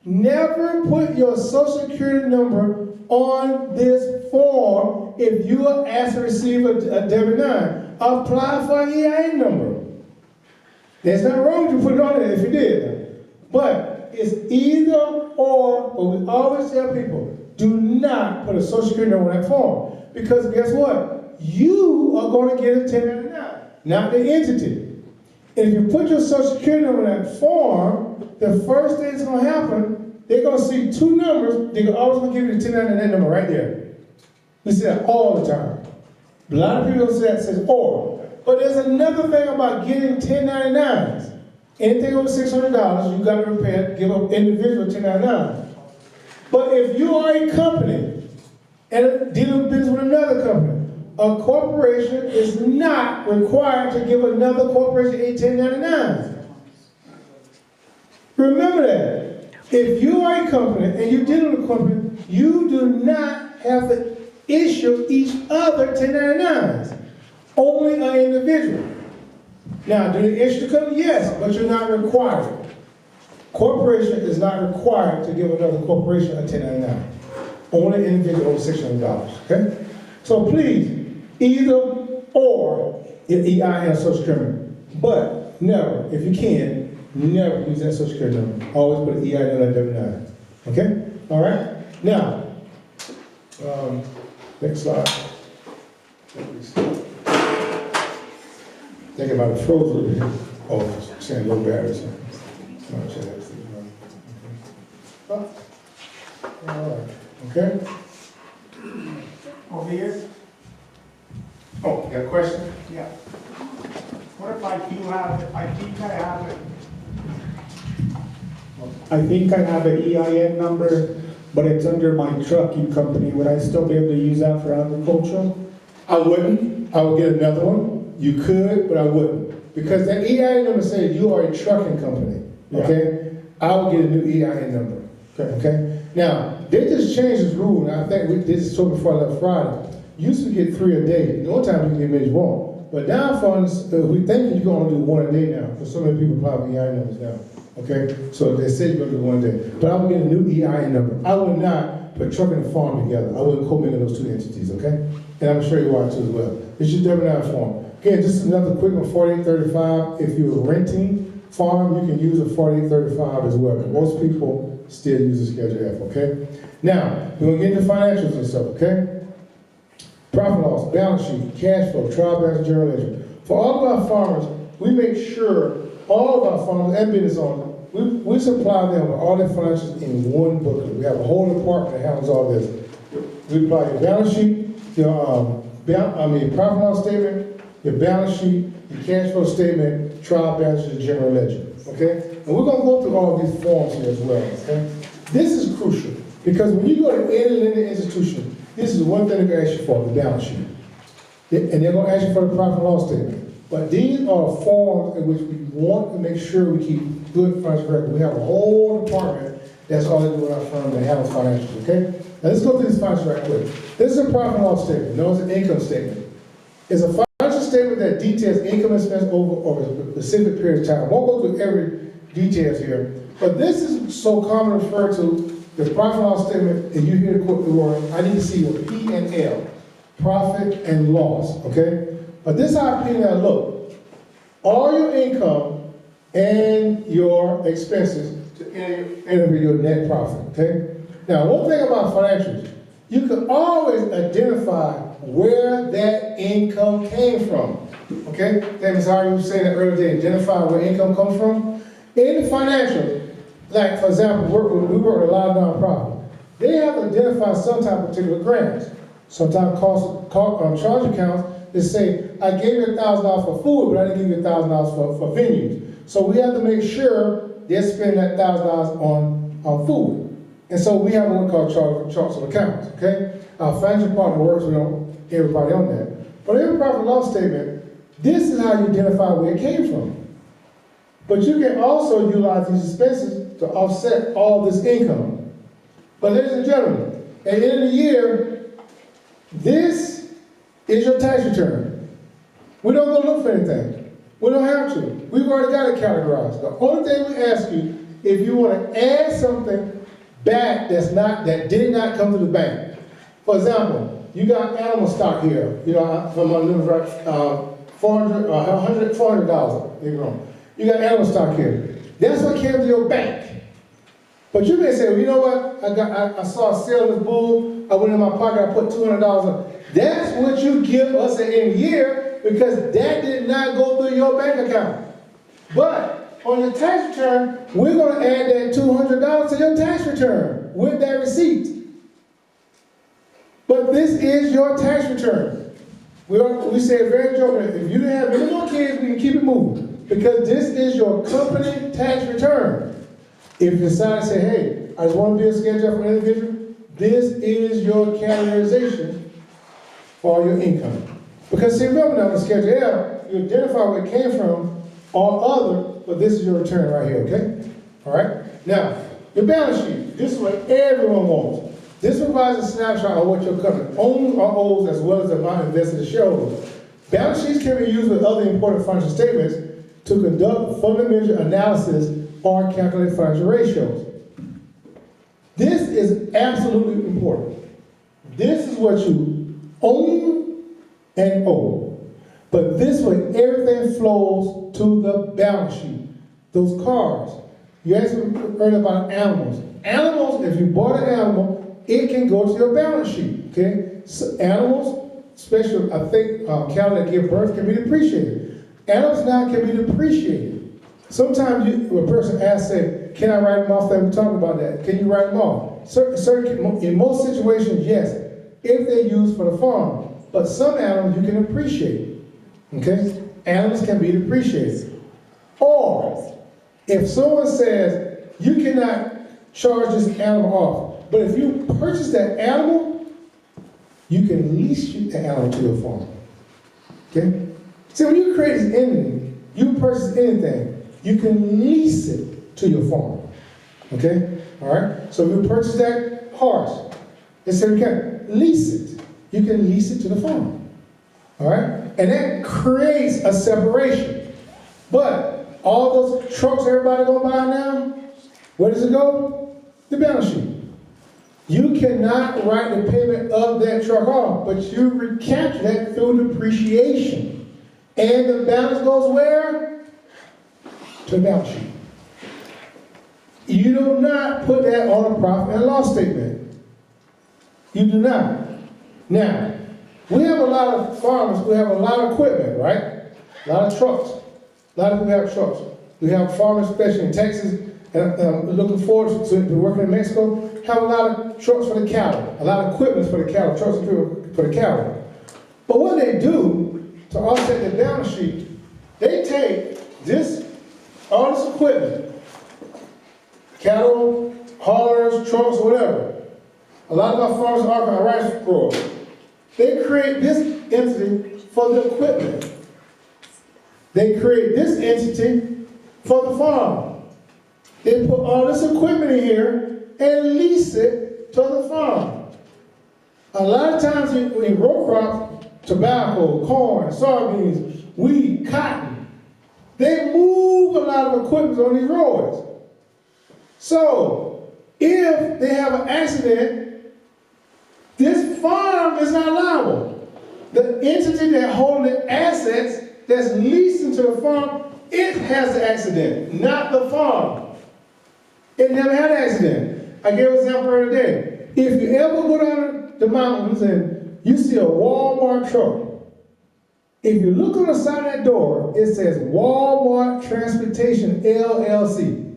Never put your Social Security number on this form if you are asked to receive a W-9. Apply for an EIN number. There's nothing wrong with you putting it on it if you did. But it's either or, but we always tell people, do not put a Social Security number on that form. Because guess what? You are going to get a 1099, not the entity. And if you put your Social Security number on that form, the first thing that's going to happen, they're going to see two numbers, they're always going to give you the 1099 number right there. We see that all the time. A lot of people say that says or. But there's another thing about getting 1099s. Anything over $600, you got to give an individual 1099. But if you are a company and dealing business with another company, a corporation is not required to give another corporation a 1099. Remember that. If you are a company and you're dealing with a company, you do not have to issue each other 1099s. Only an individual. Now, do the issue come? Yes, but you're not required. Corporation is not required to give another corporation a 1099. on an individual over $600, okay? So please, either or, if EI has social security number. But never, if you can, never use that social security number. Always put an EI number like W-9, okay? All right? Now, next slide. Think about it, froze a little bit. Oh, saying low batteries. All right, okay? Over here? Oh, you got a question? Yeah. What if I think I have it? I think I have an EIN number, but it's under my trucking company. Would I still be able to use that for agricultural? I wouldn't. I would get another one. You could, but I wouldn't. Because that EIN number says you are a trucking company, okay? I would get a new EIN number, okay? Now, they just changed this rule, and I think we did this before I left Friday. You used to get 3 a day. The only time you can get many is 1. But now, we think you can only do 1 a day now, because so many people apply for EIN numbers now, okay? So they say you're going to do 1 a day. But I would get a new EIN number. I would not put trucking and farm together. I wouldn't commingle those 2 entities, okay? And I'm sure you are too as well. It's just W-9 form. Again, just another quick one, 4835. If you're renting farm, you can use a 4835 as well. Most people still use a Schedule F, okay? Now, we're going to get into financials and stuff, okay? Profit loss, balance sheet, cash flow, trial balance, general ledger. For all of our farmers, we make sure all of our farmers and business owners, we supply them with all their financials in one booklet. We have a whole department that handles all this. We apply your balance sheet, your profit loss statement, your balance sheet, your cash flow statement, trial balance, and general ledger. Okay? And we're going to go through all of these forms here as well. Okay? This is crucial because when you go to any lending institution, this is one thing they're going to ask you for, the balance sheet. And they're going to ask you for the profit and loss statement. But these are forms in which we want to make sure we keep good financial record. We have a whole department that's all they do in our firm that handles financials, okay? Now let's go through this financial right quick. This is a profit and loss statement, known as an income statement. It's a financial statement that details income and expense over a specific period of time. I won't go through every details here, but this is so commonly referred to the profit and loss statement. If you hear the word, I need to see your P&L, profit and loss, okay? But this is how P&L look. All your income and your expenses to enter your net profit, okay? Now, one thing about financials, you can always identify where that income came from, okay? Ms. Hardy was saying that earlier, identify where income comes from. In the financials, like for example, we work with a lot of nonprofits. They have to identify some type of particular grants. Sometimes charge accounts that say, I gave you $1,000 for food, but I didn't give you $1,000 for venues. So we have to make sure they're spending that $1,000 on food. And so we have what we call charts of accounts, okay? Our financial department works with everybody on that. But every profit and loss statement, this is how you identify where it came from. But you can also utilize these expenses to offset all this income. But ladies and gentlemen, at the end of the year, this is your tax return. We don't go look for anything. We don't have to. We've already got it categorized. The only thing we ask you, if you want to add something back that did not come to the bank. For example, you got animal stock here. You know, from my new $400. You got animal stock here. That's what came to your bank. But you may say, well, you know what? I saw a sale of this bull. I went in my pocket. I put $200 on. That's what you give us at the end of the year because that did not go through your bank account. But on your tax return, we're going to add that $200 to your tax return with that receipt. But this is your tax return. We say it very jokingly, if you didn't have any more kids, we can keep it moving. Because this is your company tax return. If you decide to say, hey, I just want to be a schedule for an individual, this is your categorization for your income. Because see, remember now, the Schedule F, you identify where it came from or other, but this is your return right here, okay? All right? Now, your balance sheet, this is what everyone wants. This provides a snapshot of what your company owns or owes as well as the amount invested in shareholders. Balance sheets can be used with other important financial statements to conduct fundamental analysis or calculate financial ratios. This is absolutely important. this is what you own and owe. But this way, everything flows to the balance sheet. Those cars. You asked me earlier about animals. Animals, if you bought an animal, it can go to your balance sheet, okay? So animals, especially, I think cattle that give birth can be depreciated. Animals now can be depreciated. Sometimes a person asks, say, can I write them off? We're talking about that. Can you write them off? In most situations, yes, if they're used for the farm. But some animals you can appreciate, okay? Animals can be depreciated. Or, if someone says, you cannot charge this animal off, but if you purchase that animal, you can lease the animal to your farm. Okay? See, when you create this entity, you purchase anything, you can lease it to your farm. Okay? All right? So you purchase that horse. They say we can lease it. You can lease it to the farm. All right? And that creates a separation. But all those trucks everybody gonna buy now, where does it go? The balance sheet. You cannot write the payment of that truck off, but you recapture that through depreciation. And the balance goes where? To the balance sheet. You do not put that on a profit and loss statement. You do not. Now, we have a lot of farmers, we have a lot of equipment, right? A lot of trucks. A lot of people have trucks. We have farmers, especially in Texas, and looking forward to working in Mexico, have a lot of trucks for the cattle, a lot of equipment for the cattle, trucks for the cattle. But what they do to offset the balance sheet, they take this, all this equipment, cattle, haulers, trucks, whatever. A lot of our farmers are rice growers. They create this entity for the equipment. They create this entity for the farm. They put all this equipment in here and lease it to the farm. A lot of times in row crops, tobacco, corn, soybeans, wheat, cotton, they move a lot of equipment on these roads. So, if they have an accident, this farm is not liable. The entity that holds the assets that's leasing to the farm, it has the accident, not the farm. It never had an accident. I gave an example earlier today. If you ever go down the mountains and you see a Walmart truck, if you look on the side of that door, it says Walmart Transportation LLC.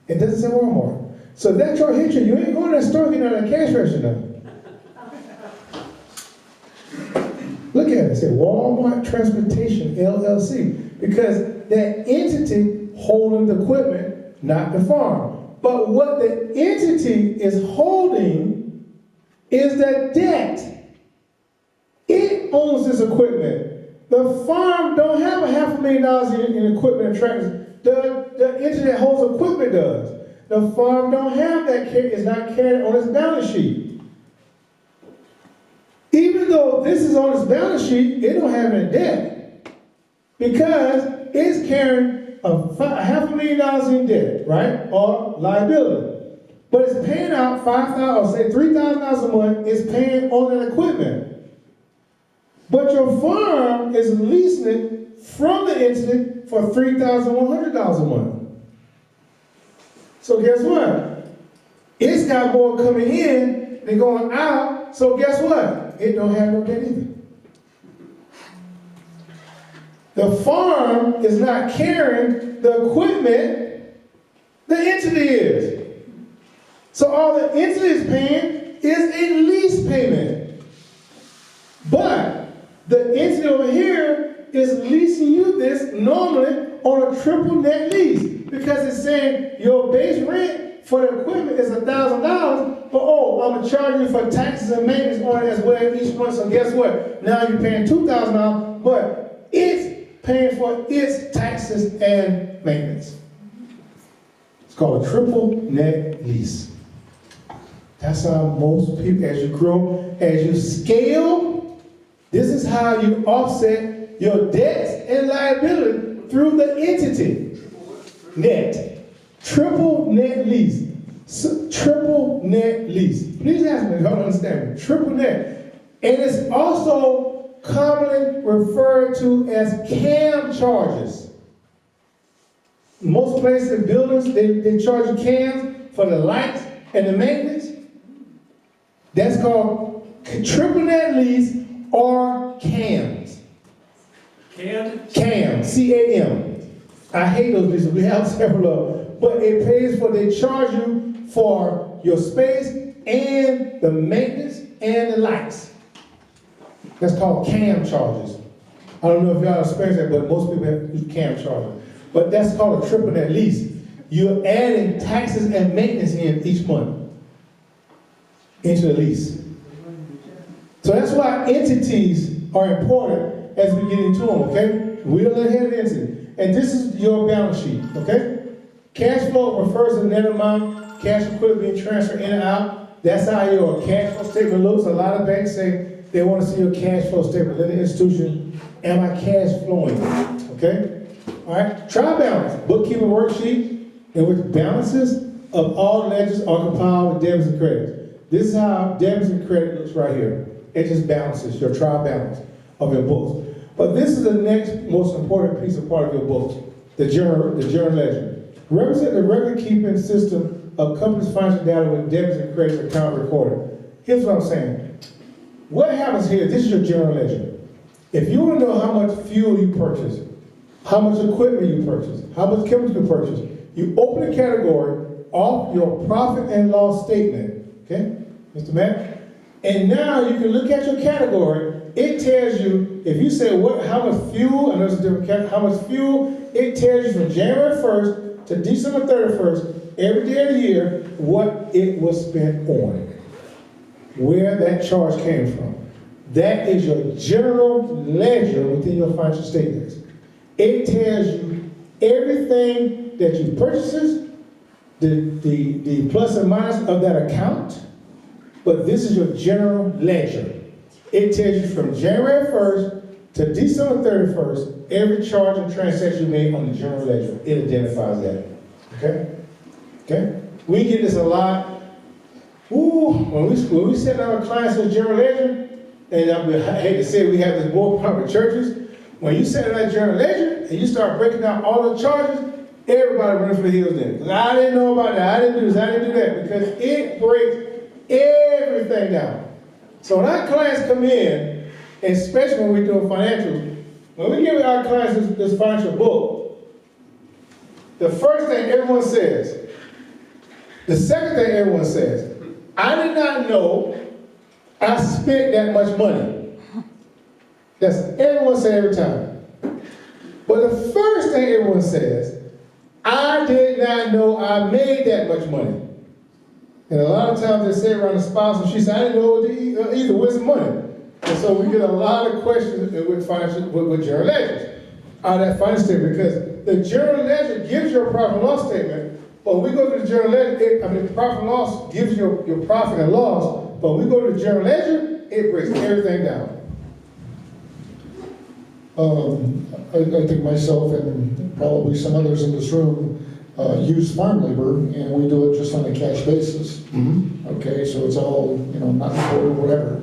It doesn't say Walmart. So if that truck hits you, you ain't going to that store getting out of that cash register now. Look at it. It says Walmart Transportation LLC. Because that entity holding the equipment, not the farm. But what the entity is holding is the debt. It owns this equipment. The farm don't have $500,000 in equipment and tractors. The entity that holds equipment does. The farm don't have that, it's not carried on its balance sheet. Even though this is on its balance sheet, it don't have any debt. Because it's carrying $500,000 in debt, right? Or liability. But it's paying out $5,000 or say $3,000 a month, it's paying on that equipment. But your farm is leasing it from the entity for $3,100 a month. So guess what? It's got more coming in than going out, so guess what? It don't have no debt either. The farm is not carrying the equipment, the entity is. So all the entity is paying is a lease payment. But the entity over here is leasing you this normally on a triple net lease because it's saying your base rent for the equipment is $1,000, but I'm gonna charge you for taxes and maintenance on it as well each month. So guess what? Now you're paying $2,000, but it's paying for its taxes and maintenance. It's called a triple net lease. That's how most people, as you grow, as you scale, this is how you offset your debts and liability through the entity. Net. Triple net lease. Triple net lease. Please ask me if you don't understand me. Triple net. And it's also commonly referred to as CAM charges. Most places in buildings, they charge you CAMs for the lights and the maintenance. That's called triple net lease or CAMs. CAM, C-A-M. I hate those leases. We have several of them. But it pays for, they charge you for your space and the maintenance and the lights. That's called CAM charges. I don't know if y'all experience that, but most people use CAM charges. But that's called a triple net lease. You're adding taxes and maintenance in each month into the lease. So that's why entities are important as we get into them, okay? We'll let head entity. And this is your balance sheet, okay? Cash flow refers to the net amount, cash equivalent being transferred in and out. That's how your cash flow statement looks. A lot of banks say they want to see your cash flow statement. Let the institution, am I cash flowing? Okay? All right? Trial balance, bookkeeping worksheet in which balances of all ledgers are compiled with debits and credits. This is how debits and credit looks right here. It just balances your trial balance of your books. But this is the next most important piece of part of your books, the journal ledger. Represent the record-keeping system of company's financial data with debits and credits account recorded. Here's what I'm saying. What happens here, this is your general ledger. If you want to know how much fuel you purchase, how much equipment you purchase, how much chemicals you purchase, you open a category off your profit and loss statement, okay, Mr. Matt? And now you can look at your category. It tells you, if you say how much fuel, and there's a different category, how much fuel, it tells you from January 1st to December 31st, every day of the year, what it was spent on, where that charge came from. That is your general ledger within your financial statements. It tells you everything that you purchases, the plus and minus of that account, but this is your general ledger. It tells you from January 1st to December 31st, every charge and transaction you made on the general ledger. It identifies that. Okay? Okay? We get this a lot. Ooh, when we send our clients to the general ledger, and I hate to say it, we have this more public churches. When you send that general ledger and you start breaking down all the charges, everybody running for the hills then. Because I didn't know about that, I didn't do this, I didn't do that. Because it breaks everything down. So when our clients come in, especially when we're doing financials, when we give our clients this financial book, the first thing everyone says, the second thing everyone says, I did not know I spent that much money. That's everyone says every time. But the first thing everyone says, I did not know I made that much money. And a lot of times they say around the spouse, and she said, I didn't know either, where's the money? And so we get a lot of questions with general ledgers on that financial statement, because the general ledger gives your profit and loss statement, but we go to the general ledger, the profit and loss gives your profit and loss, but we go to the general ledger, it breaks everything down. I think myself and probably some others in this room use farm labor, and we do it just on a cash basis. Okay, so it's all, not recorded, whatever.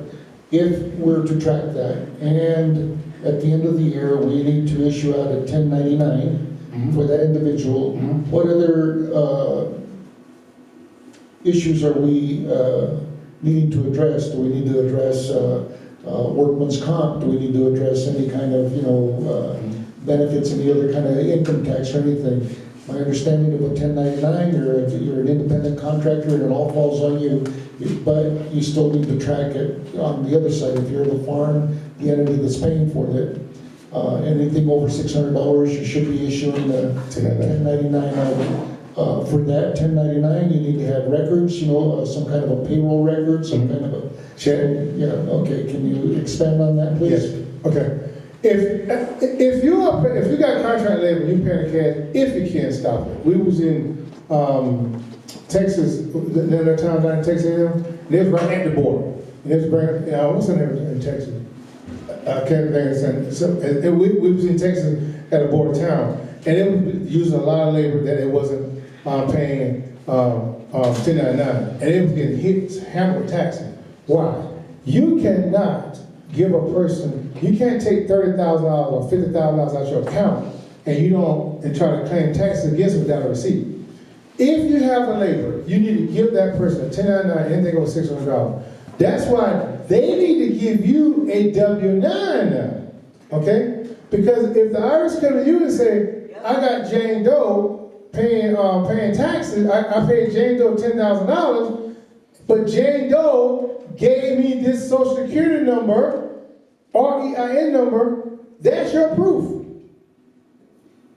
If we're to track that, and at the end of the year, we need to issue out a 1099 for that individual, what other issues are we needing to address? Do we need to address workman's comp? Do we need to address any kind of, benefits, any other kind of income tax or anything? My understanding of a 1099, you're an independent contractor and it all falls on you, but you still need to track it on the other side. If you're the farm, the entity that's paying for it, anything over $600, you should be issuing the 1099 for that 1099, you need to have records, some kind of a payroll record, some kind of a check. Yeah, okay, can you expand on that, please? Yes, okay. If you got contract labor and you paying cash, if you can't stop it. We was in Texas, there times down in Texas, they was right at the border. And they was bringing, what's the name in Texas? I can't think of it. We was in Texas at a border town, and it was using a lot of labor that it wasn't paying 1099, and it was getting hammered with taxes. Why? You cannot give a person, you can't take $30,000 or $50,000 out your account and try to claim taxes against it without a receipt. If you have a laborer, you need to give that person a 1099, anything over $600. That's why they need to give you a W-9 now, okay? Because if the IRS come to you and say, I got Jane Doe paying taxes, I paid Jane Doe $10,000, but Jane Doe gave me this Social Security number or EIN number, that's your proof.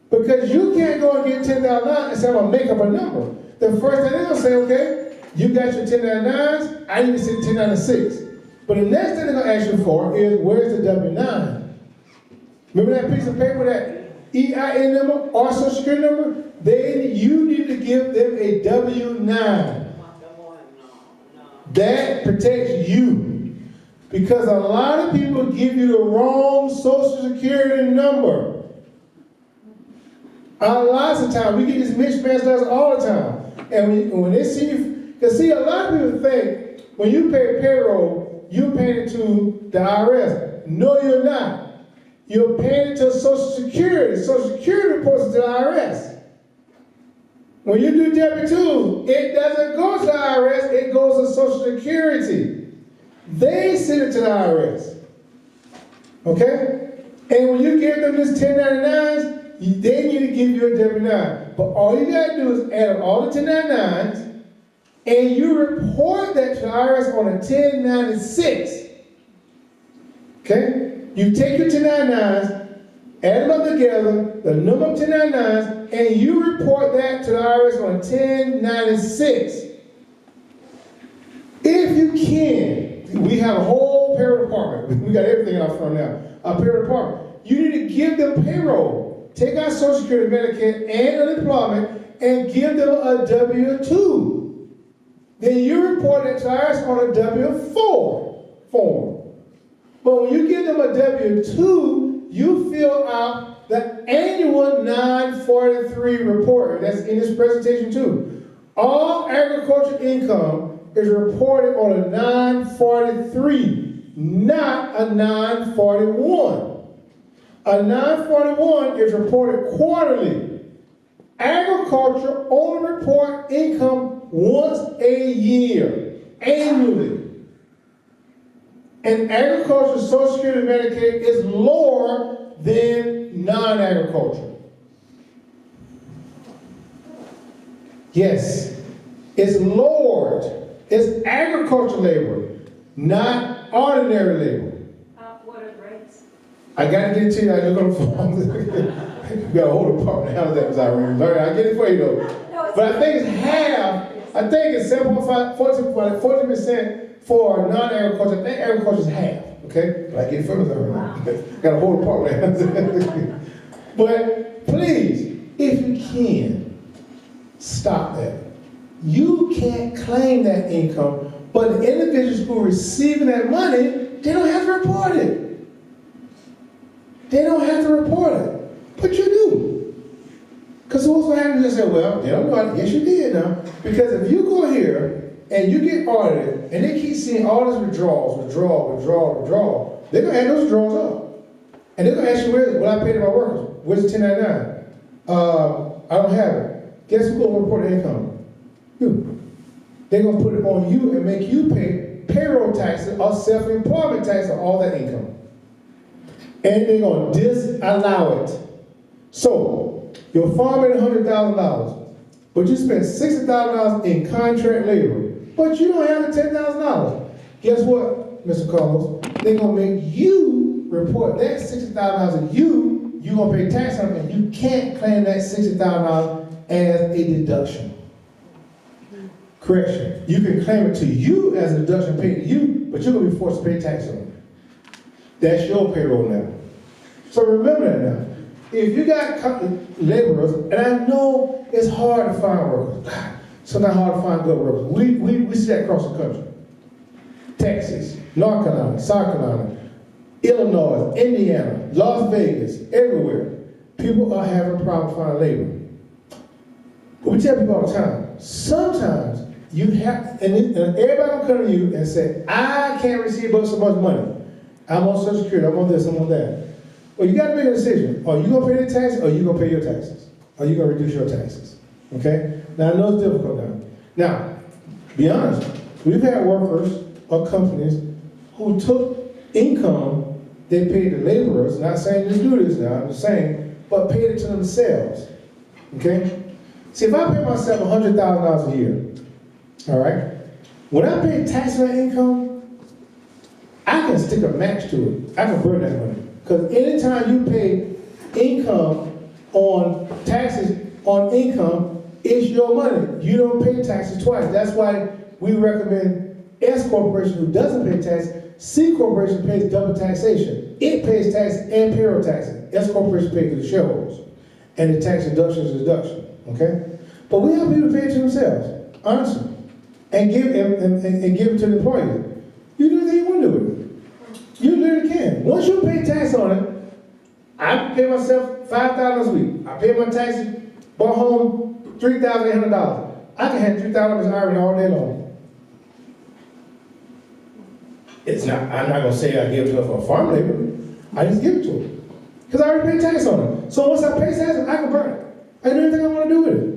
Because you can't go and get $10,000 and say, I'm gonna make up a number. The first thing they'll say, okay, you got your 1099s, I need to see 1096. But the next thing they're gonna ask you for is, where's the W-9? Remember that piece of paper, that EIN number or Social Security number? You need to give them a W-9. That protects you. Because a lot of people give you the wrong Social Security number. Lots of times, we get these mismatched letters all the time. And when they see you, because see, a lot of people think when you pay payroll, you're paying it to the IRS. No, you're not. You're paying it to Social Security. Social Security reports it to the IRS. When you do W-2, it doesn't go to the IRS, it goes to Social Security. They send it to the IRS. Okay? And when you give them this 1099s, they need to give you a W-9. But all you gotta do is add up all the 1099s, and you report that to the IRS on a 1096. Okay? You take your 1099s, add them up together, the number of 1099s, and you report that to the IRS on 1096. If you can, we have a whole payroll department. We got everything in our firm now. A payroll department. You need to give them payroll. Take out Social Security, Medicare, and unemployment, and give them a W-2. Then you report it to IRS on a W-4 form. But when you give them a W-2, you fill out the annual 943 report. That's in this presentation too. All agricultural income is reported on a 943, not a 941. A 941 is reported quarterly. Agriculture only report income once a year, annually. And agriculture, Social Security, Medicaid is lower than non-agriculture. Yes, it's lowered. It's agricultural labor, not ordinary labor. What are the rates? I gotta get it to you. I look on the phone. You got a whole department. How does that was I learned? I get it for you though. But I think it's half. I think it's 40% for non-agriculture. I think agriculture is half. Okay, but I get it for you. Wow. Got a whole department. But please, if you can, stop that. You can't claim that income, but the individuals who are receiving that money, they don't have to report it. They don't have to report it, but you do. Because what's going to happen is they say, well, they don't know. Yes, you did now. Because if you go here and you get audited and they keep seeing all these withdrawals, they're going to add those withdrawals up. And they're going to ask you, what I paid to my workers? Where's the 1099? I don't have it. Guess who's going to report the income? You. They're going to put it on you and make you pay payroll taxes or self-employment taxes on all that income. And they're going to disallow it. So, your farm made $100,000, but you spent $60,000 in contract labor, but you don't have the $10,000. Guess what, Mr. Carlos? They're going to make you report that $60,000 and you're going to pay tax on it, and you can't claim that $60,000 as a deduction. Correction. You can claim it to you as a deduction paid to you, but you're going to be forced to pay tax on it. That's your payroll now. So remember that now. If you got laborers, and I know it's hard to find workers. God, it's not hard to find good workers. We see that across the country. Texas, North Carolina, South Carolina, Illinois, Indiana, Las Vegas, everywhere. People are having a problem finding labor. But we tell people all the time, sometimes You have, and everybody will come to you and say, I can't receive but so much money. I'm on Social Security, I'm on this, I'm on that. Well, you gotta make a decision. Are you gonna pay the tax or are you gonna pay your taxes? Are you gonna reduce your taxes? Okay? Now, I know it's difficult now. Now, be honest, we've had workers or companies who took income they paid the laborers, not saying just do this now, I'm just saying, but paid it to themselves. Okay? See, if I pay myself $100,000 a year, all right, when I pay tax on that income, I can stick a match to it. I can burn that money. Because anytime you pay income on taxes on income, it's your money. You don't pay taxes twice. That's why we recommend S Corporation, who doesn't pay tax. C Corporation pays double taxation. It pays tax and payroll taxes. S Corporation pays for the shareholders. And the tax deduction is a deduction. Okay? But we have people pay it to themselves, honestly. And give it to the employees. You do anything you want to do with it. You literally can. Once you pay tax on it, I pay myself $5,000 a week. I pay my taxes, bought home $3,800. I can have $3,000 in IRA all day long. It's not, I'm not gonna say I give it to her for a farm labor. I just give it to her. Because I already pay tax on it. So once I pay tax, I can burn it. I do anything I want to do with it.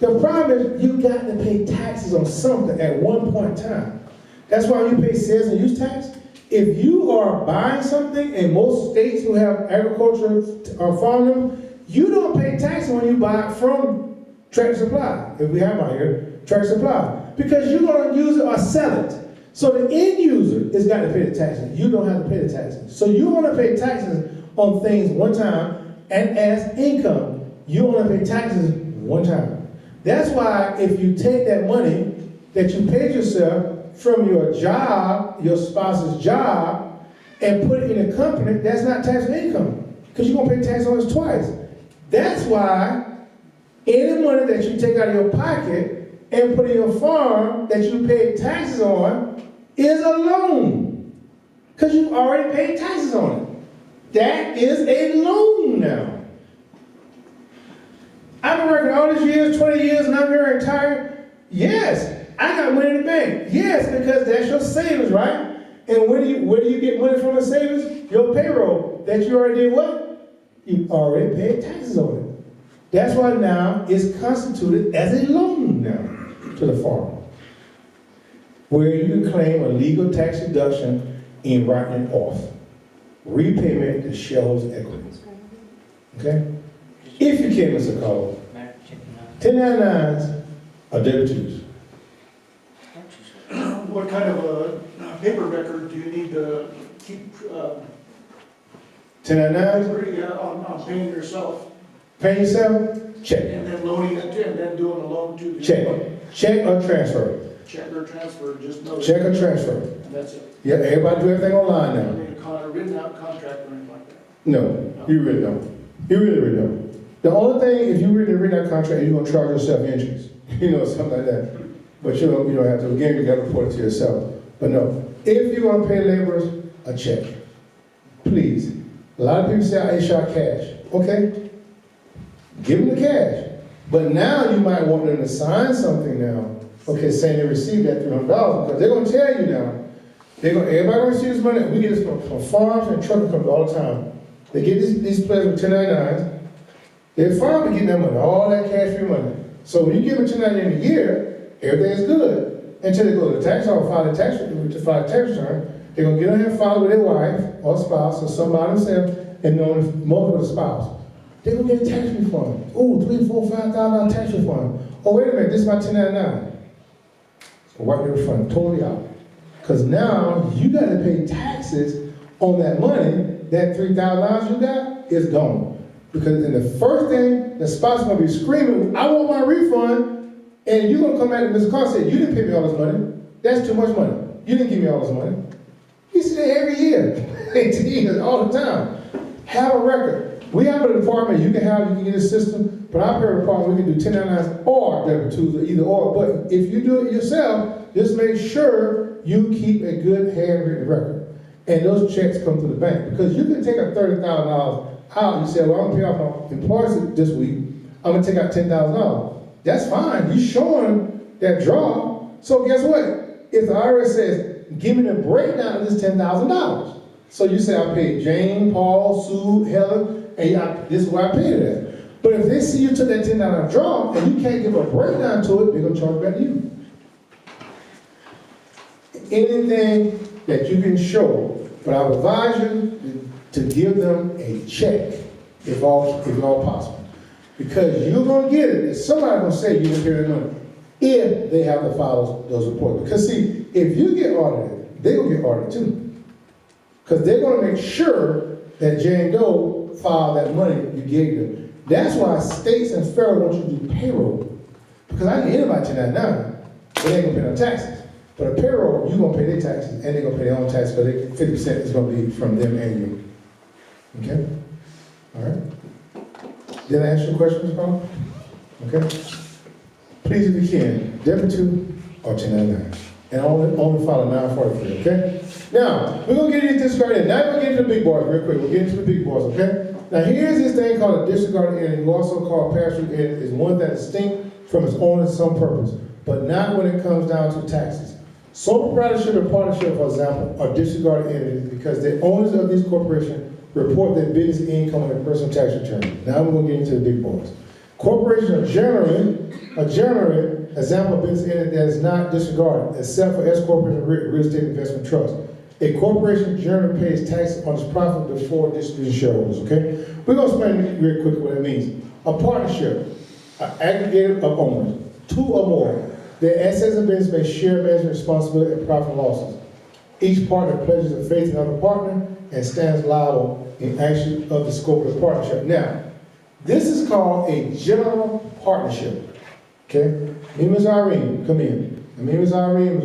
The problem is you got to pay taxes on something at one point in time. That's why you pay sales and use tax. If you are buying something, in most states who have agriculture or farming, you don't pay taxes when you buy it from Tractor Supply. If we have out here, Tractor Supply. Because you're going to use it or sell it. So the end user has got to pay the taxes. You don't have to pay the taxes. So you want to pay taxes on things one time, and as income, you want to pay taxes one time. That's why if you take that money that you paid yourself from your job, your spouse's job, and put it in a company, that's not taxable income. Because you're going to pay tax on it twice. That's why any money that you take out of your pocket and put in your farm that you pay taxes on is a loan. Because you've already paid taxes on it. That is a loan now. I've been working all these years, 20 years, and I'm very retired. Yes, I got money in the bank. Yes, because that's your savings, right? And where do you get money from the savings? Your payroll that you already did what? You already paid taxes on it. That's why now it's constituted as a loan now to the farmer, where you can claim a legal tax deduction in writing it off. Repayment to shareholders' equity. Okay? If you can, Mr. Carlo, 1099s are W-2s. What kind of a paper record do you need to keep 1099s? on paying yourself? Paying yourself? Check. And then loaning it to, and then doing a loan to the. Check. Check or transfer. Check or transfer, just know. Check or transfer. And that's it. Yeah, everybody do everything online I now. mean, a written out contract or anything like that. No, you really don't. You really don't. The only thing, if you really read that contract, you're gonna charge yourself interest. You know, something like that. But you don't have to, again, you gotta report it to yourself. But no, if you wanna pay laborers, a check. Please. A lot of people say, I issue out cash. Okay, give them the cash. But now you might want them to sign something now, okay, saying they received that $300, because they're gonna tell you now, everybody gonna receive this money. We get this from farms and trucking companies all the time. They get these players with 1099s. They're finally getting that money, all that cash-free money. So when you give them 1099 in a year, everything is good. Until they go to the tax office, file a tax return, they're gonna get on here and file with their wife or spouse or somebody themselves, and most of the spouse. They're gonna get a tax refund. Oh, $3,000, $4,000, $5,000 tax refund. Oh, wait a minute, this is my 1099. So wipe the refund totally out. Because now you got to pay taxes on that money. That $3,000 you got is gone. Because in the first thing, the spouse is going to be screaming, I want my refund. And you're going to come back to Mr. Carr and say, you didn't pay me all this money. That's too much money. You didn't give me all this money. He said every year, all the time. Have a record. We have a department you can get a system, but our payroll department, we can do 1099s or W-2s or either or. But if you do it yourself, just make sure you keep a good handwritten record. And those checks come to the bank. Because you can take a $30,000 out. You say, well, I'm going to pay off my employees this week. I'm going to take out $10,000. That's fine. You're showing that draw. So guess what? If the IRS says, give me the breakdown of this $10,000. So you say, I paid Jane, Paul, Sue, Helen, and this is where I paid it at. But if they see you took that $10 draw and you can't give a breakdown to it, they're going to charge back to you. Anything that you can show, but I would advise you to give them a check if all possible. Because you're going to get it, and somebody's going to say you didn't pay their money if they have to file those reports. Because see, if you get audited, they're going to get audited too. Because they're going to make sure that Jane Doe filed that money you gave them. That's why states and federal want you to do payroll. Because I need anybody 1099, they ain't going to pay no taxes. But a payroll, you're going to pay their taxes, and they're going to pay their own taxes, but 50% is going to be from them and you. Okay? All right? Did I answer your question, Ms. Paul? Okay? Please, if you can, W-2 or 1099. And only file a 943, okay? Now, we're going to get into this right here. Now we're going to get into the big boys real quick. We'll get into the big boys, okay? Now, here's this thing called a disregarded entity, also called pass-through entity, is one that's distinct from its owner to some purpose, but not when it comes down to taxes. Sole proprietorship and partnership, for example, are disregarded entities because the owners of these corporations report their business income on their personal tax return. Now we're going to get into the big boys. Corporations are generally example of business entity that is not disregarded, except for S corporation real estate investment trust. A corporation generally pays taxes on its profit before distributing shareholders, okay? We're going to explain real quick what that means. A partnership, an aggregator of owners, two or more. Their assets and business may share management responsibility and profit and losses. Each partner pledges a faith in another partner and stands liable in action of the scope of the partnership. Now, this is called a general partnership. Okay? Me and Ms. Irene come in. And me and Ms. Irene and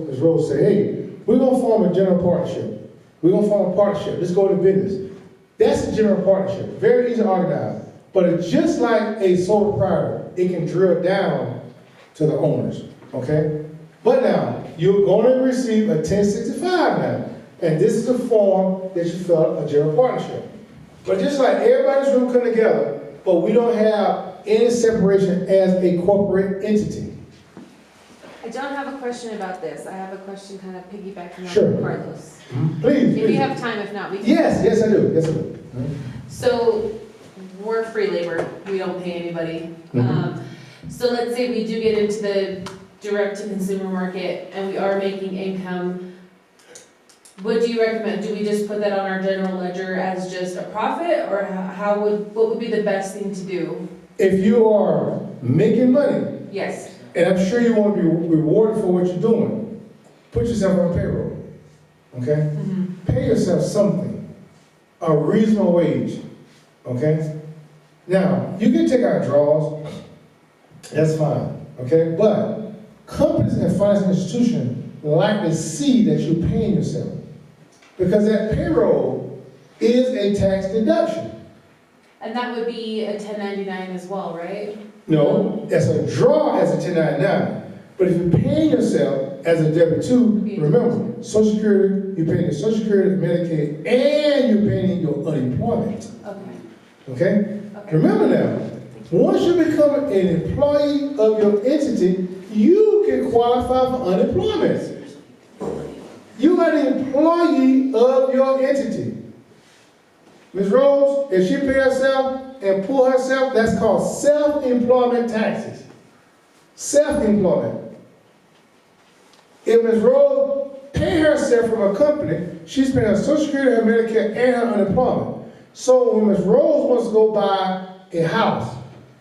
Ms. Rose say, hey, we're going to form a general partnership. We're going to form a partnership. Let's go into business. That's a general partnership. Very easy to organize. But it's just like a sole proprietor. It can drill down to the owners, okay? But now, you're going to receive a 1065 now, and this is a form that you fill out a general partnership. But just like everybody's room come together, but we don't have any separation as a corporate entity. I don't have a question about this. I have a question kind of piggybacking Sure. on Carlos. Please. If you have time, if not, we can. Yes, I do. Yes, I do. So, we're free labor, we don't pay anybody. So let's say we do get into the direct-to-consumer market and we are making income. What do you recommend? Do we just put that on our general ledger as just a profit, or what would be the best thing to do? If you are making money, Yes. and I'm sure you want to be rewarded for what you're doing, put yourself on payroll, okay? Pay yourself something, a reasonable wage, okay? Now, you can take out draws, that's fine, okay? But companies and financial institutions like to see that you're paying yourself, because that payroll is a tax deduction. And that would be a 1099 as well, right? No, that's a draw as a 1099. But if you're paying yourself as a W-2, remember, Social Security, you're paying your Social Security, Medicaid, and you're paying your unemployment. Okay? Remember now, once you become an employee of your entity, you can qualify for unemployment. You are the employee of your entity. Ms. Rose, if she pay herself and pull herself, that's called self-employment taxes. Self-employment. If Ms. Rose pay herself from a company, she's paying her Social Security, her Medicare, and her unemployment. So when Ms. Rose wants to go buy a house,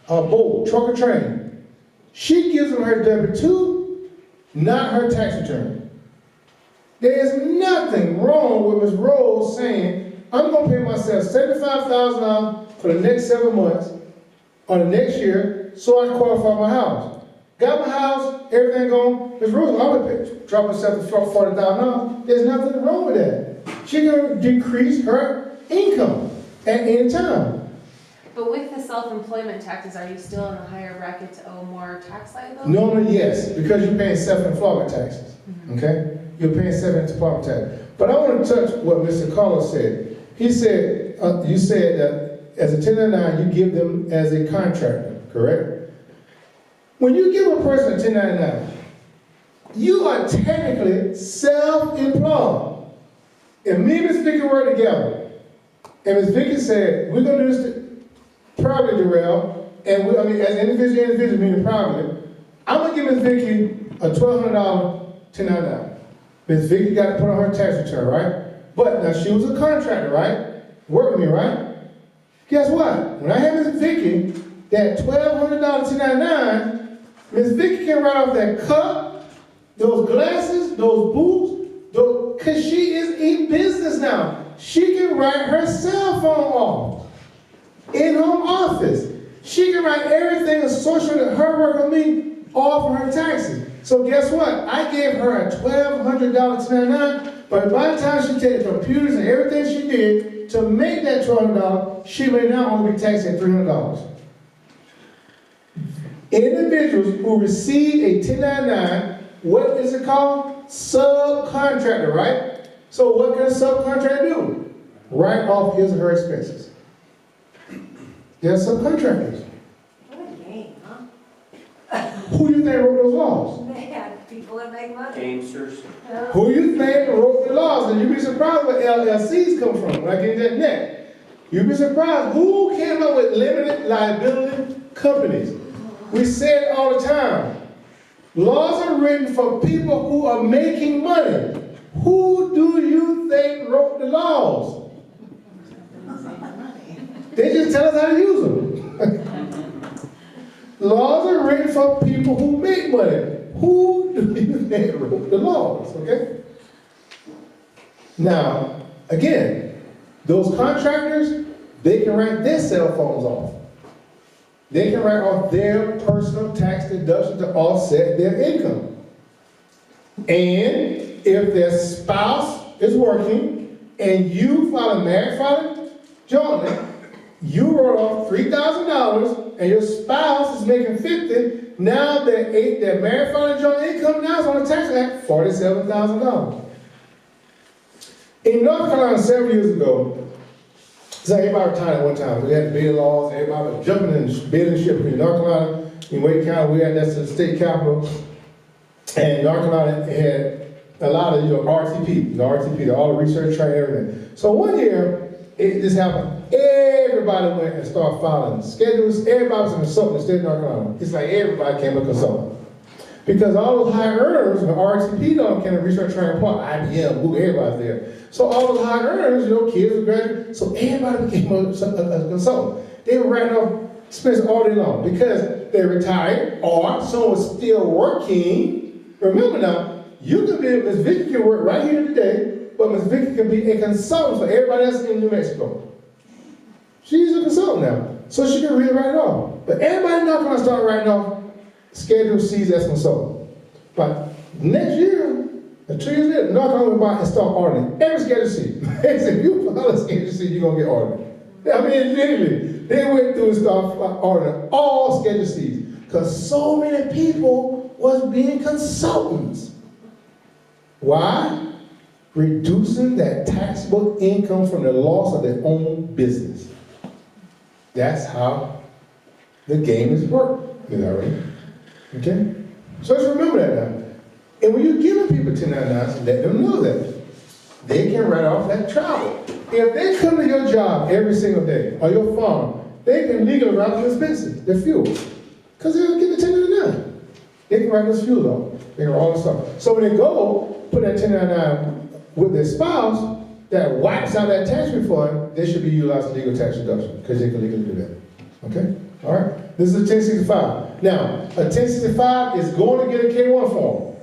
a boat, truck, or train, she gives them her W-2, not her tax return. There is nothing wrong with Ms. Rose saying, I'm going to pay myself $75,000 for the next 7 months or the next year so I can qualify my house. Got my house, everything going. Ms. Rose, I would drop herself to $40,000. There's nothing wrong with that. She can decrease her income at any time. But with the self-employment taxes, are you still in a higher bracket to owe more tax liability? Normally, yes, because you're paying self-employment taxes, okay? You're paying self-employment tax. But I want to touch what Mr. Carlos said. He said, you said that as a 1099, you give them as a contractor, correct? When you give a person a 1099, you are technically self-employed. If me and Ms. Vicky were together, and Ms. Vicky said, we're gonna do this privately, Darrell, and as individual, meaning privately, I'm gonna give Ms. Vicky a $1,200 1099. Ms. Vicky got to put on her tax return, right? But now she was a contractor, right? Work with me, right? Guess what? When I have Ms. Vicky, that $1,200 1099, Ms. Vicky can write off that cup, those glasses, those boots, because she is in business now. She can write her cell phone off in home office. She can write everything associated with her work with me off of her taxes. So guess what? I gave her a $1,200 1099, but by the time she take the computers and everything she did to make that $1,200, she may now only be taxed at $300. Individuals who receive a 1099, what is it called? Subcontractor, right? So what can a subcontractor do? Write off his or her expenses. They're subcontractors. What a game, huh? Who do you think wrote those laws? Man, people that make money. Gamesters. Who you think wrote the laws? And you'd be surprised where LLCs come from, when I get that net. You'd be surprised who came up with limited liability companies. We say it all the time. Laws are written for people who are making money. Who do you think wrote the laws? They just tell us how to use them. Laws are written for people who make money. Who do you think wrote the laws, okay? Now, again, those contractors, they can write their cell phones off. They can write off their personal tax deduction to offset their income. And if their spouse is working and you file a marriage filing jointly, you wrote off $3,000 and your spouse is making $50,000. Now their married filing joint income now is on the tax act $47,000. In North Carolina several years ago, so everybody retired at one time. We had the bidding laws, everybody was jumping in bidding ship in North Carolina, in Wake County, we had that's the state capital. And North Carolina had a lot of, RTP, all the research training, everything. So one year, this happened. Everybody went and started filing schedules. Everybody was a consultant in the state of North Carolina. It's like everybody came a consultant. Because all those high earners, the RTP don't can research training part, IBM, Google, everybody's there. So all those high earners, kids were graduating, so everybody became a consultant. They were writing off expenses all day long because they retired or someone was still working. Remember now, you can be, Ms. Vicky can work right here today, but Ms. Vicky can be a consultant for everybody else in New Mexico. She's a consultant now, so she can really write it off. But everybody now going to start writing off Schedule C's as consultant. But next year, 2 years later, North Carolina went by and start auditing every Schedule C. They said, if you file a Schedule C, you're going to get audited. I mean, literally, they went through and started auditing all Schedule C's because so many people was being consultants. Why? Reducing that taxable income from the loss of their own business. That's how the game is worked. You know, right? Okay? So just remember that now. And when you're giving people 1099s, let them know that. They can write off that travel. If they come to your job every single day, or your farm, they can legally write off your expenses, their fuel. Because they'll get the 1099. They can write those fuel off. They can write all the stuff. So when they go put that 1099 with their spouse, that wipes out that tax refund, they should be utilizing legal tax reduction because they can legally do that. Okay? All right? This is a 1065. Now, a 1065 is going to get a K-1 form.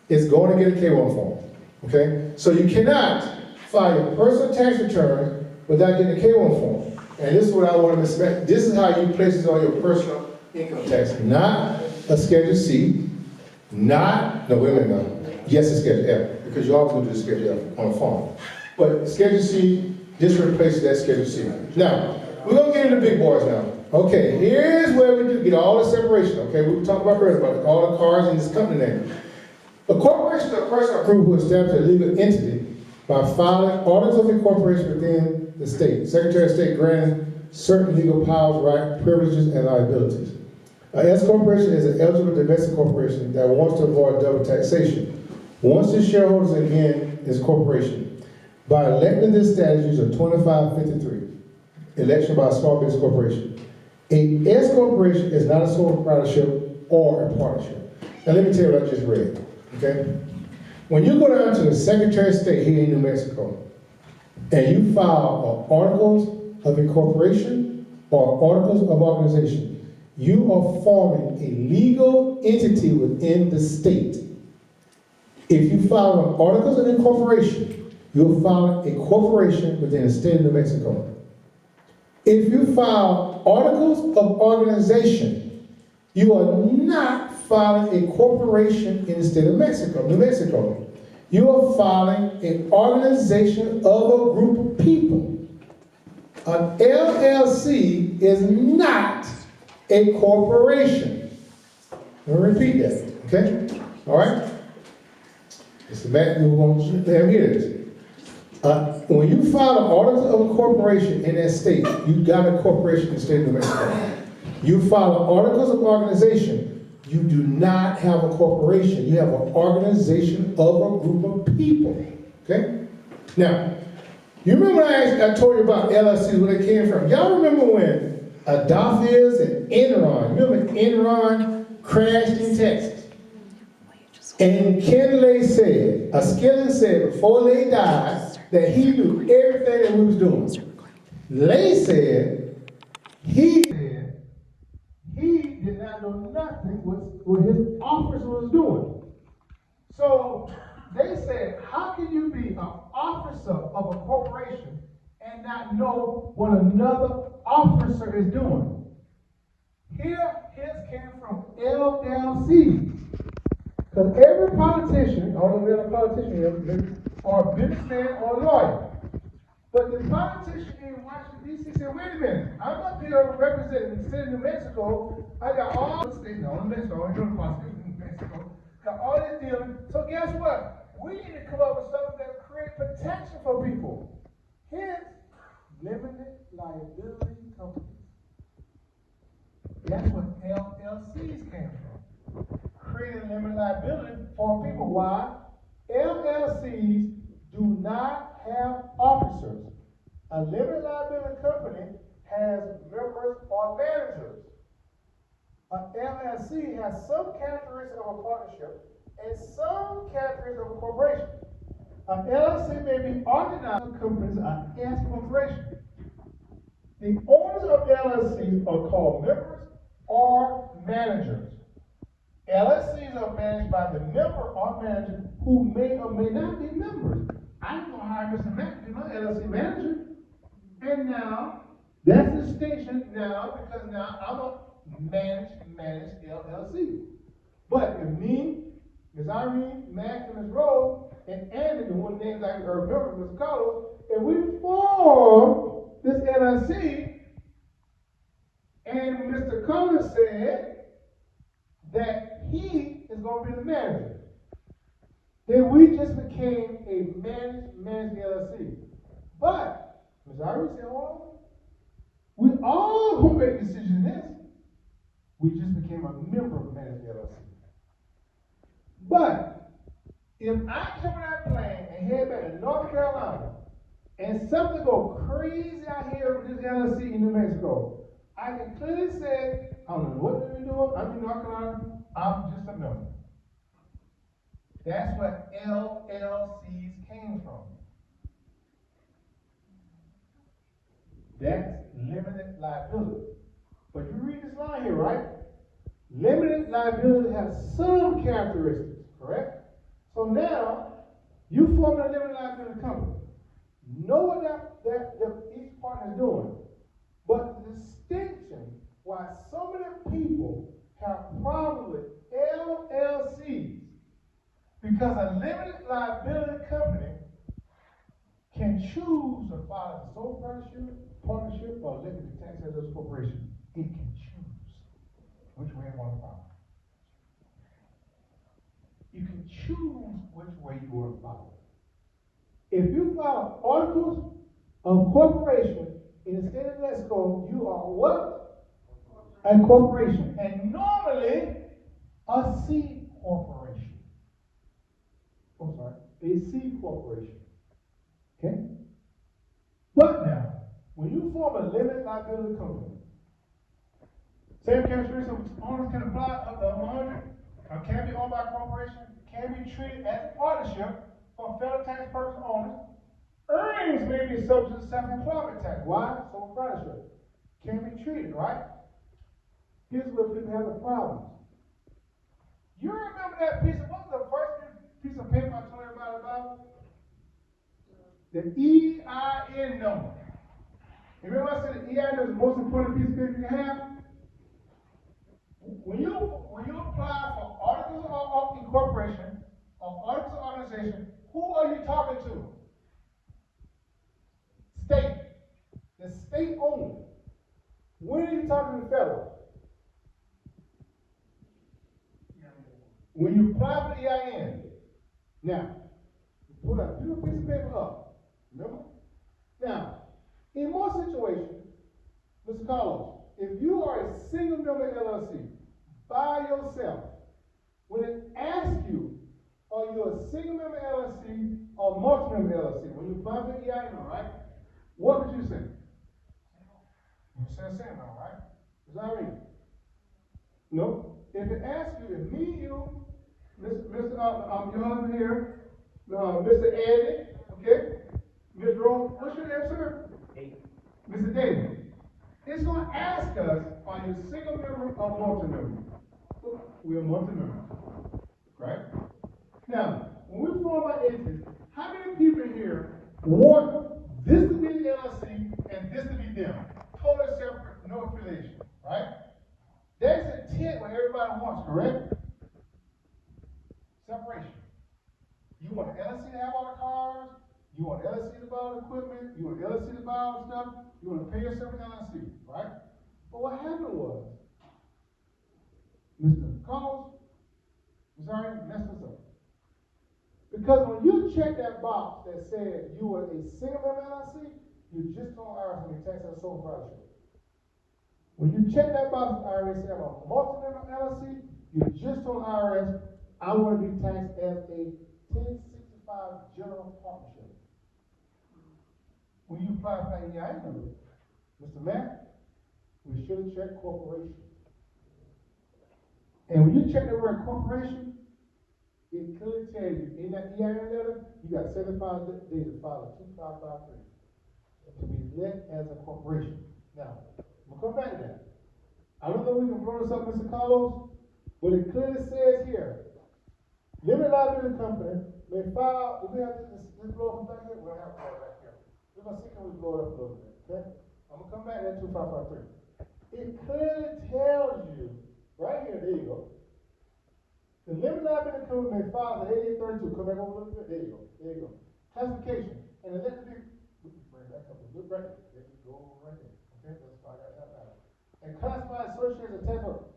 It's going to get a K-1 form. Okay? So you cannot file your personal tax return without getting a K-1 form. And this is what I want to expect. This is how you place this on your personal income tax. Not a Schedule C. Not, no, wait a minute now. Yes, a Schedule F. Because you always going to do the Schedule F on a form. But Schedule C, this replaces that Schedule C. Now, we're going to get into big boys now. Okay, here's where we do get all the separation. Okay, we talked about earlier about all the cars in this company name. A corporation is a person or group who establishes a legal entity by filing orders of incorporation within the state. Secretary of State granting certain legal powers, rights, privileges, and liabilities. An S corporation is an eligible domestic corporation that wants to avoid double taxation. Once the shareholders again is corporation, by electing this status using 2553, election by a small business corporation. A S corporation is not a sole proprietorship or a partnership. Now let me tell you what I just read, okay? When you go down to the Secretary of State here in New Mexico, and you file articles of incorporation or articles of organization, you are forming a legal entity within the state. If you file an articles of incorporation, you're filing a corporation within the state of New Mexico. If you file articles of organization, you are not filing a corporation in the state of New Mexico. You are filing an organization of a group of people. An LLC is not a corporation. Let me repeat that, okay? All right? It's the back, we're going to have here. When you file an article of a corporation in that state, you got a corporation in the state of New Mexico. You file an articles of organization, you do not have a corporation. You have an organization of a group of people. Okay? Now, you remember I told you about LLCs, where they came from. Y'all remember when Adolphus and Enron, remember Enron crashed in Texas? And Ken Lay said, Skilling said before Lay died, that he knew everything that we was doing. Lay said, he did not know nothing what his officer was doing. So they said, how can you be an officer of a corporation and not know what another officer is doing? Here, his came from LLC. Because every politician, I don't know if a politician is, or a businessman or a lawyer. But the politician in Washington, D.C. said, wait a minute, I'm up here representing the state of New Mexico. I got all the states, no, New Mexico, I don't know New Mexico. Got all this dealing. So guess what? We need to come up with something that will create protection for people. Hence, limited liability companies. That's what LLCs came from. Creating limited liability for people. Why? LLCs do not have officers. A limited liability company has members or managers. An LLC has some characteristics of a partnership and some characteristics of a corporation. An LLC may be organized companies are S corporation. The owners of LLCs are called members or managers. LLCs are managed by the member or manager who may or may not be members. I'm going to hire Mr. Mack to be my LLC manager. And now, that's the distinction now, because now I'm a manage LLC. But if me, Ms. Irene, Mack, and Ms. Rose, and Andy, the one names I remember, Ms. Carlos, if we form this LLC, and Mr. Collins said that he is going to be the manager, then we just became a managed LLC. But, Ms. Irene said, well, we all who make decisions in this, we just became a member of managed LLC. But, if I come on that plane and head back to North Carolina, and something go crazy out here with this LLC in New Mexico, I can clearly say, I don't know what they're doing, I'm in North Carolina, I'm just a member. That's what LLCs came from. That's limited liability. But you read this line here, right? Limited liability has some characteristics, correct? So now, you form a limited liability company. Know what that each partner is doing. But the distinction why so many people have problems with LLCs, because a limited liability company can choose to file a sole partnership, or limited tax exempt corporation. It can choose which way it wants to file. You can choose which way you want to file. If you file articles of corporation in the state of New Mexico, you are what? a corporation, and normally a C corporation. I'm sorry, a C corporation. Okay? But now, when you form a limited liability company, same characteristics owners can apply up to 100, can be owned by a corporation, can be treated as a partnership for federal tax purpose owners. Earnings may be subject to self-employment tax. Why? Sole proprietorship. Can be treated, right? Here's where people have the problems. You remember that piece of, what was the first piece of paper I told everybody about? The EIN number. You remember I said the EIN is the most important piece of paper you have? When you apply for articles of incorporation or articles of organization, who are you talking to? State. The state only. When are you talking to the federal? When you apply for the EIN. Now, pull that little piece of paper up. Remember? Now, in most situations, Mr. Carlos, if you are a single member LLC by yourself, when it asks you, are you a single member LLC or multi-member LLC? When you apply for the EIN, right? What would you say? You say single, right? Is that right? No. If it asks you, if me, you, Mr. Your husband here, Mr. Eddie, okay, Ms. Rose, what's your name, sir? Mr. David. It's going to ask us, are you a single member or multi-member? We are multi-member, right? Now, when we form our entities, how many people here want this to be the LLC and this to be them? Totally separate, no affiliation, right? That's intent what everybody wants, correct? Separation. You want LLC to have all the cars, you want LLC to buy all the equipment, you want LLC to buy all the stuff, you want to pay yourself an LLC, right? But what happened was, Mr. Carlos was already messed us up. Because when you check that box that said you were a single member LLC, you just don't IRS and tax as a sole proprietorship. When you check that box, IRS say I'm a multi-member LLC, you just told IRS I want to be taxed as a 1065 general partnership. When you apply for that EIN number, Mr. Matt, we should have checked corporation. And when you check the word corporation, it clearly tells you in that EIN letter, you got 75 days to file a 2553 to be lit as a corporation. Now, we'll come back to that. I don't know if we can blow this up, Mr. Carlos, but it clearly says here, limited liability company may file, do we have this blow up back here? We'll have to blow it back here. We're going to see can we blow it up a little bit, okay? I'm going to come back to that 2553. It clearly tells you, right here, there you go. The limited liability company may file the 8832. Come back over a little bit. There you go. There you go. Classification. And the electric, bring that up a little right there. There you go, right there. Okay, that's why I got that out. And classified associated as a tax order.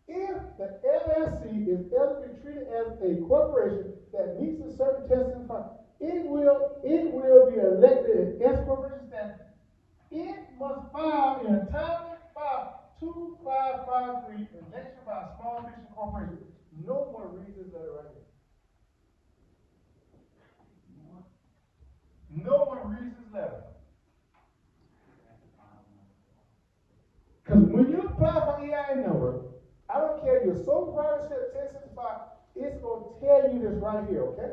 If the LLC is able to be treated as a corporation that meets a certain test and file, it will be elected as S corporation status. It must file in a timely file 2553 election by a small fiction corporation. No one reads this letter right here. No one reads this letter. Because when you apply for EIN number, I don't care if you're sole proprietorship 1065, it's going to tell you this right here, okay?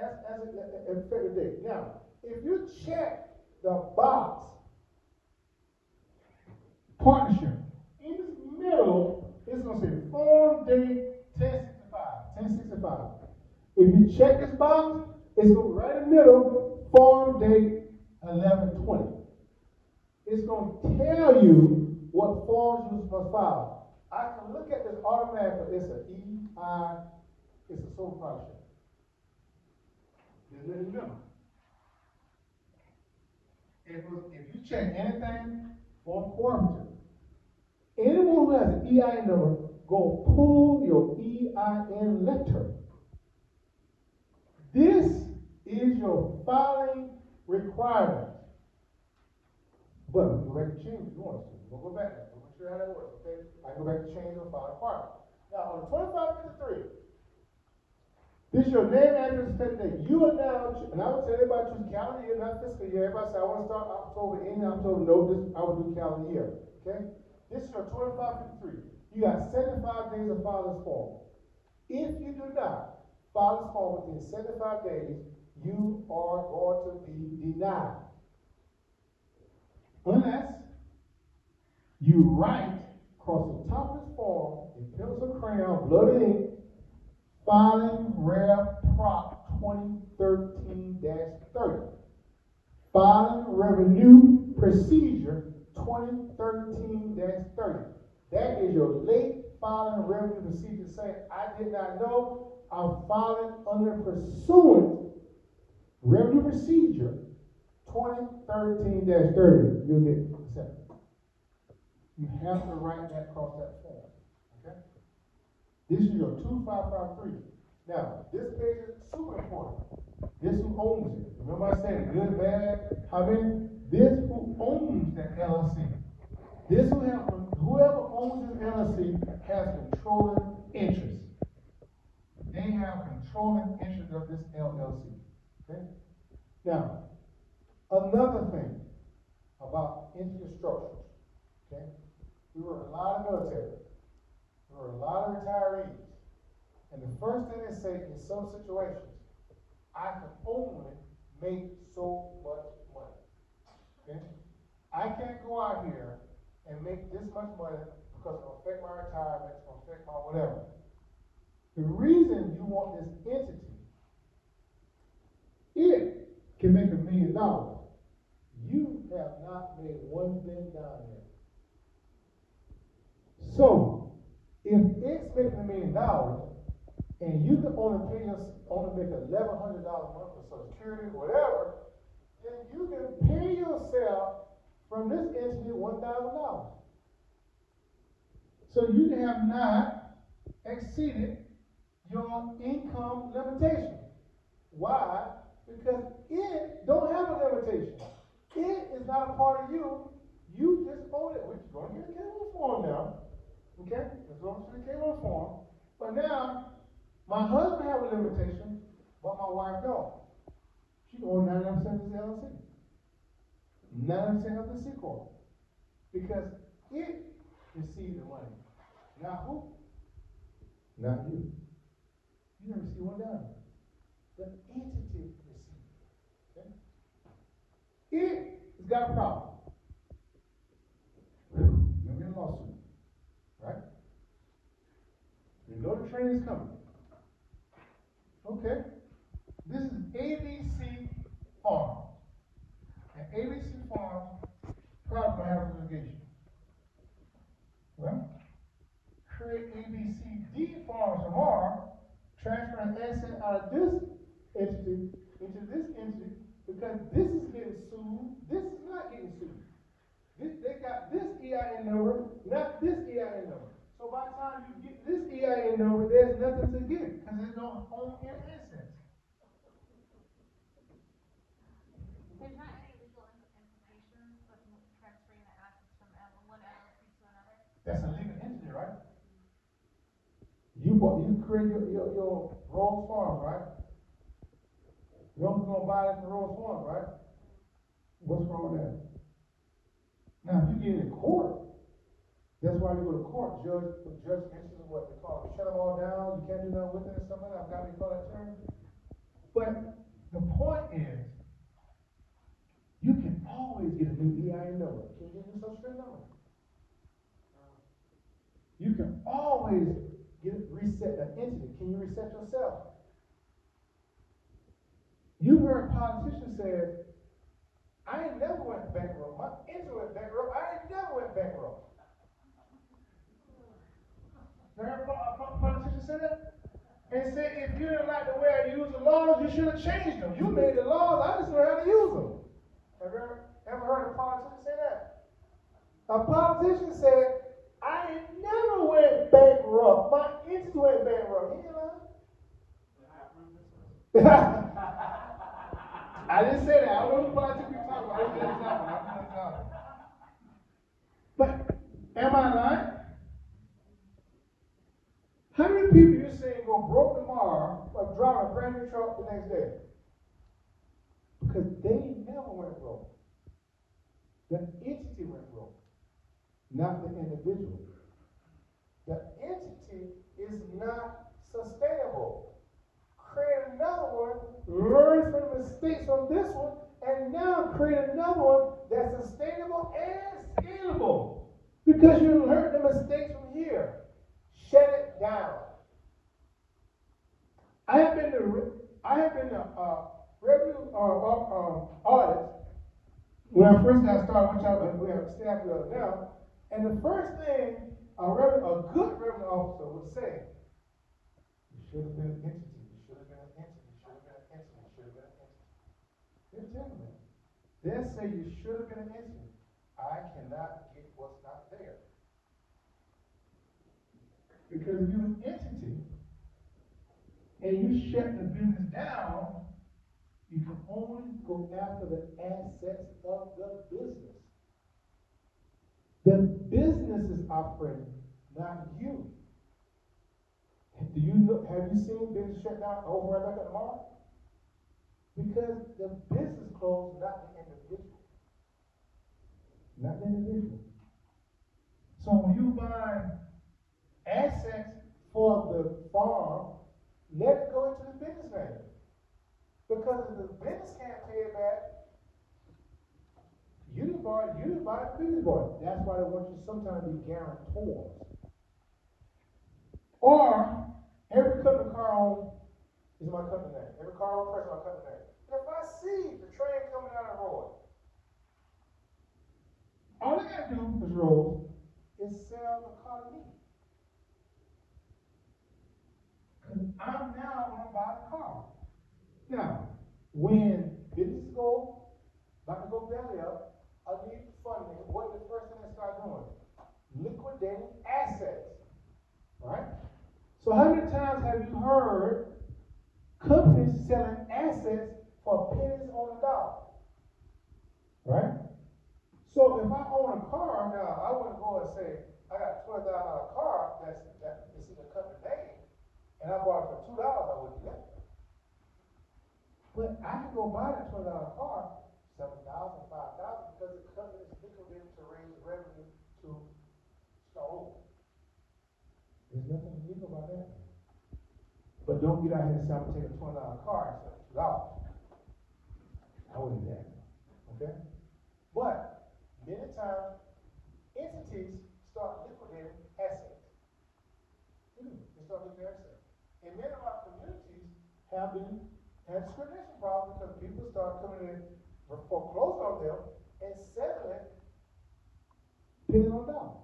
As an effective date. Now, if you check the box, partnership, in the middle, it's going to say form date 1065. If you check this box, it's going to be right in the middle, form date 1120. It's going to tell you what forms you must file. I can look at this automatically. It's an EI, it's a sole proprietorship. Just let it know. If you check anything for cooperative, anyone who has an EIN number, go pull your EIN letter. This is your filing requirement. But we can go back and change if you want to. We'll go back there. We'll sure how that works, okay? I can go back to change or file a part. Now, on 2553, this is your name, address, and date. You are now, and I would tell everybody choose calendar year, not fiscal year. Everybody say, I want to start October, end October. No, this, I would do calendar year, okay? This is your 2553. You got 75 days to file this form. If you do not file this form within 75 days, you are going to be denied. Unless you write across the top of this form in pencil crayon, blood and ink, filing Rev Prop 2013-30. Filing Revenue Procedure 2013-30. That is your late filing revenue procedure saying, I did not know, I'm filing under pursuant revenue procedure 2013-30. You'll get accepted. You have to write that across that form. Okay? This is your 2553. Now, this page is super important. This who owns it. Remember I said good, bad, how many? This who owns that LLC. This whoever owns this LLC has controlling interest. They have controlling interest of this LLC. Okay? Now, another thing about entity structures. Okay? We were a lot of military. We were a lot of retirees. And the first thing they say in some situations, I can only make so much money. Okay? I can't go out here and make this much money because it's going to affect my retirement, it's going to affect my whatever. The reason you want this entity, it can make $1 million. You have not made one thing down there. So, if it's making $1 million, and you can only make $1,100 a month for Social Security, whatever, then you can pay yourself from this entity $1,000. So you have not exceeded your income limitation. Why? Because it don't have a limitation. It is not a part of you. You just own it. We're going to get a K-1 form now. Okay? Let's go to the K-1 form. But now, my husband have a limitation, but my wife don't. She owns 99% of this LLC. 99% of the C Corp. Because it received the money. Not who? Not you. You didn't receive $1. The entity received. Okay? It has got a problem. You're in a lawsuit. Right? You know the train is coming. Okay. This is ABC Farm. And ABC Farm probably have litigation. Well, create ABCD Farms tomorrow, transfer an asset out of this entity into this entity because this is getting sued. This is not getting sued. They got this EIN number, not this EIN number. So by the time you get this EIN number, there's nothing to get because they don't own your assets. There's not any legal implications with transferring the assets from one LLC to another? That's a legal entity, right? You create your Rose Farm, right? You're only going to buy it from Rose Farm, right? What's wrong with that? Now, if you get in court, that's why you go to court. Judge instances what they call it, shut them all down, you can't do nothing with it or something like that. I've got to call that term. But the point is, you can always get a new EIN number. Can you get a new social security number? You can always reset an entity. Can you reset yourself? You heard politicians say, I ain't never went bankrupt. My entity went bankrupt. I ain't never went bankrupt. You heard politicians say that? And say, if you didn't like the way I use the laws, you should have changed them. You made the laws, I just learned how to use them. Have you ever heard a politician say that? A politician said, I ain't never went bankrupt. My entity went bankrupt. He ain't lying. I didn't say that. I don't know what politics you're talking about. I didn't say that. But Am I lying? How many people you seen go broke tomorrow or driving a brand new truck the next day? Because they never went broke. The entity went broke, not the individual. The entity is not sustainable. Create another one, learn from the mistakes of this one, and now create another one that's sustainable and scalable. Because you learned the mistakes from here. Shut it down. I have been to revenue audits when I first got started, which we have staff together now. And the first thing a good revenue officer would say, you should have been an entity, you should have been an entity, you should have been an entity, you should have been an entity. They'll tell me that. They'll say you should have been an entity. I cannot get what's not there. Because if you're an entity and you shut the business down, you can only go after the assets of the business. The business is operating, not you. Do you know, have you seen business shut down over and back at the mall? Because the business closed, not the individual. Not the individual. So when you buy assets for the farm, let it go into the business name. Because if the business can't pay it back, you didn't buy it, the business bought it. That's why they want you sometimes to be guarantors. Or, every company car owner is my company name. Every car owner person is my company name. And if I see the train coming down the road, all I gotta do, Ms. Rose, is sell the car to me. Because I'm now gonna buy the car. Now, when business go, about to go belly up, I need funding. What is the first thing I start doing? Liquidating assets. Right? So how many times have you heard companies selling assets for pennies on the dollar? Right? So if I own a car now, I wouldn't go and say, I got a $20,000 car that's in the company name, and I bought it for $2, I wouldn't do that. But I can go buy that $20 car, $7,000, $5,000, because the company is liquidated to raise revenue to start over. There's nothing illegal about that. But don't get out here and say, I'm going to take a $20 car instead of $2. I wouldn't do that. Okay? But many times, entities start liquidating assets. They start liquidating assets. And many of our communities have discrimination problems because people start coming in, foreclose on them, and settling pennies on dollars.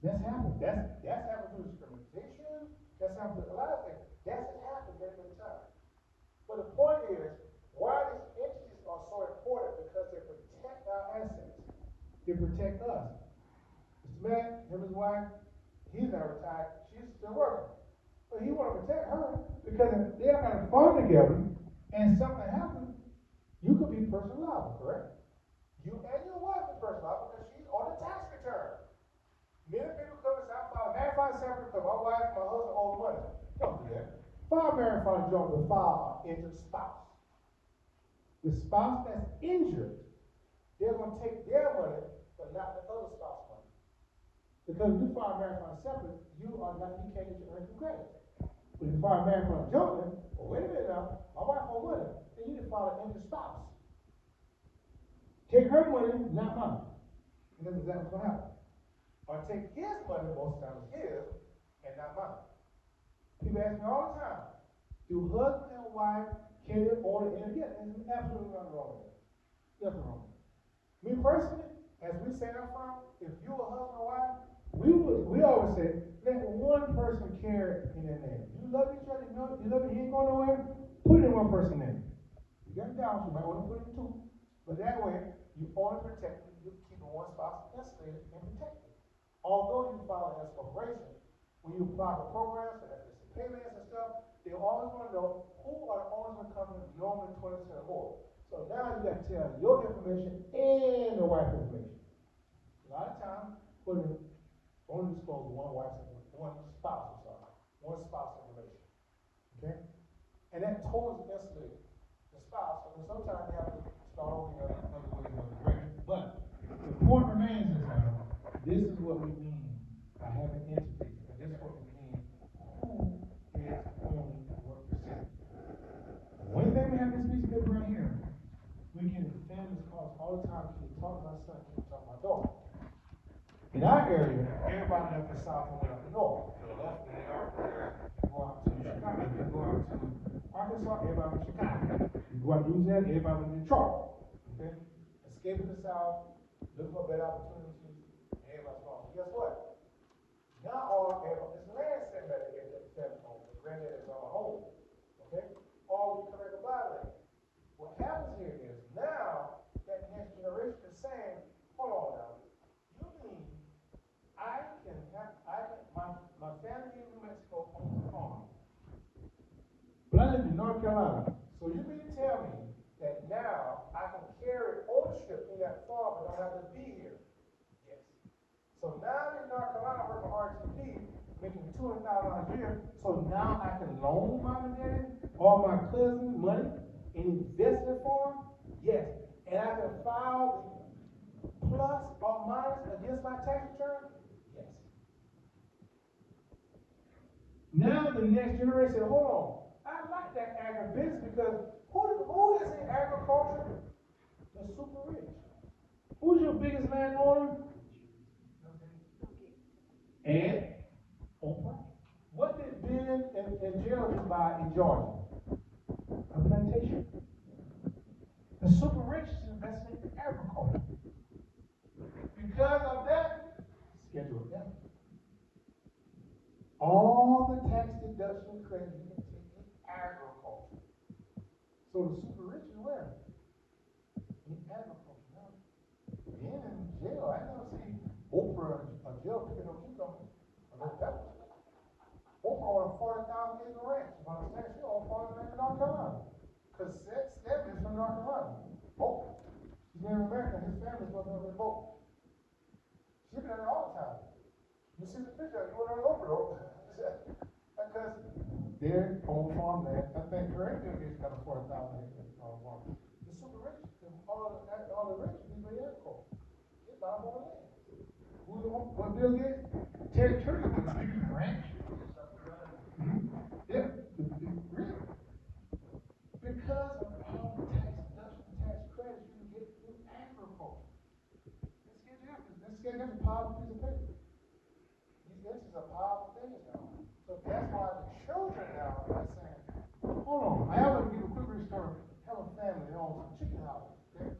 That's happened. That's happened through discrimination. That's happened through a lot of things. That's happened many times. But the point is, why these entities are so important? Because they protect our assets. They protect us. Mr. Matt, him and his wife, he's not retired. She's still working. But he want to protect her because if they're not farm together and something happens, you could be personally liable, correct? You and your wife are personally liable because she's on the tax return. Many people come and say, I filed a separate because my wife and my husband owe money. Don't do that. File a married filing joint with file an injured spouse. The spouse that's injured, they're going to take their money, but not the other spouse's money. Because if you file a married filing separate, you can't get your earnings credit. But if you file a married filing jointly, well, wait a minute now, my wife owes money, then you need to file an injured spouse. Take her money, not mine. And that's exactly what's going to happen. Or take his money, most times his, and not mine. People ask me all the time, do husband and wife can they own it in together? There's absolutely nothing wrong with that. Nothing wrong with it. Me personally, as we say up front, if you a husband or wife, we always say, let one person carry in their name. You love each other, you love it, he ain't going nowhere, put it in one person's name. You got it down, so you might want to put it in two. But that way, you only protect it, you keep one spouse insulated and protected. Although you file an S corporation, when you apply for programs and FSC payments and stuff, they always want to know who are the owners of the company, normally 20% or more. So now you got to tell your information and the wife's information. A lot of times, put in, only disclose one spouse, one spouse information, okay? And that totally escalates the spouse, and sometimes you have to start over the other way in other direction. But the point remains is this is what we mean by having entities, and this is what we mean who is owning what percentage. One thing we have this piece of paper right here, we get in families calls all the time, can you talk to my son, can you talk to my daughter? In our area, everybody left the south and went up the north. Philadelphia, New York, you go out to Chicago, you go out to Arkansas, everybody went to Chicago. You go out to Louisiana, everybody went to Detroit. Okay? Escaping the south, looking for better opportunities, everybody's gone. Guess what? Now all it's land sitting back there that the family home. The granddad is on a home. Okay? All we collect about land. What happens here is now that next generation is saying, hold on now, you mean my family in New Mexico owns a farm. But I live in North Carolina. So you mean to tell me that now I can carry ownership in that farm and don't have to be here? Yes. So now in North Carolina, I work for RTP, making $200,000 a year. So now I can loan mom and daddy, all my cousins money, and invest in the farm? Yes. And I can file the plus or minus against my tax return? Yes. Now the next generation, hold on. I like that agribusiness because who is in agriculture? The super rich. Who's your biggest landowner? And Oprah. What did Ben and Gerald buy in Georgia? A plantation. The super rich is investing in agriculture. Because of that, schedule F. All the tax deduction credit you can take in agriculture. So the super rich is where? In agriculture. Now, being in jail, I never see Oprah or jail picking up cucumbers or no peppers. Oprah on a 40,000 acre ranch. You understand? She on farmland in North Carolina. Because Stephen is from North Carolina. Oprah. He's Native American. His family's supposed to be both. She been there all the time. You see the picture, you went on Oprah though. Because they're on farmland. I think her gets got a 40,000 acre farm. The super rich, all the rich people in agriculture. They buy more land. Who's the one? What Bill Gates? Terry Turner was speaking of ranch. Yeah, really. Because of all the tax deductions, tax credits you can get through agriculture. Let's get a powerful piece of paper. This is a powerful thing now. So that's why the children now are saying, hold on, I have to give a quick story. I have a family that owns some chicken houses. Okay?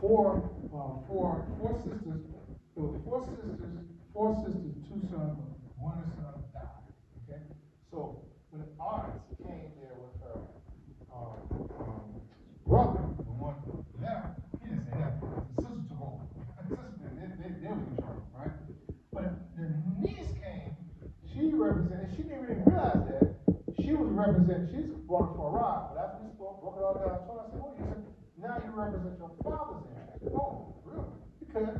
Four sisters. There were four sisters, two sons, one son died. Okay? So when the aunts came there with her brother, the one left, he didn't say that. The sister took over. The sister, they were in charge, right? But the niece came, she represented, she didn't even realize that. She was representing, she's brought for a ride, but after we spoke, broke it all down, I told her, I said, oh, you said, now you represent your father's interest. Oh, really? Because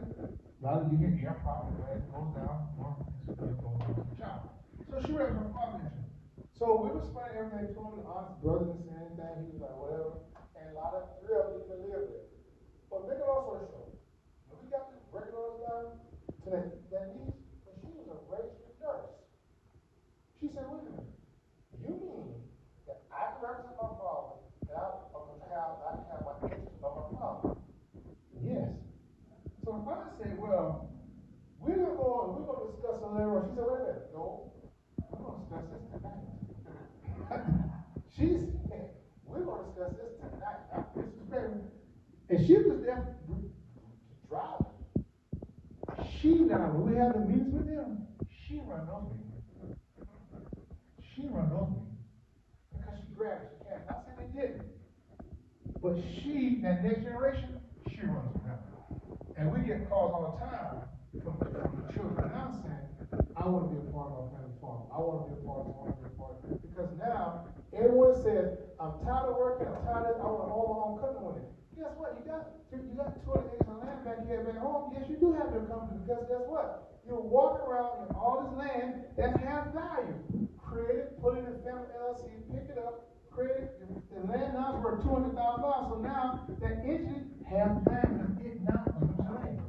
now you get your property, as it goes down, more it goes down to the child. So she represents her father's interest. So we were explaining everything to him, the aunt's brother didn't say anything, he was like, whatever. And a lot of three of them didn't live there. But make it also short. When we got the regulars down to that niece, but she was a registered nurse. She said, wait a minute, you mean that I can represent my father, that I can have my interest of my father? Yes. So if I say, well, we're going to discuss a later on. She said, wait a minute, no, we're going to discuss this tonight. She said, we're going to discuss this tonight. This is very, and she was there driving. When we had the meetings with them, she run those meetings. She run those meetings. Because she grabbed it, she can't. Not saying they didn't. But that next generation, she runs them now. And we get calls all the time from the children now saying, I want to be a part of our family farm. I want to be a part of it. Because now, everyone says, I'm tired of working, I'm tired of this, I want to own my own company with it. Guess what? You got 200 acres of land back here back home. Yes, you do have your company because guess what? You're walking around in all this land that has value. Create it, put it in a family LLC, pick it up, create it. The land now is worth $200,000. So now that entity has value. It now owns the land.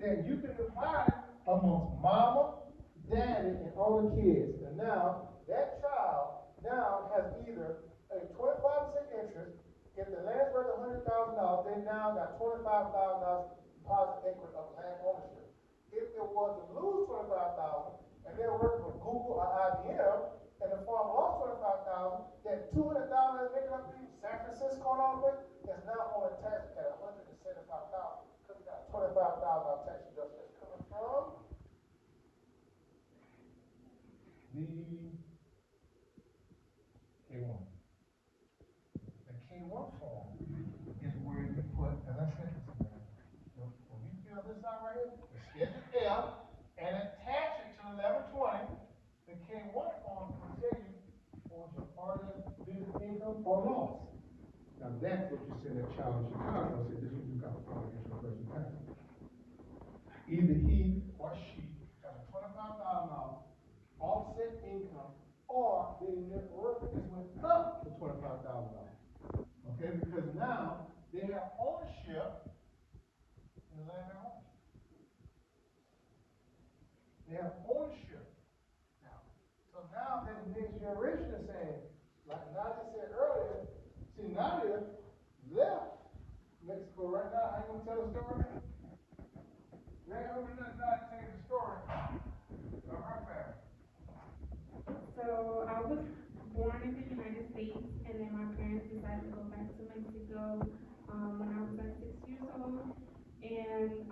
Then you can divide it amongst mama, daddy, and all the kids. And now that child now has either a 25% interest. If the land's worth $100,000, they now got $25,000 deposit equity of land ownership. If it was to lose $25,000 and they're working for Google or IBM, and the farm lost $25,000, that $200,000 that's making up to San Francisco and all of that is now only taxed at $175,000 because you got $25,000 tax deduction that's coming from the K1. The K1 form is where you put, as I said, when we fill this out right here, the Schedule F, and attach it to 1120, the K1 form will tell you what your order business income or loss. Now that's what you send that child in Chicago and say, this is what you got for against your person tax. Either he or she has a $25,000 offset income, or their net worth just went up to $25,000. Okay, because now they have ownership in the land they own. They have ownership now. So now that the next generation is saying, like Nadia said earlier, see Nadia left Mexico right now. I ain't gonna tell the story. Right over there, Nadia telling the story of her family. So I was born in the United States, and then my parents decided to go back to Mexico when I was like 6 years old. And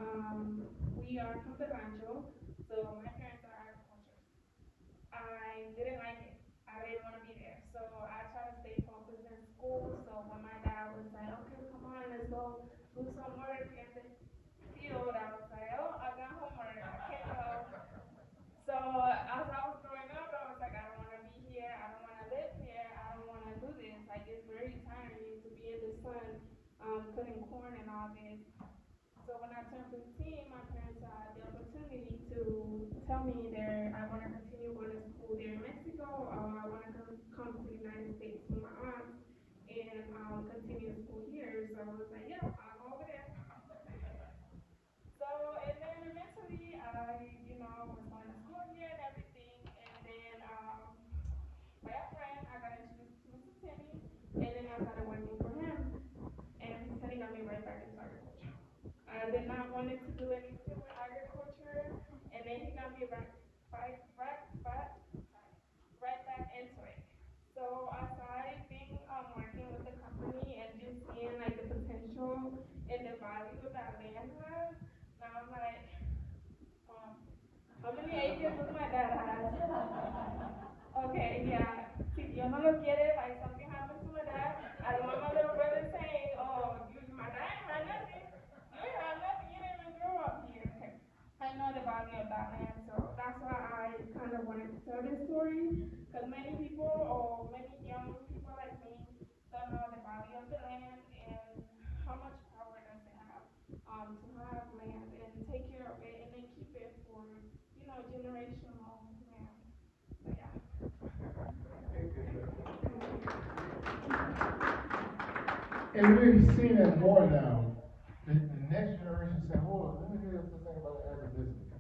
we are from the rancho, so my parents are agriculturists. I didn't like it. I didn't want to be there. So I tried to stay focused in school. So when my dad was like, okay, come on, let's go do some work in the field, I was like, oh, I got homework, I can't go. So as I was growing up, I was like, I don't want to be here, I don't want to live here, I don't want to do this. Like, it's very tiring to be in the sun, cutting corn and all this. So when I turned 15, my parents had the opportunity to tell me that I want to continue going to school there in Mexico, or I want to come to the United States with my aunt and continue school here. So I was like, yeah, I'll go over there. So, and then eventually I was going to school here and everything, and then by a friend, I got introduced to Mr. Tennie, and then I started working for him, and Mr. Tennie got me right back into agriculture. I did not want to do anything with agriculture, and then he got me right back into it. So as I've been working with the company and just seeing like the potential and the value that land has, now I'm like, how many acres does my dad have? Okay, yeah. Si Dios no lo quiere, like something happens to my dad, I don't want my little brother saying, oh, my dad had nothing. You had nothing, you didn't even grow up here. Okay. I know the value of that land, so that's why I kind of wanted to tell this story, because many people, or many young people like me, don't know the value of the land and how much power does it have to have land and take care of it and then keep it for, generational land. So yeah. And we're seeing that more now. The next generation saying, hold on, let me hear this thing about agribusiness.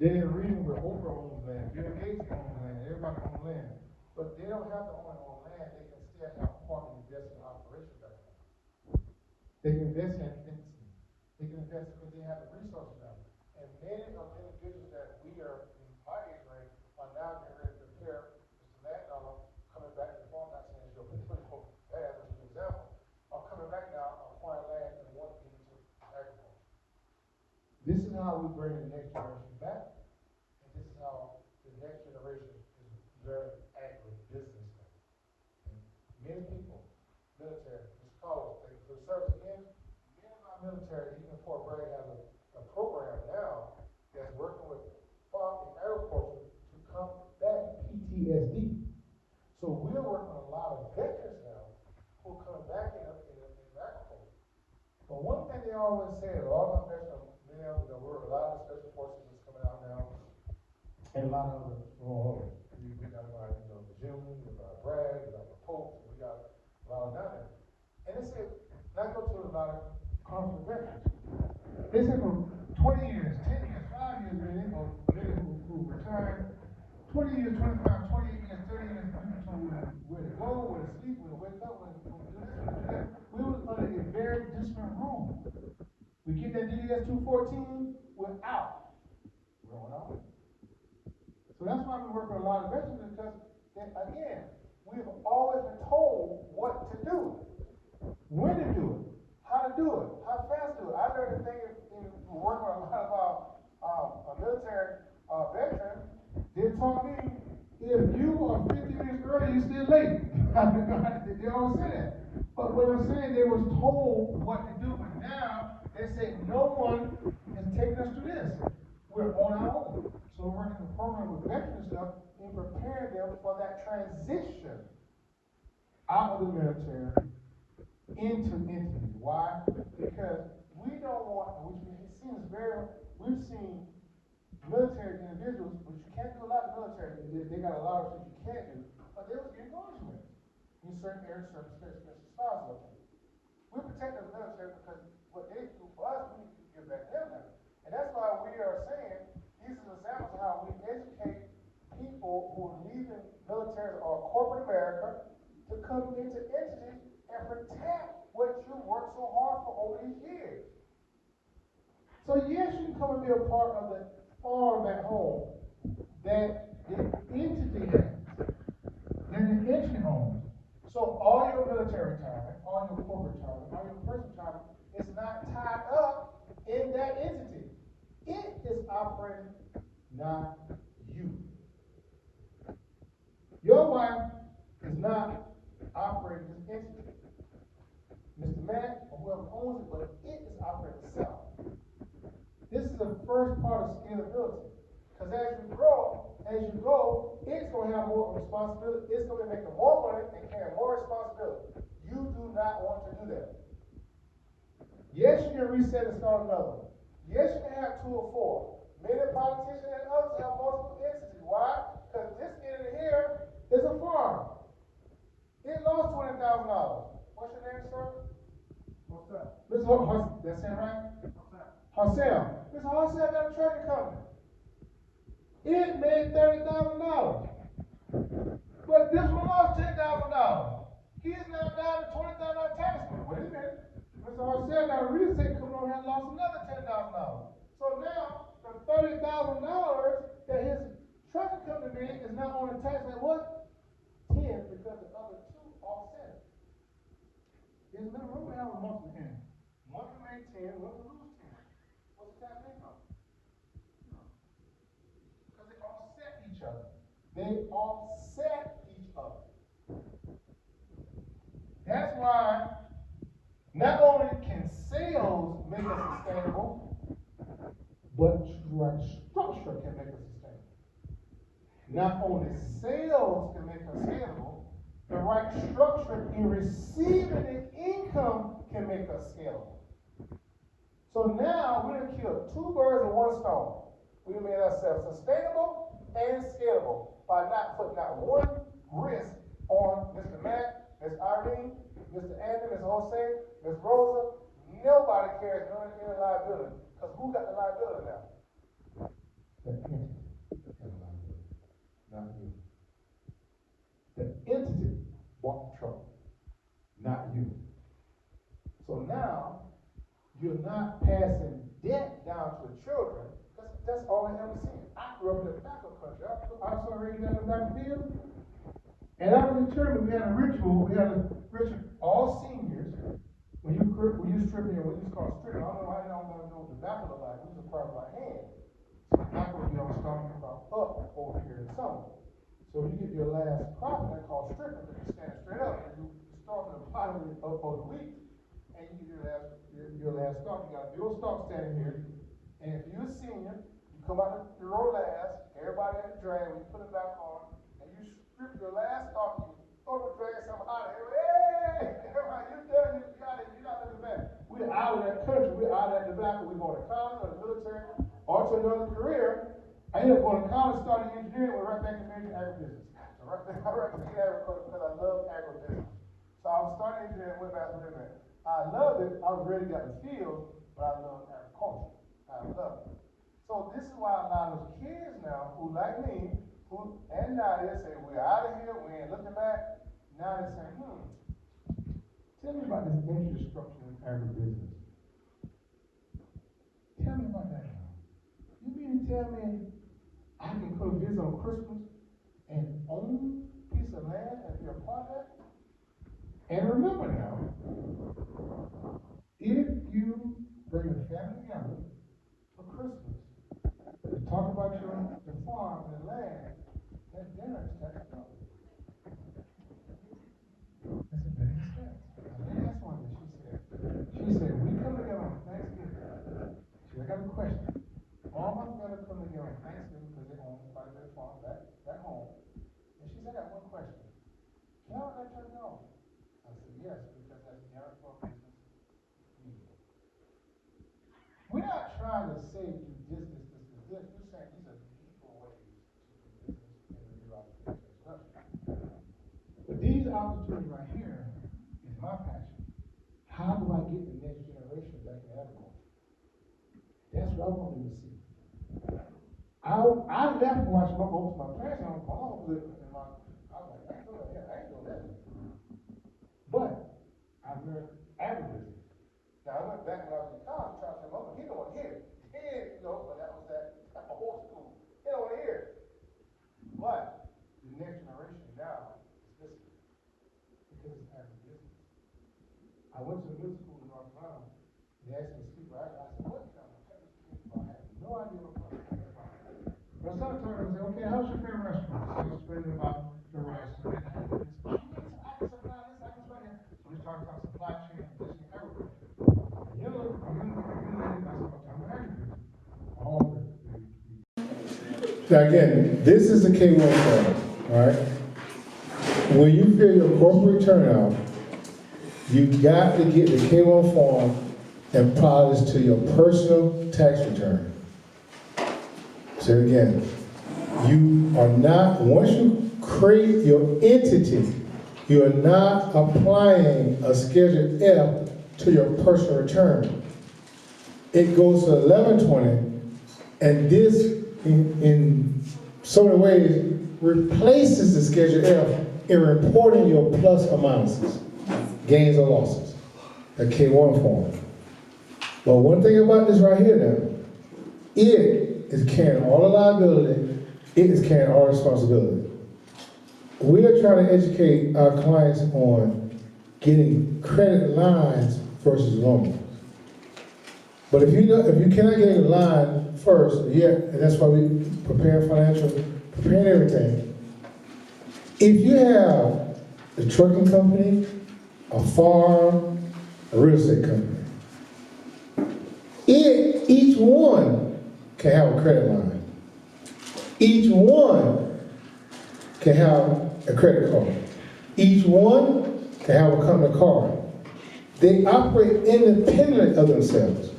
They're reading where Oprah owns land, Bill Gates owns land, everybody owns land. But they don't have to own their own land, they can still have part and invest in operation back home. They can invest in fencing. They can invest because they have the resources now. And many of the individuals that we are in my age range are now getting ready to prepare Mr. Landowner coming back to the farm, not saying it's your political path, which is an example, are coming back now, acquiring land and want to get into agriculture. This is how we bring the next generation back, and this is how the next generation is learning agribusiness. And many people, military, Mr. Carlos, thank you for the service again. Many of our military, even Fort Bragg, has a program now that's working with farm and agriculture to combat PTSD. So we're working with a lot of veterans now who are coming back in agriculture. always say, a lot of my veterans, many of them, a lot of the special forces is coming out now, and a lot of them from all over. We got like, June, we got Bragg, we got the Pope, we got a lot of down there. And they say, and I go to a lot of conflict veterans. They say for 20 years, 10 years, 5 years, many who retired, 20 years, 25, 28 years, 30 years, people told me where to go, where to sleep, where to wake up, where to do this, where to do that. We were under a very disparate rule. We get that DDS 214, we're out. We're on our way. So that's why we work with a lot of veterans, because, again, we've always been told what to do, when to do it, how to do it, how fast to do it. I learned a thing in working with a lot of our military veterans. They taught me, if you are 50 minutes early, you're still late. They always say that. But what I'm saying, they was told what to do, but now they say no one is taking us through this. We're on our own. So we're working the program with veterans stuff and preparing them for that transition out of the military into entity. Why? Because we don't want, we've seen military individuals, but you can't do a lot of military. They got a lot of things you can't do, but they was getting punishment in certain areas, certain styles of them. We protect the military because what they do for us, we need to give back to them now. And that's why we are saying these are examples of how we educate people who are leaving military or corporate America to come into entities and protect what you worked so hard for over these years. So yes, you can come and be a part of the farm at home that the entity has, that the entity owns. So all your military time, all your corporate time, all your personal time is not tied up in that entity. It is operating, not you. Your wife is not operating this entity. Mr. Matt or whoever owns it, but it is operating itself. This is the first part of scalability. Because as you go, it's going to have more responsibility. It's going to be making more money and carrying more responsibility. You do not want to do that. Yes, you can reset and start another one. Yes, you can have 2 or 4. Many politicians and others have multiple entities. Why? Because this entity here is a farm. It lost $20,000. What's your name, sir? What's that? Mr. Hassel, that's it, right? Hassel. Mr. Hassel got a trucking company. It made $30,000. But this one lost $10,000. He's now down to $20,000 tax. Wait a minute. Mr. Hassel got a real estate company over here and lost another $10,000. So now, the $30,000 that his trucking company made is now on the tax at what? 10, because the other 2 offset it. There's no room to have a monthly income. One can make 10, one can lose 10. What's the tax income? Because they offset each other. They offset each other. That's why not only can sales make us sustainable, but structure can make us sustainable. Not only sales can make us scalable, the right structure in receiving the income can make us scalable. So now we're going to kill 2 birds with 1 stone. We made ourselves sustainable and scalable by not putting out one risk on Mr. Matt, Ms. Irene, Mr. Andy, Ms. Jose, Ms. Rosa. Nobody carries any liability. Because who got the liability now? The entity has a liability, not you. The entity bought the truck, not you. So now, you're not passing debt down to the children, because that's all they ever seen. I grew up in the tobacco country. I saw Ricky down the back field. And I was determined, we had a ritual, all seniors, when you strip in, when you call stripping, I don't know how y'all want to know what tobacco look like. We used to carve my hand. So tobacco would be on stalking about up over here in summer. So you get your last crop, that's called stripping, because you stand straight up, and you start from the bottom of the wheat, and you get your last stalk. You got a big old stalk standing here, and if you're a senior, you come out the row last, everybody at the drag, when you put it back on, and you strip your last stalk, you throw the drag something out of here. Hey! Everybody, you're done, you're not looking back. we're out of that country, we're out of that tobacco, we're going to college or the military or to another career. I ended up going to college, studying engineering, went right back to majoring in agribusiness. So right back to agriculture because I love agribusiness. So I was starting engineering, went back to engineering. I loved it, I was ready to get in the field, but I love agriculture. I love it. So this is why a lot of those kids now, who like me, and now they say, we're out of here, we ain't looking back. Now they're saying, tell me about this infrastructure in agribusiness. Tell me about that now. You mean to tell me I can come visit on Christmas and own a piece of land and be a part of that? And remember now, if you bring a family together for Christmas to talk about the farm and the land, that dinner is taxable. That's a big expense. That's one that she said, we come together on Thanksgiving. She said, I got a question. All my brothers come together on Thanksgiving because they own quite a bit of farm back home. And she said, I got one question. Can I let her know? I said, yes, because that's dinner for business meeting. We're not trying to say do this. We're saying these are legal ways to do business and to do our introduction. But these opportunities right here is my passion. How do I get the next generation back in agriculture? That's what I want them to see. I left watch my parents on Paul was in my. I was like, I ain't doing that. But I learned agribusiness. Now I went back when I was in college trying to say, Mama, he don't want to hear it. But that was that old school. He don't want to hear it. But the next generation now is listening because it's agribusiness. I went to the middle school in North Carolina. They asked me to speak. I said, what kind of technical people? I had no idea what I'm talking about. But I started talking, I said, okay, how's your favorite restaurant? So I was explaining about the rice. So we started talking supply chain and business agriculture. Now again, this is the K1 form, all right? When you fill your corporate return out, you got to get the K1 form and apply this to your personal tax return. So again, you are not, once you create your entity, you are not applying a Schedule F to your personal return. It goes to 1120, and this, in so many ways, replaces the Schedule F in reporting your plus or minuses, gains or losses, the K1 form. But one thing about this right here now, it is carrying all the liability, it is carrying all the responsibility. We are trying to educate our clients on getting credit lines versus loans. But if you cannot get a line first, and that's why we prepare preparing everything. If you have a trucking company, a farm, a real estate company, each one can have a credit line. Each one can have a credit card. Each one can have a company card. They operate independently of themselves.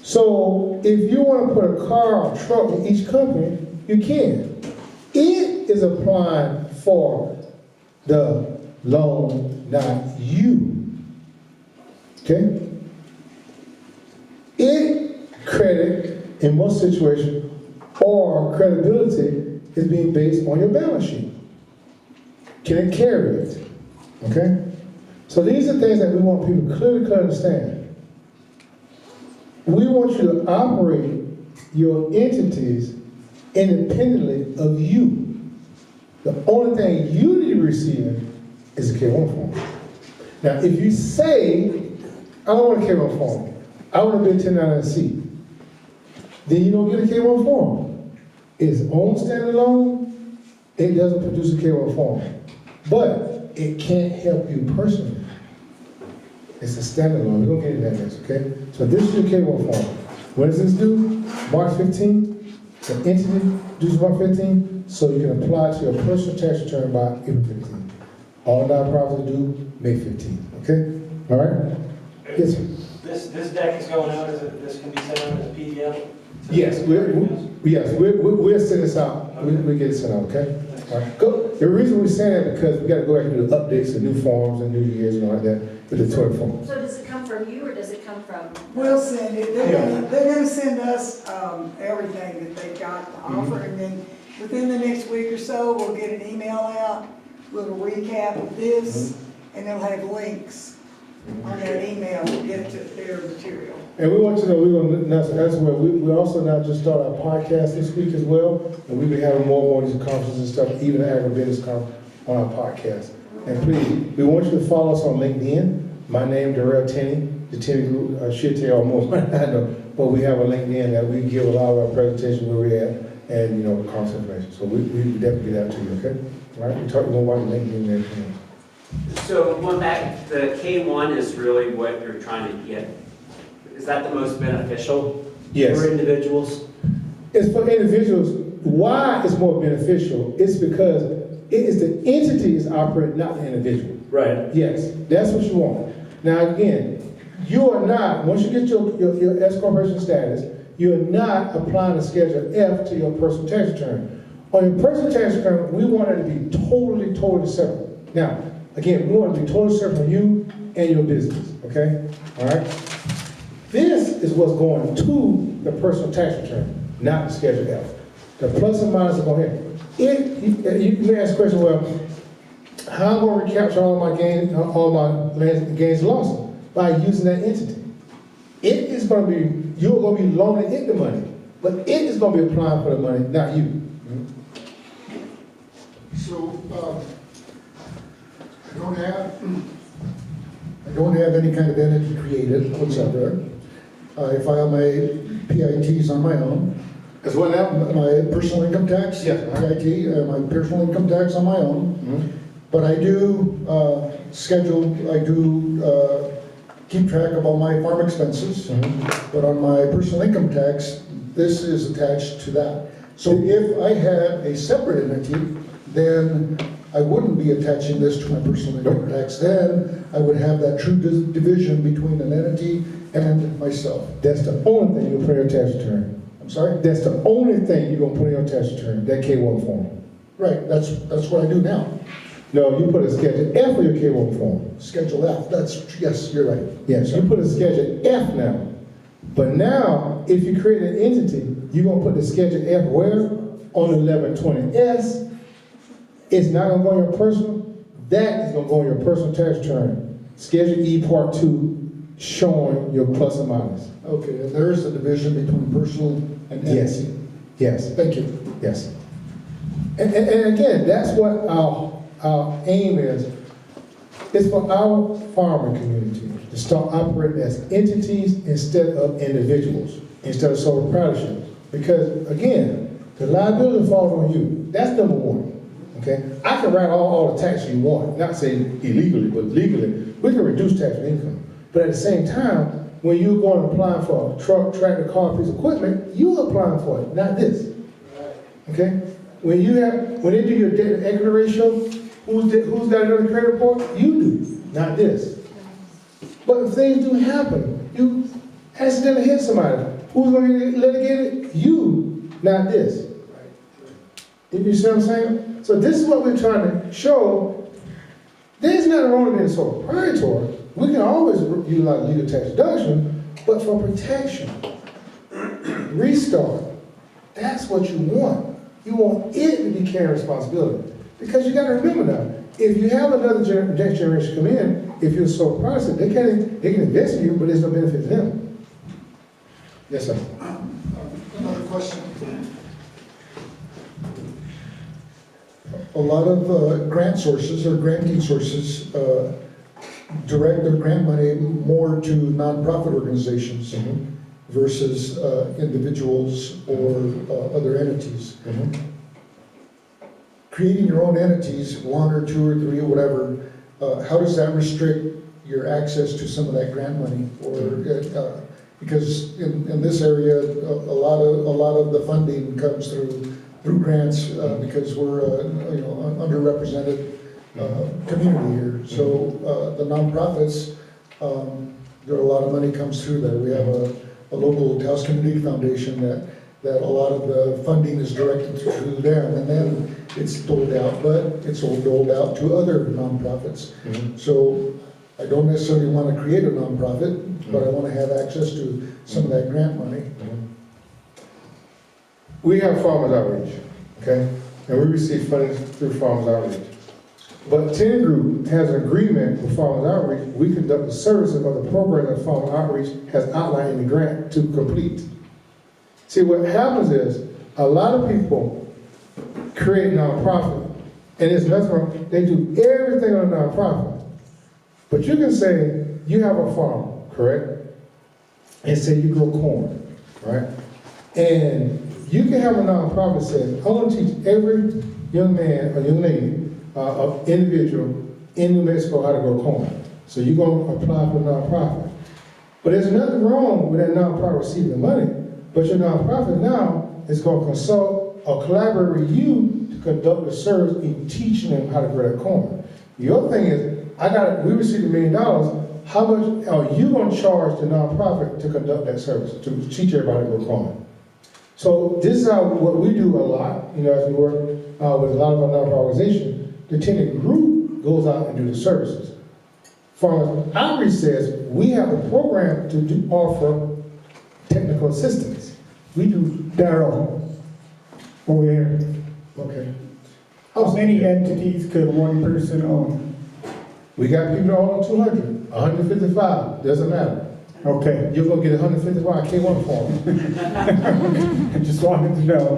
So if you want to put a car or truck in each company, you can. It is applying for the loan, not you. Okay? Credit, in most situations, or credibility is being based on your balance sheet. Can it carry it? Okay? So these are things that we want people to clearly understand. We want you to operate your entities independently of you. The only thing you need to be receiving is a K1 form. Now, if you say, I don't want a K1 form, I want to be a 1099-C, then you don't get a K1 form. It's own standalone, it doesn't produce a K1 form. But it can't help you personally. It's a standalone. We're going to get into that next, okay? So this is your K1 form. When is this due? March 15th. The entity due March 15th, so you can apply to your personal tax return by April 15th. All nonprofits are due May 15th, okay? All right? Yes, sir. This deck is going out, this can be sent out as a PDF? Yes, we'll send this out. We'll get it sent out, okay? All right. Go. The reason we're saying that because we gotta go back and do the updates and new forms and new years and all like that with the toy forms. So does it come from you or does it come from? We'll send it, they're gonna send us, everything that they got to offer, and then within the next week or so, we'll get an email out, little recap of this, and it'll have links on that email to get to their material. And we want you to know, that's where we also now just start our podcast this week as well, and we'll be having more of these conferences and stuff, even the agribusiness conference on our podcast. And please, we want you to follow us on LinkedIn. My name, Darrell Tennie, the Tennie Group, I should tell you more than I know, but we have a LinkedIn that we give a lot of our presentations where we're at, and, you know, conference information. So we definitely get that to you, okay? All right, we talk more about LinkedIn and everything. So going back, the K1 is really what you're trying to get. Is that the most beneficial Yes. for individuals? It's for individuals. Why it's more beneficial? It's because it is the entity is operating, not the individual. Right. Yes, that's what you want. Now again, you are not, once you get your S corporation status, you're not applying the Schedule F to your personal tax return. On your personal tax return, we want it to be totally separate. Now, again, we want it to be totally separate from you and your business, okay? All right? This is what's going to the personal tax return, not the Schedule F. The plus and minus are going here. You may ask the question, well, how am I going to recapture all my gains and losses? By using that entity. It is going to be, you're going to be loaning it the money, but it is going to be applying for the money, not you. So, I don't have any kind of entity created whatsoever. I file my PITs on my own. As well now? My personal income tax, Yes. PIT, my personal income tax on my own. But I do keep track of all my farm expenses. But on my personal income tax, this is attached to that. So if I had a separate entity, then I wouldn't be attaching this to my personal income tax. Then I would have that true division between an entity and myself. That's the only thing you'll put in your tax return. I'm sorry? That's the only thing you're going to put in your tax return, that K1 form. Right, that's what I do now. No, you put a Schedule F for your K1 form. Schedule F, yes, you're right. Yes, you put a Schedule F now. But now, if you create an entity, you're going to put the Schedule F where? On the 1120S. It's not going to go on your personal. That is going to go on your personal tax return. Schedule E Part 2 showing your plus and minus. Okay, and there is a division between personal and entity. Yes. Thank you. Yes. And again, that's what our aim is. It's for our farming community to start operating as entities instead of individuals, instead of sole proprietorships. Because again, the liability falls on you. That's number one. Okay? I can write all the taxes you want, not saying illegally, but legally, we can reduce taxable income. But at the same time, when you're going to apply for a truck, tractor, car, piece of equipment, you're applying for it, not this. Okay? When they do your debt to equity ratio, who's got it on the credit report? You do, not this. But if things do happen, you accidentally hit somebody, who's going to litigate it? You, not this. You see what I'm saying? So this is what we're trying to show. There's nothing wrong with being sole proprietor. We can always utilize legal tax deduction, but for protection, restart. That's what you want. You want it to be carrying responsibility. Because you got to remember now, if you have another next generation come in, if you're sole proprietor, they can invest in you, but there's no benefit to them. Yes, sir. Another question. A lot of grant sources or granting sources direct their grant money more to nonprofit organizations versus individuals or other entities. Creating your own entities, one or two or three or whatever, how does that restrict your access to some of that grant money? Or because in this area, a lot of the funding comes through grants because we're underrepresented community here. So the nonprofits there are a lot of money comes through there. We have a local Taos Community Foundation that a lot of the funding is directed through them, and then it's doled out, but it's all doled out to other nonprofits. So I don't necessarily want to create a nonprofit, but I want to have access to some of that grant money. We have farmers outreach, okay? And we receive funding through farmers outreach. But Tennie Group has an agreement with farmers outreach. We conduct the services of the program that farmer outreach has outlined in the grant to complete. See, what happens is, a lot of people create nonprofit, and there's nothing wrong, they do everything on a nonprofit. But you can say, you have a farm, correct? And say you grow corn, right? And you can have a nonprofit that says, I want to teach every young man or young lady, individual in New Mexico how to grow corn. So you're going to apply for a nonprofit. But there's nothing wrong with that nonprofit receiving the money, but your nonprofit now is going to consult or collaborate with you to conduct the service in teaching them how to grow that corn. The other thing is, we received $1 million. How much are you going to charge the nonprofit to conduct that service, to teach everybody to grow corn? So this is what we do a lot, as we work with a lot of our nonprofit organizations. The Tennie Group goes out and do the services. Farmers Outreach says we have a program to offer technical assistance. We do. Darrell, over here. Okay. How many entities could one person own? We got people that own 200, 155, doesn't matter. Okay. You're gonna get 155 K1 form. I just wanted to know.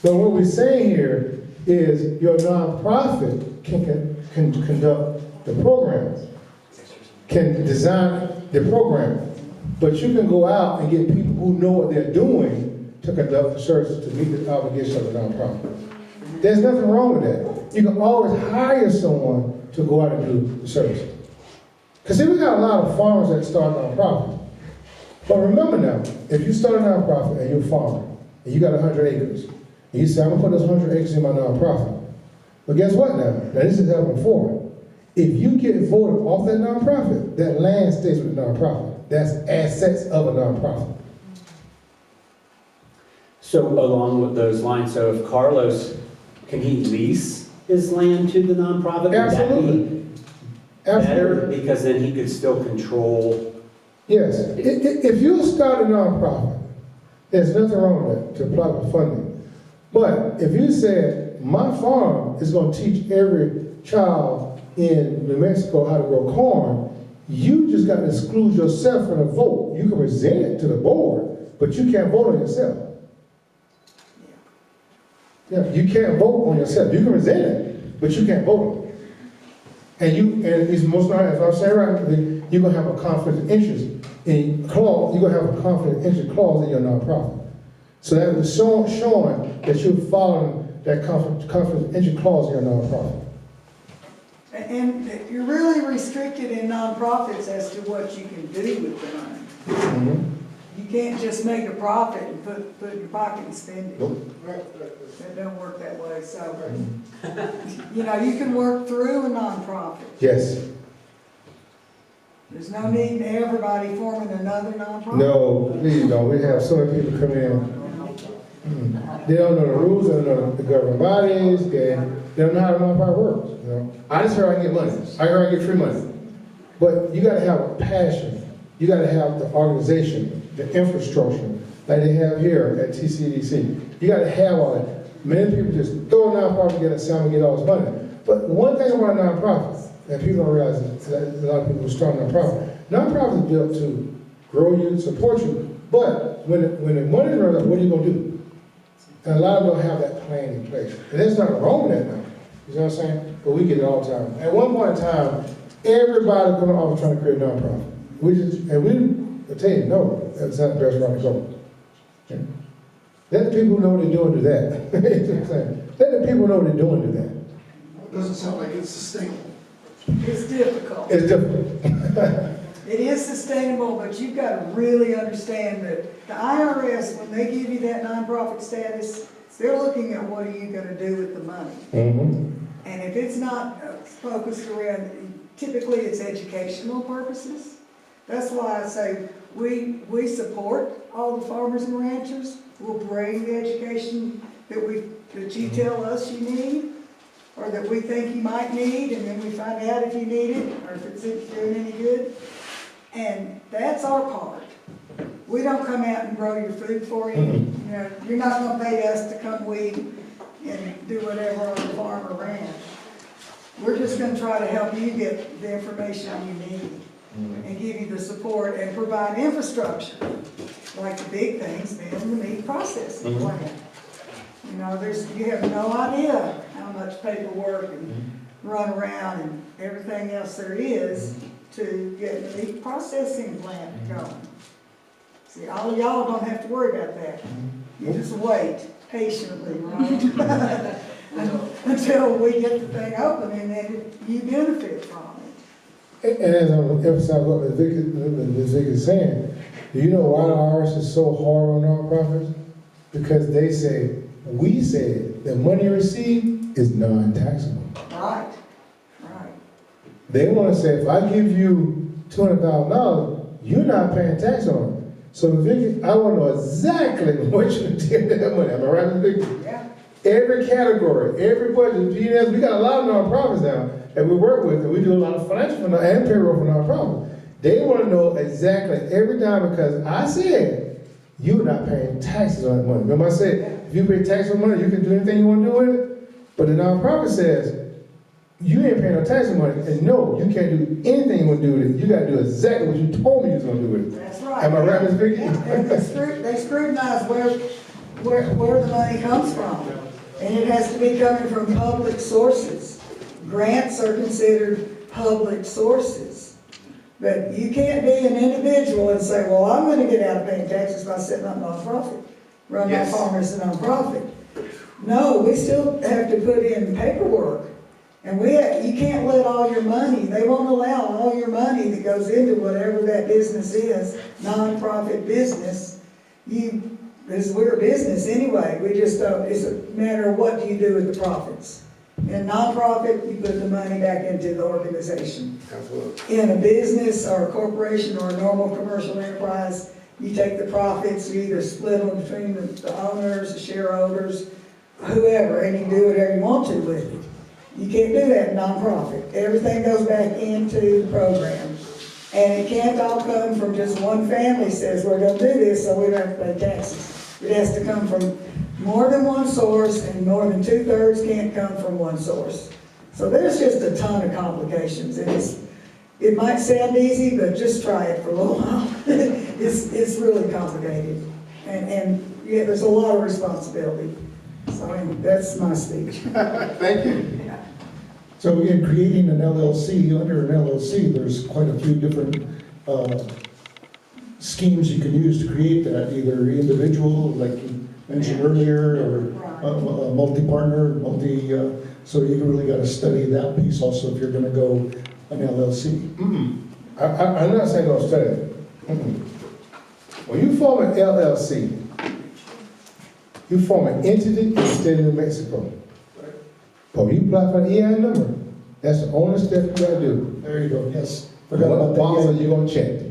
So what we're saying here is your nonprofit can conduct the program, can design the program, but you can go out and get people who know what they're doing to conduct the services to meet the obligation of the nonprofit. There's nothing wrong with that. You can always hire someone to go out and do the services. Because see, we got a lot of farmers that start nonprofits. But remember now, if you start a nonprofit and you're a farmer, and you got 100 acres, and you say, I'm gonna put those 100 acres in my nonprofit. But guess what now? Now this is happening before. If you get voted off that nonprofit, that land stays with the nonprofit. That's assets of a nonprofit. So along with those lines, so if Carlos, can he lease his land to the nonprofit? Would Absolutely. that be better? Because then he could still control. Yes. If you start a nonprofit, there's nothing wrong with that to apply for funding. But if you said, my farm is going to teach every child in New Mexico how to grow corn, you just got to exclude yourself from the vote. You can present it to the board, but you can't vote on yourself. Yeah, you can't vote on yourself. You can present it, but you can't vote on it. And it's most likely, if I'm saying right, you're gonna have a conflict of interest in clause. You're gonna have a conflict of interest clause in your nonprofit. So that is showing that you're following that conflict of interest clause in your nonprofit. And you're really restricted in nonprofits as to what you can do with the money. You can't just make a profit and put it in your pocket and spend it. Nope. That don't work that way, so, you can work through a nonprofit. Yes. There's no need to everybody forming another nonprofit. No, please don't. We have so many people come in. They don't know the rules, they don't know the governing bodies, they don't know how the nonprofit works. I just heard I can get money. I heard I can get free money. But you gotta have a passion. You gotta have the organization, the infrastructure like they have here at TCEDC. You gotta have all that. Many people just throw a nonprofit together and say, I'm gonna get all this money. But one thing about nonprofits, that people don't realize is that a lot of people who start nonprofits. Nonprofits are built to grow you, support you, but when the money runs out, what are you gonna do? And a lot of them don't have that plan in place. And there's nothing wrong with that now. You know what I'm saying? But we get it all the time. At one point in time, everybody come to office trying to create a nonprofit. I tell you, no, that's not the best route to go. Yeah. Let the people who know what they're doing do that. You know what I'm saying? Let the people know what they're doing do that. It doesn't sound like it's sustainable. It's difficult. It's difficult. It is sustainable, but you've got to really understand that the IRS, when they give you that nonprofit status, they're looking at what are you going to do with the money. And if it's not focused around, typically it's educational purposes. That's why I say we support all the farmers and ranchers. We'll bring the education that you tell us you need, or that we think you might need, and then we find out if you need it, or if it's doing any good. And that's our part. We don't come out and grow your food for you. You know, you're not gonna pay us to come weed and do whatever on the farm or ranch. We're just gonna try to help you get the information you need and give you the support and provide infrastructure, like the big things, being the meat processing plant. You know, you have no idea how much paperwork and run around and everything else there is to get the meat processing plant going. See, all of y'all don't have to worry about that. You just wait patiently, right? Until we get the thing open, and then you benefit from it. And as I'm emphasizing what Ms. Vick is saying, do you know why the IRS is so hard on nonprofits? Because they say, we said the money received is non-taxable. Right, right. They want to say, if I give you $200,000, you're not paying tax on it. So Vicky, I want to know exactly what you did with that money. Am I right, Ms. Vicky? Yeah. Every category, every budget, P&S, we got a lot of nonprofits now that we work with, and we do a lot of financial and payroll for nonprofits. They want to know exactly every dime, because I said, you're not paying taxes on that money. Remember I said, if you pay tax on money, you can do anything you want to do with it? But the nonprofit says, you ain't paying no tax on money, and no, you can't do anything you want to do with it. You got to do exactly what you told me you was going to do with it. That's right. Am I right, Ms. Vicky? And they scrutinize where the money comes from. And it has to be coming from public sources. Grants are considered public sources. But you can't be an individual and say, well, I'm going to get out of paying taxes by setting up a nonprofit, run my farm as a nonprofit. No, we still have to put in paperwork. And you can't let all your money, they won't allow all your money that goes into whatever that business is, nonprofit business. Because we're a business anyway, we just don't, it's a matter of what do you do with the profits. In nonprofit, you put the money back into the organization. Absolutely. In a business or a corporation or a normal commercial enterprise, you take the profits, you either split them between the owners, the shareholders, whoever, and you do whatever you want to with it. You can't do that in nonprofit. Everything goes back into the program. And it can't all come from just one family says, we're gonna do this, so we don't have to pay taxes. It has to come from more than one source, and more than 2/3 can't come from one source. So there's just a ton of complications. It might sound easy, but just try it for a little while. It's really complicated. And yeah, there's a lot of responsibility. So that's my speech. Thank you. Yeah. So in creating an LLC, under an LLC, there's quite a few different schemes you can use to create that, either individual, like you mentioned earlier, or multi-partner, so you really got to study that piece also if you're going to go an LLC. I'm not saying don't study it. When you form an LLC, you form an entity in the state of New Mexico. But when you apply for an EIN number, that's the only step you gotta do. There you go, yes. Forgot about that. Box are you gonna check?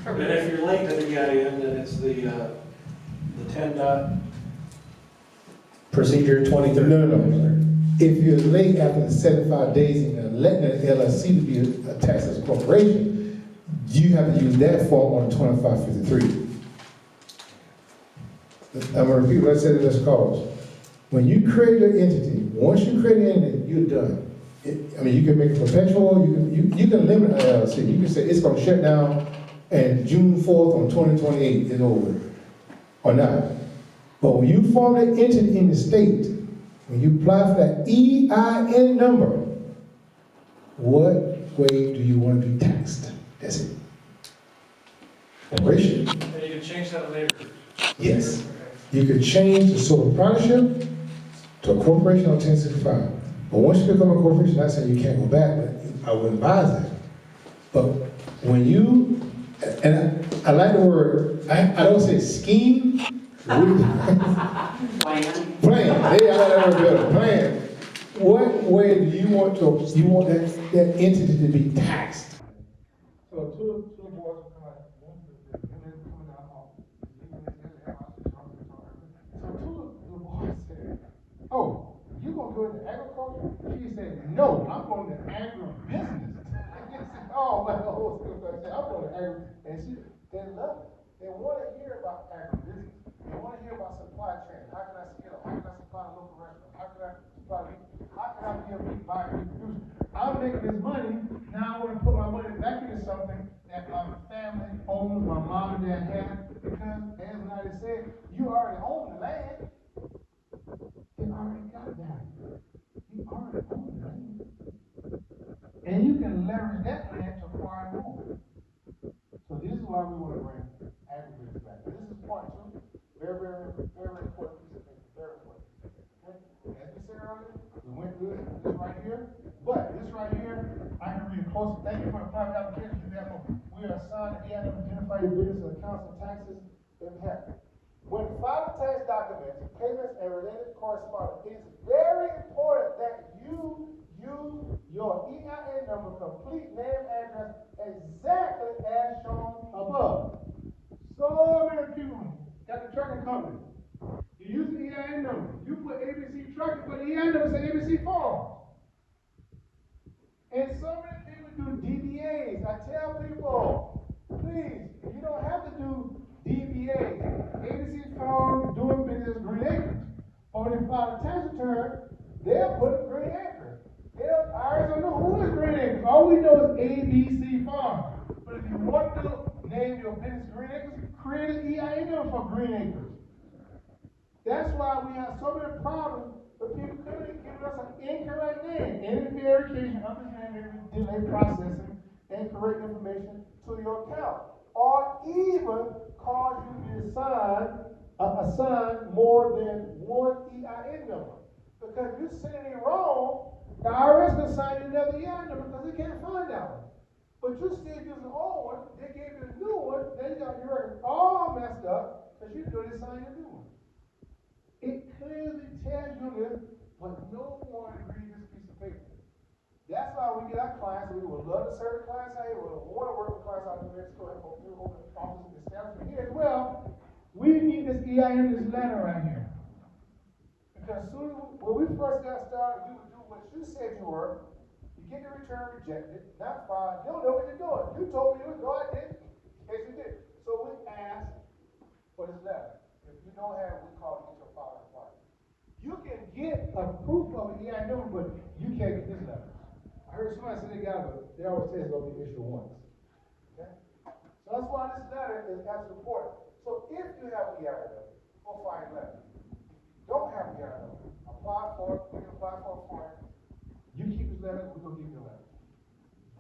And if you're late to the EIN, then it's the 10 dot. Procedure 2030. No. If you're late after the 75 days and electing an LLC to be a tax as a corporation, you have to use that form on 2553. I'm gonna repeat what I said in this cause. When you create an entity, once you create an entity, you're done. You can make it perpetual, you can limit an LLC. You can say it's gonna shut down and June 4th on 2028 is over, or not. But when you form an entity in the state, when you apply for that EIN number, what way do you want to be taxed? That's it. Corporation. And you can change that later. Yes. You could change the sole proprietorship to a corporation on 1065. But once you become a corporation, I'm not saying you can't go back, but I wouldn't advise that. But when you, and I like the word, I don't say scheme. Plan. Hey, I like that word better. Plan. What way do you want that entity to be taxed? So want to go into agriculture? She said, no, I'm going to agribusiness. Oh, my whole school, I said, I'm going to agri, and they love it. They want to hear about agribusiness. They want to hear about supply chain. How can I scale up? How can I supply a local restaurant? How can I supply meat? How can I be a meat buyer, meat producer? I'm making this money, now I want to put my money back into something that my family owns, my mom and dad had, because as Nadi said, you already own the land. You already got that. You already own the land. And you can leverage that land to acquire more. So this is why we want to bring agribusiness back. This is part two. Very, very, very important piece of paper. Very important piece of paper. Okay? As we said earlier, we went through this right here. But this right here, I can read it closer. Thank you for the private application. We are assigned to identify your business and accounts and taxes if you have. When filing tax documents, payments, and related correspondence, it is very important that you use your EIN number, complete name, address, exactly as shown above. So many people got the trucking company. You use the EIN number. You put ABC trucking, but the EIN number says ABC farm. And so many people do DBAs. I tell people, please, you don't have to do DBAs. ABC Farm doing business Green Acres. Or when they file a tax return, they'll put Green Acres. Ours don't know who is Green Acres. All we know is ABC Farm. But if you want to name your business Green Acres, create an EIN number for Green Acres. That's why we have so many problems with people coming and giving us an incorrect name. Any verification, understanding, delay processing, incorrect information to your account. Or even cause you to assign more than one EIN number. Because if you're sending it wrong, the IRS can assign you another EIN number because they can't find that one. But you're still using the old one, they gave you a new one, then you got your record all messed up because you didn't assign a new one. It clearly tells you this, but no one reads this piece of paper. That's why we get our clients, we would love to serve the clients out here, we would want to work with clients out in New Mexico and through open offices established here as well. We need this EIN, this letter right here. Because soon, when we first got started, we would do what you said you were. You get the return rejected, not filed, you don't know what you're doing. You told me you would go, I did. Yes, you did. So we asked for this letter. If you don't have it, we call it get your file required. You can get a proof of it, yeah, I know, but you can't get this letter. I heard somebody say they got it, but they always say it's going to be issued once. Okay? So that's why this letter is absolutely important. So if you have an EIN number, go find a letter. If you don't have an EIN number, apply for it, we can apply for it for you. You keep this letter, we're going to give you a letter.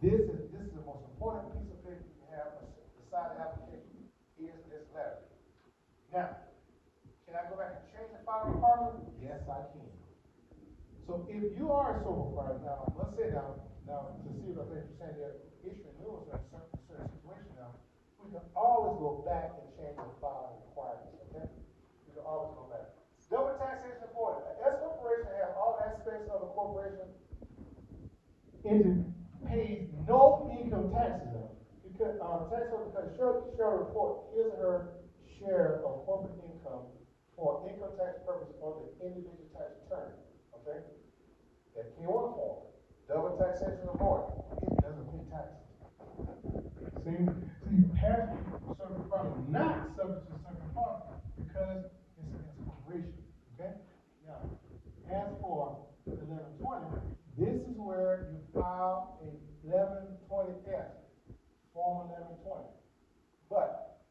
This is the most important piece of paper you have beside the application is this letter. Now, can I go back and change the file requirement? Yes, I can. So if you are a sole proprietor now, let's say now to see what I think you're saying there, issuing renewals in a certain situation now, we can always go back and change the file requirements, okay? We can always go back. Double taxation is important. An S corporation has all aspects of a corporation. It pays no income taxes on because share report his or her share of corporate income for income tax purposes on the individual tax return. Okay? That K1 form, double taxation of board, it doesn't pay taxes. See, past certain funds not subject to certain funds because it's a corporation. Okay? Now, as for 1120, this is where you file a 1120-S, form 1120. But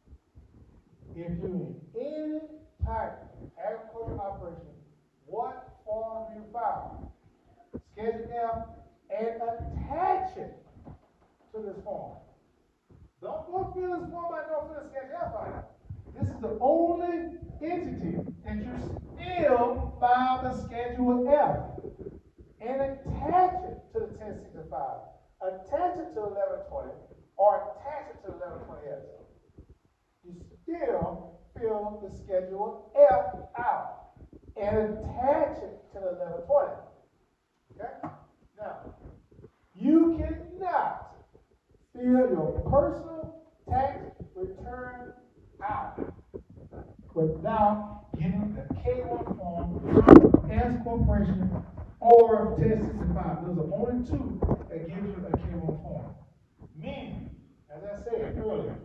if you need any type of agricultural operation, what form do you file? Schedule F and attach it to this form. Don't go fill this form out, don't fill the Schedule F out. This is the only entity that you still file the Schedule F and attach it to the 1065, attach it to 1120, or attach it to 1120S. You still fill the Schedule F out and attach it to the 1120. Okay? Now, you cannot fill your personal tax return out without getting the K1 form as corporation or 1065. Those are only two that give you a K1 form. Meaning, as I said earlier,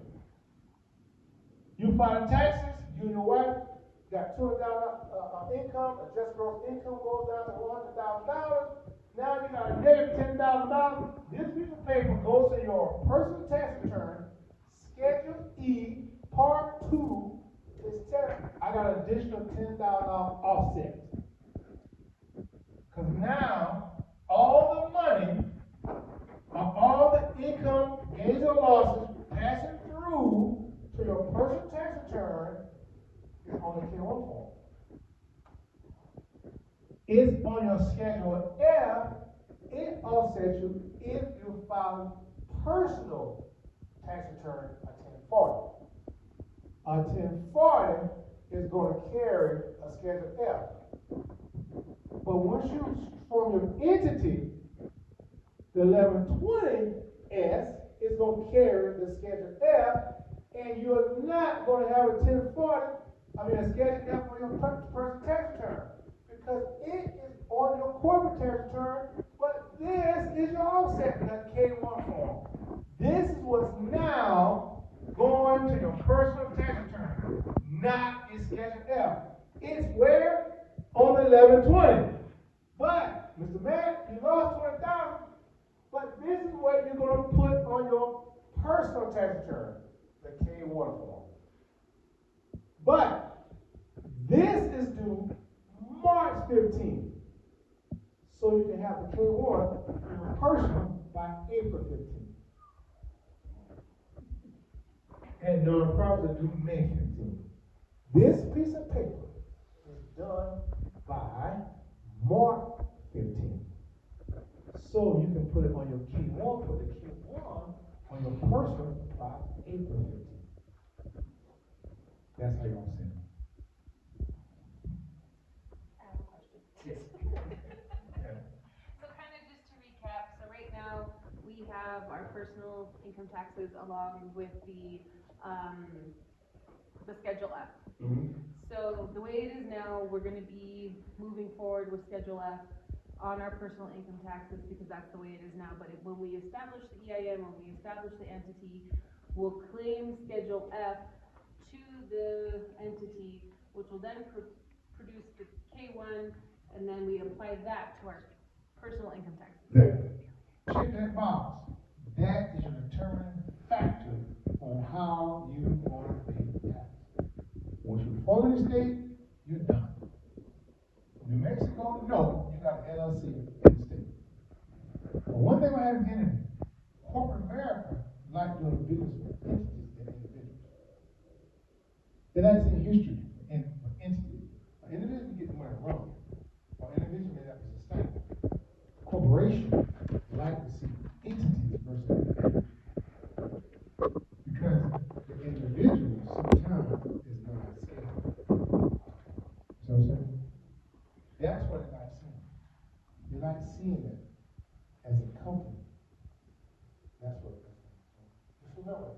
you file taxes, you and your wife got $200 income, adjusted gross income goes down to $100,000. Now you got a negative $10,000. This piece of paper goes to your personal tax return, Schedule E, Part 2, is telling I got an additional $10,000 offset. Because now, all the money, all the income, gains or losses passing through to your personal tax return is on the K1 form. It's on your Schedule F. It offsets you if you file personal tax return a 1040. A 1040 is going to carry a Schedule F. But once you form your entity, the 1120S is going to carry the Schedule F, and you're not going to have a 1040, a Schedule F for your personal tax return, because it is on your corporate tax return, but this is your offset, the K1 form. This is what's now going to your personal tax return, not your Schedule F. It's where? On the 1120. But, Mr. Matt, you lost $20,000, but this is what you're going to put on your personal tax return, the K1 form. But, this is due March 15th. So you can have the K1 in your personal by April 15th. And non-profits are due May 15th. This piece of paper is done by March 15th. So you can put it on your K1, put the K1 on your personal by April 15th. That's how y'all send it. I have a question. Yes. So kind of just to recap, so right now we have our personal income taxes along with the Schedule F. Mm-hmm. So the way it is now, we're going to be moving forward with Schedule F on our personal income taxes because that's the way it is now. But when we establish the EIN, when we establish the entity, we'll claim Schedule F to the entity, which will then produce the K1, and then we apply that to our personal income taxes. Check that box. That is your determining factor on how you want to pay tax. Once you fall in the state, you're done. New Mexico, no, you got an LLC in the state. But one thing I have in corporate America like doing business with entities and individuals. They like to see history and entities. An individual can get the money wrong, or an individual may not be sustainable. Corporations like to see entities versus individuals. Because the individual sometimes is not scalable. You know what I'm saying? That's what they like seeing. They like seeing it as a company. That's what it is. Just remember,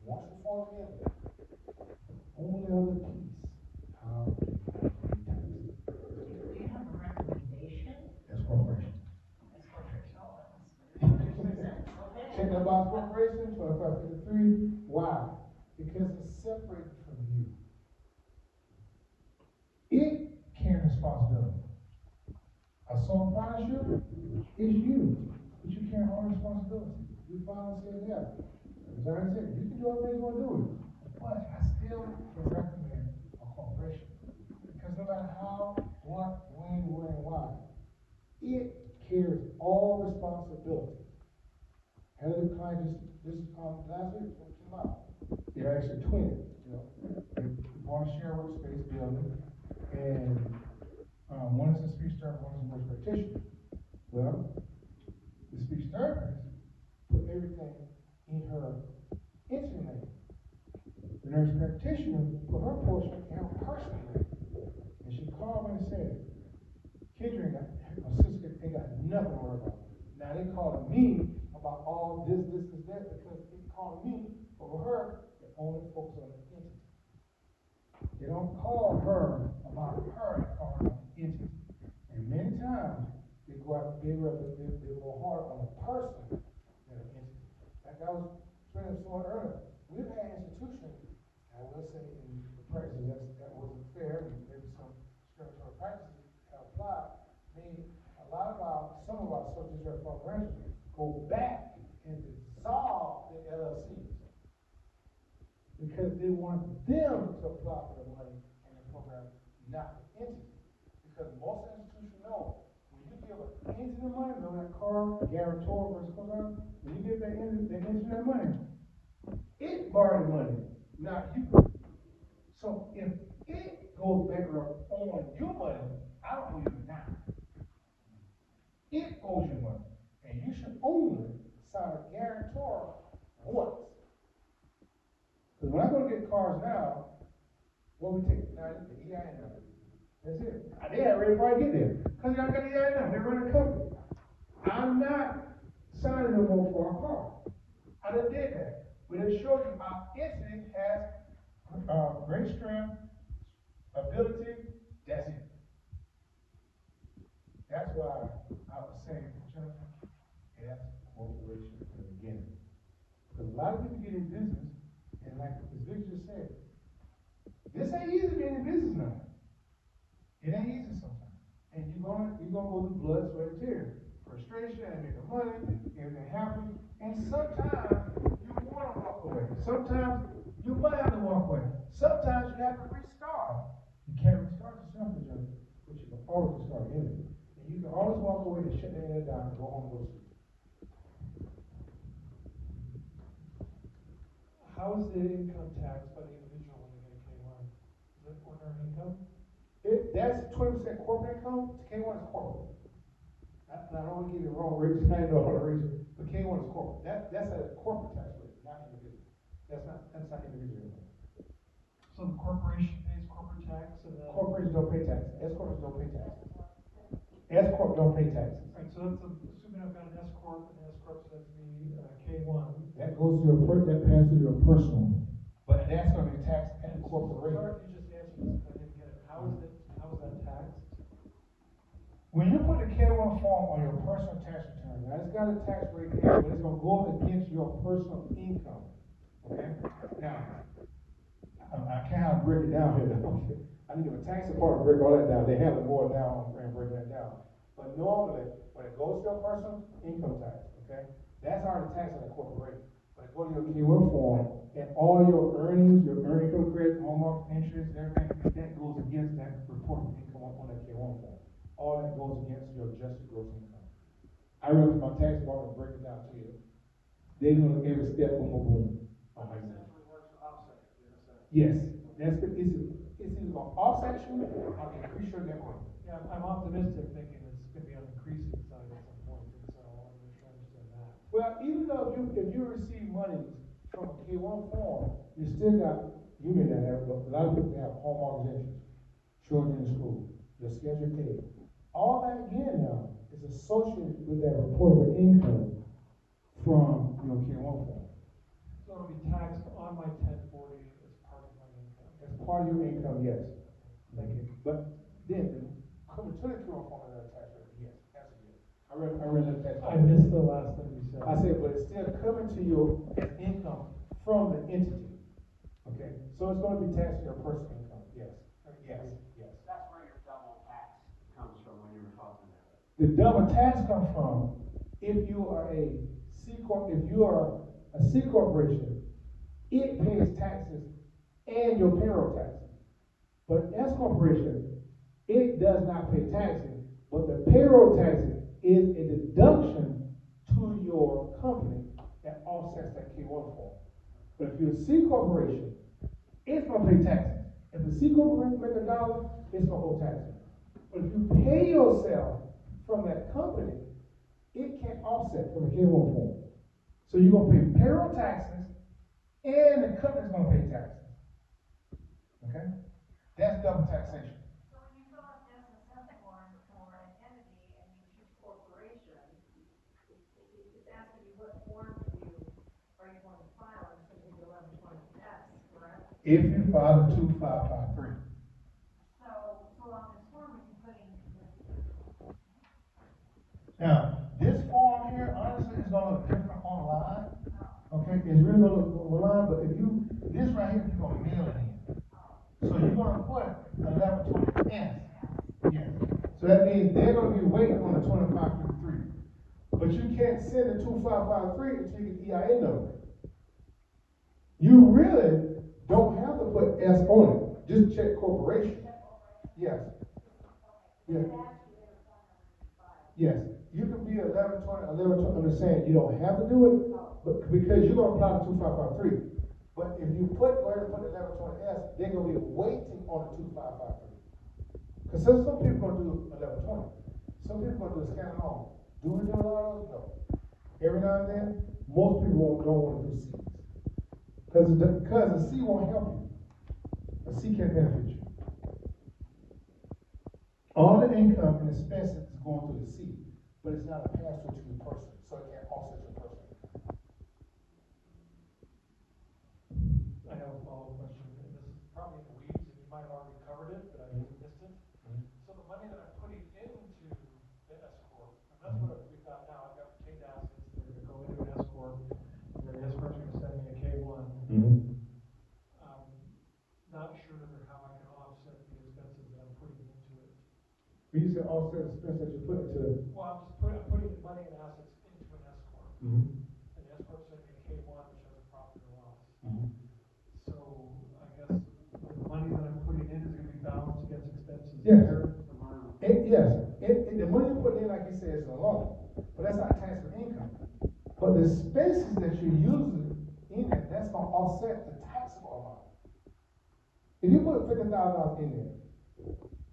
once you fall in, only other piece, how to pay taxes. Do you have a recommendation? That's corporation. That's corporation. Check that box corporation, 2553. Why? Because it's separated from you. It carries responsibility. A sole proprietorship is you, but you carry all responsibility. You finally said that. As I already said, you can do everything you want to do with it, but I still would recommend a corporation. Because no matter how, what, when, where, and why, it carries all responsibility. Had a client last week, what came out? They're actually twins, They bought a share workspace building, and one is a speech therapist, one is a nurse practitioner. Well, the speech therapist put everything in her entity name. The nurse practitioner put her portion in her personal name. And she called me and said, Kendra, my sister ain't got nothing to worry about. Now they calling me about all this, that, because they calling me for her to only focus on the entity. They don't call her about her, they call her about the entity. And many times, they're more hard on a person than an entity. Like I was explaining to someone earlier, we've had institutions, I will say in the practices that wasn't fair, and maybe some discriminatory practices have applied, made some of our subject reform branches go back and dissolve the LLCs because they want them to apply for the money in the program, not the entity. Because most institutions know when you give an entity the money, remember that car, guarantor versus program, when you give that entity that money, it borrowed the money, not you. So if it goes bankrupt on your money, I don't owe you now. It owes you money. And you should only sign a guarantor once. Because when I go to get cars now, what we take? Now, the EIN number. That's it. They ain't ready before I get there. Because y'all got the EIN number. They run a company. I'm not signing no more for a car. I done did that. We done showed you our entity has great strength, ability, that's it. That's why I was saying, Jennifer, S corporation from the beginning. Because a lot of people get in business, and like as Vic just said, this ain't easy being in business now. It ain't easy sometimes. And you're gonna go through blood, sweat, and tears. Frustration, and making money, everything happens. And sometimes you want to walk away. Sometimes you might have to walk away. Sometimes you have to restart. You can't restart yourself, but you can always restart anything. And you can always walk away and shut the internet down and go home and go sleep. How is the income taxed by the individual when you get a K-1? Is it ordinary income? That's 20% corporate income. K-1 is corporate. And I don't want to give you the wrong rate, I know how to raise it, but K-1 is corporate. That's a corporate tax rate, not individual. That's not individual income. So the corporation pays corporate tax and then... Corporations don't pay taxes. S-corps don't pay taxes. S-corp don't pay taxes. Right, so that's assuming I've got an S-corp and the S-corp says me K-1. That goes to that passes to your personal. But that's going to be taxed at the corporate rate. Sorry, you just answered this, I didn't get it. How is that taxed? When you put the K-1 form on your personal tax return, now it's got a tax rate there, but it's going to go against your personal income. Okay? Now, I can't break it down here. I need a tax department to break all that down. They have it more down and breaking that down. But normally, when it goes to your personal income tax, okay, that's already taxed at a corporate rate. But it goes to your K-1 form, and all your earnings, your earnings, credit, home office, interest, everything, that goes against that reported income on that K-1 form. All that goes against your adjusted gross income. I remember my tax department break it down to you. They're going to every step boom, boom, boom. Essentially works to offset it. Yes, it's either going to offset you or increase your net worth. Yeah, I'm optimistic thinking it's going to be on the increasing side at some point, and so I want to make sure I understand that. Well, even though if you receive money from a K-1 form, you still got, you may not have, but a lot of people have home mortgage interest, children in school, your schedule paid. All that again now is associated with that reportable income from your K-1 form. So it'll be taxed on my 1040 as part of my income. As part of your income, yes. But then, coming to the K-1 form of that tax rate, yes, that's a yes. I read that tax. I missed the last thing you said. I said, but it's still coming to you as income from the entity. Okay? So it's going to be taxed on your personal income, yes. Yes, yes. That's where your double tax comes from when you were talking about it. The double tax comes from if you are a C corp. If you are a C corporation, it pays taxes and your payroll taxes. But an S corporation, it does not pay taxes, but the payroll taxes is a deduction to your company that offsets that K-1 form. But if you're a C corporation, it's going to pay taxes. If the C corporation makes $1, it's going to owe taxes. But if you pay yourself from that company, it can't offset from the K-1 form. So you're going to pay payroll taxes, and the company's going to pay taxes. Okay? That's double taxation. So when you fill out the SSS form for an entity and you choose corporation, it's asking you what form are you going to file, and it's going to be 1120S, correct? If you file a 2553. So on this form, we can put in. Now, it's really gonna rely, but if you, this right here, you're gonna mail it in. So you're gonna put 1120S. Yes. So that means they're gonna be waiting on the 2553. But you can't send the 2553 until you get the EIN number. You really don't have to put S on it. Just check corporation. Yes. Yes. Yes. You can be 1120, I'm just saying, you don't have to do it, but because you're gonna apply the 2553. But if you go ahead and put 1120S, they're gonna be waiting on the 2553. Because some people gonna do 1120. Some people gonna do a scan alone. Do we do a lot of those? No. Every now and then, most people don't want to do C's. Because a C won't help you. A C can't benefit you. All the income and expenses is going through the C, but it's not a pass-through to your person, so it can't offset your person. I have a follow-up question, and this is probably in the weeds, and you might have already covered it, but I missed it. So the money that I'm putting into the S corp, and that's what we've got now. I've got retained assets that are going to go into an S corp, and then the S corp's going to send me a K1. Not sure how I can offset the expenses that I'm putting into it. When you say offset expense that you put into, Well, I'm putting money and assets into an S corp, and the S corp sending me a K1, which has a profit or loss. So I guess the money that I'm putting in is going to be balanced against expenses. yes. The money you put in, like you said, is a loan, but that's not taxable income. But the expenses that you're using in it, that's going to offset the taxable amount. If you put $50,000 in there,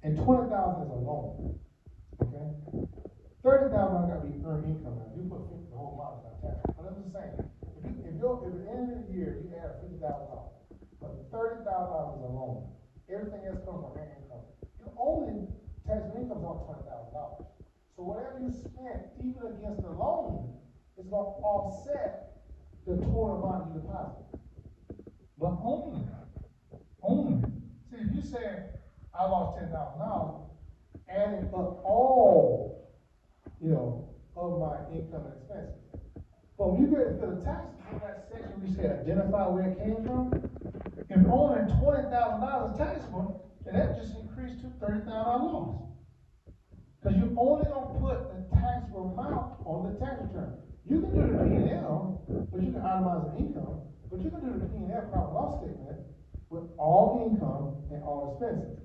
and $20,000 is a loan, okay? $30,000 got to be earned income. Now, if you put 50, the whole amount is not taxable. But I'm just saying, if at the end of the year you have $50,000, but $30,000 is a loan, everything else comes from earned income. Your only taxable income is on $20,000. So whatever you spent, even against the loan, is going to offset the total amount you deposit. But only. See, if you say, I lost $10,000, adding up all, of my income and expenses. But when you get to the taxes, in that section we say identify where it came from, if only $20,000 is taxable, then that just increased to $30,000 loss. Because you only going to put the taxable amount on the tax return. You can do the P&L, but you can itemize the income, but you can do the P&L profit loss statement with all income and all expenses.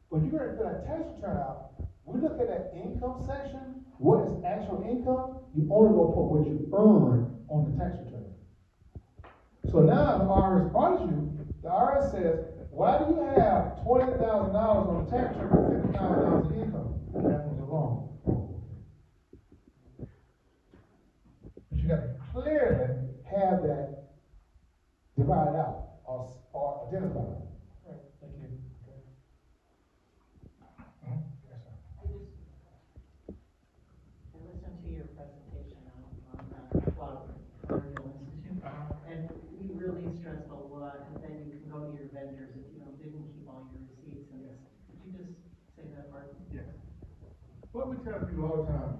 But you're going to fill that tax return out. We look at that income section, what is actual income, you only going to put what you earn on the tax return. So now the IRS audits you, the IRS says, why do you have $20,000 on the tax return and $50,000 in income? That was wrong. But you got to clearly have that divided out or identified. Right, thank you. I listened to your presentation on Cloud Institute, and you really stressed a lot, and then you can go to your vendors if you didn't keep all your receipts and this. Could you just say that part? Yes. What we tell people all the time,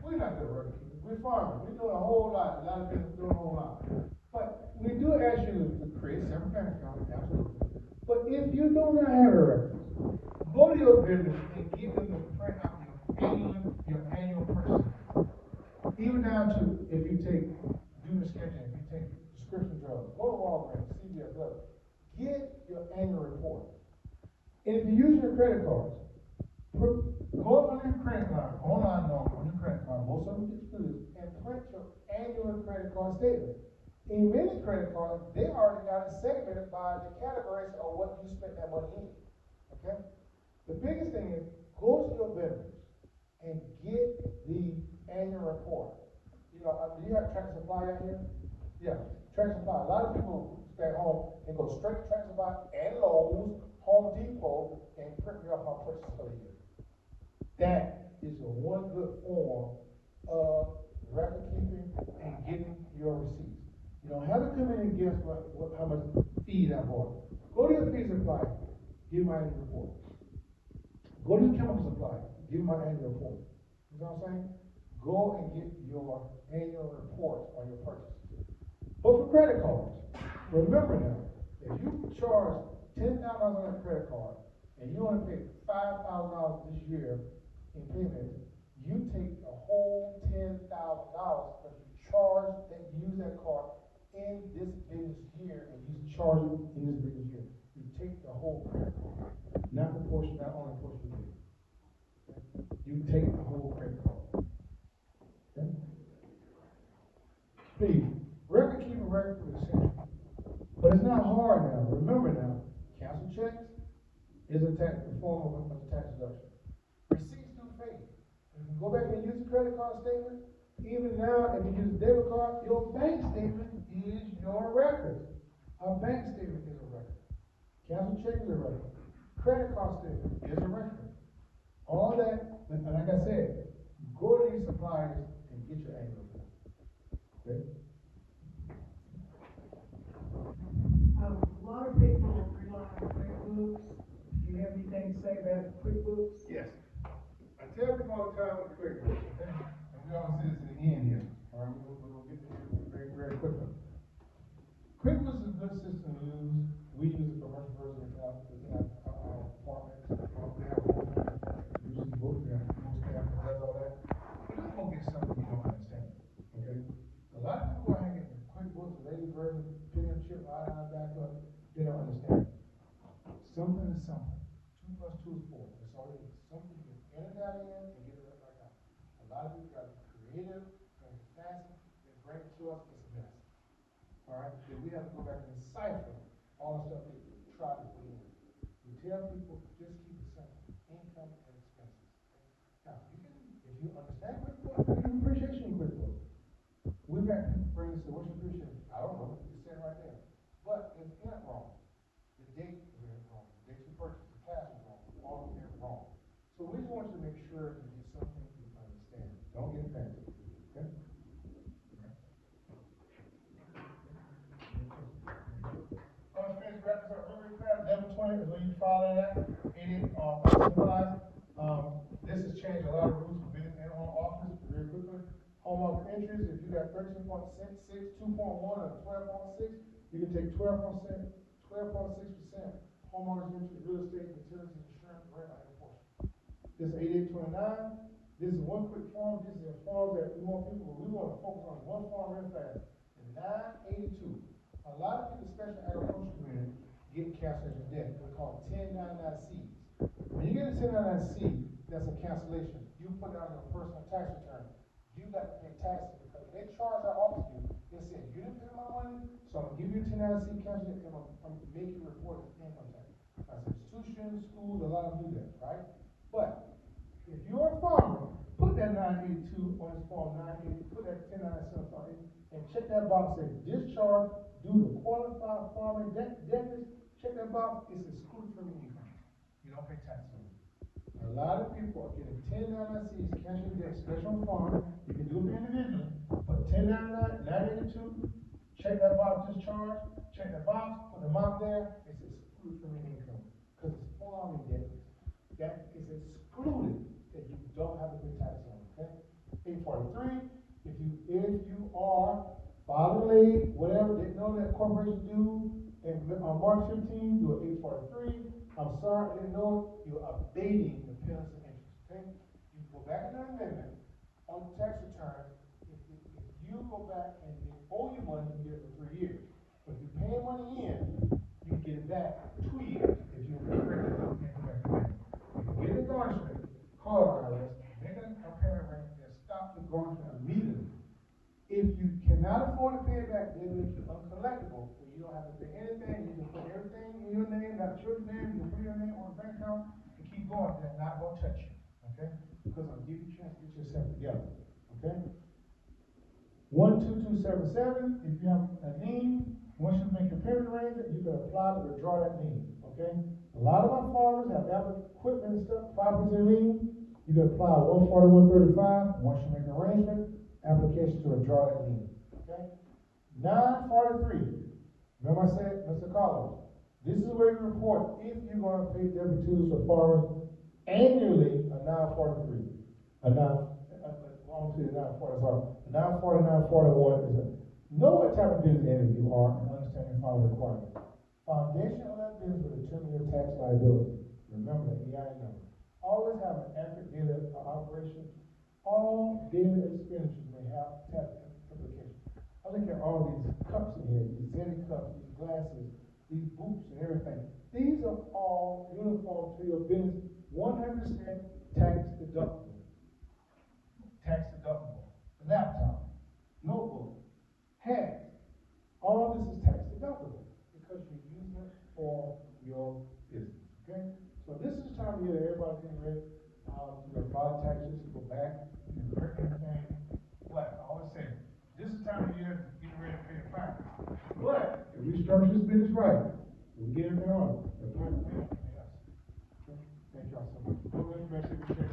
we're not good record keepers. We're farmers. We're doing a whole lot. A lot of people doing a whole lot. But we do ask you to create separate bank accounts, absolutely. But if you do not have a record, go to your vendors and give them the print out your annual purchase. Even down to if you take unit sketching, if you take prescription drugs, go to Walgreens, CVS, whatever. Get your annual report. And if you use your credit cards, go up on your credit card, online on your credit card, most of them get through this, and print your annual credit card statement. In many credit cards, they already got it segmented by the categories of what you spent that money in. Okay? The biggest thing is go to your vendors and get the annual report. Do you have Tractor Supply out here? Yeah, Tractor Supply. A lot of people stay at home and go straight to Tractor Supply and Lowe's, Home Depot, and print me off my purchase for the year. That is a one good form of record keeping and getting your receipts. You don't have to come in and guess how much feed I bought. Go to your feed supply, give my annual report. Go to your chemical supply, give my annual report. You know what I'm saying? Go and get your annual reports on your purchases. But for credit cards, remember now, if you charge $10,000 on a credit card and you only pay $5,000 this year in payments, you take the whole $10,000 because you charge that use that card in this business year and you charge it in this business year. You take the whole credit card, not the portion, not only the portion you pay. You take the whole credit card. Okay? Please, record keeping record is essential. But it's not hard now. Remember now, cancel checks is a form of a tax deduction. Receipts do pay. You can go back and use a credit card statement. Even now, if you use a debit card, your bank statement is your record. A bank statement is a record. Cancel check is a record. Credit card statement is a record. All that, and like I said, go to these suppliers and get your annual bill. Okay? A lot of people rely on QuickBooks. Do you have anything to say about QuickBooks? Yes. I tell people all the time with QuickBooks, okay? And we all say this in the end here. All right, we're going to get to this very, very quickly. QuickBooks is a good system to use. We use it for much further within our departments. We have usually both staff that does all that. But let's go get something you don't understand. Okay? A lot of people go ahead and get QuickBooks, the latest version, pin and chip, back up. They don't understand. Something is something. 2 plus 2 is 4. That's all it is. Something you can enter that in and get it right out. A lot of people got to be creative, got to be fancy, they bring it to us, it's a mess. All right? Then we have to go back and decipher all the stuff they try to put in. We tell people, just keep it simple. Income and expenses. Okay? Now, you can, if you understand QuickBooks, you can appreciation in QuickBooks. We've got people bring us to what's your appreciation? I don't know. It's saying right there. But it's in it wrong. The date is in it wrong. The date you purchased, the class is wrong. All of them wrong. So we just want you to make sure you get something you understand. Don't get fancy. Okay? Unfinished records are really fast. Level 20 is when you follow that. 88 symbolized. This has changed a lot of rules for business and home office very quickly. Home office entries, if you got 13.6, 2.1, or 12.6, you can take 12.6% homeowners interest, real estate, utilities, insurance, rent, or portion. This is 8829. This is one quick form. This is a form that we want to focus on one form real fast. And 982. A lot of people, especially agricultural community, get cancellation debt. They're called 1099Cs. When you get a 1099C, that's a cancellation. You put it on your personal tax return. You got to pay taxes because they charge that off to you. They say, you didn't pay my money, so I'm going to give you a 1099C cancellation and I'm going to make you report as income tax. As institutions, schools, a lot of them do that, right? But if you're a farmer, put that 982 on this form 980, put that 1097 on it, and check that box, say discharge due to qualified farming deficits. Check that box, it's excluded from your income. You don't pay tax on it. A lot of people are getting 1099Cs, cancel debt, especially on farm. You can do it individually, but 1099, 982, check that box, discharge, check that box, put the amount there, it's excluded from your income. Because it's farming debt. That is excluded that you don't have to pay tax on, okay? 843, if you are filing late, whatever, didn't know that corporations do, and on March 15, do an 843. I'm sorry, I didn't know you're abating the penalty and interest, okay? You go back in the amendment on the tax return. If you go back and they owe you money, you get it for 3 years. But if you pay money in, you can get it back for 2 years if you correct it and go back to it. If you get a garnishment, call IRS, make a payment rate, and stop the garnishment immediately. If you cannot afford to pay it back, they make you uncollectible. So you don't have to pay anything. You can put everything in your name, not your name. You can put your name on the bank account and keep going. They're not going to touch you. Okay? Because I'll give you a chance to get yourself together. Okay? 12277, if you have a lien, once you make your payment arrangement, you can apply to withdraw that lien. Okay? A lot of our farmers have equipment and stuff, properties and lien. You can apply 14135 once you make an arrangement. Application to withdraw that lien. Okay? 943. Remember I said, Mr. Carlos, this is where you report if you're going to pay W-2s for farmers annually, a 943. A 940, sorry. A 940, 941 is Know what type of business entity you are and understand your final requirements. Foundation of that business will determine your tax liability. Remember the EIN number. Always have an accurate data of operation. All daily expenditures may have tax implications. I look at all these cups in here, these Zenny cups, these glasses, these boots and everything. These are all uniform to your business, 100% tax deductible. Tax deductible. Laptop, notebook, hats. All this is tax deductible because you're using it for your business. Okay? So this is the time of year that everybody's getting ready to file taxes, to go back and correct anything. But I always say, this is the time of year to get ready to pay the fine. But if we structure this business right, if we get everything on, the fine will pay us. Okay? Thank y'all so much. No information,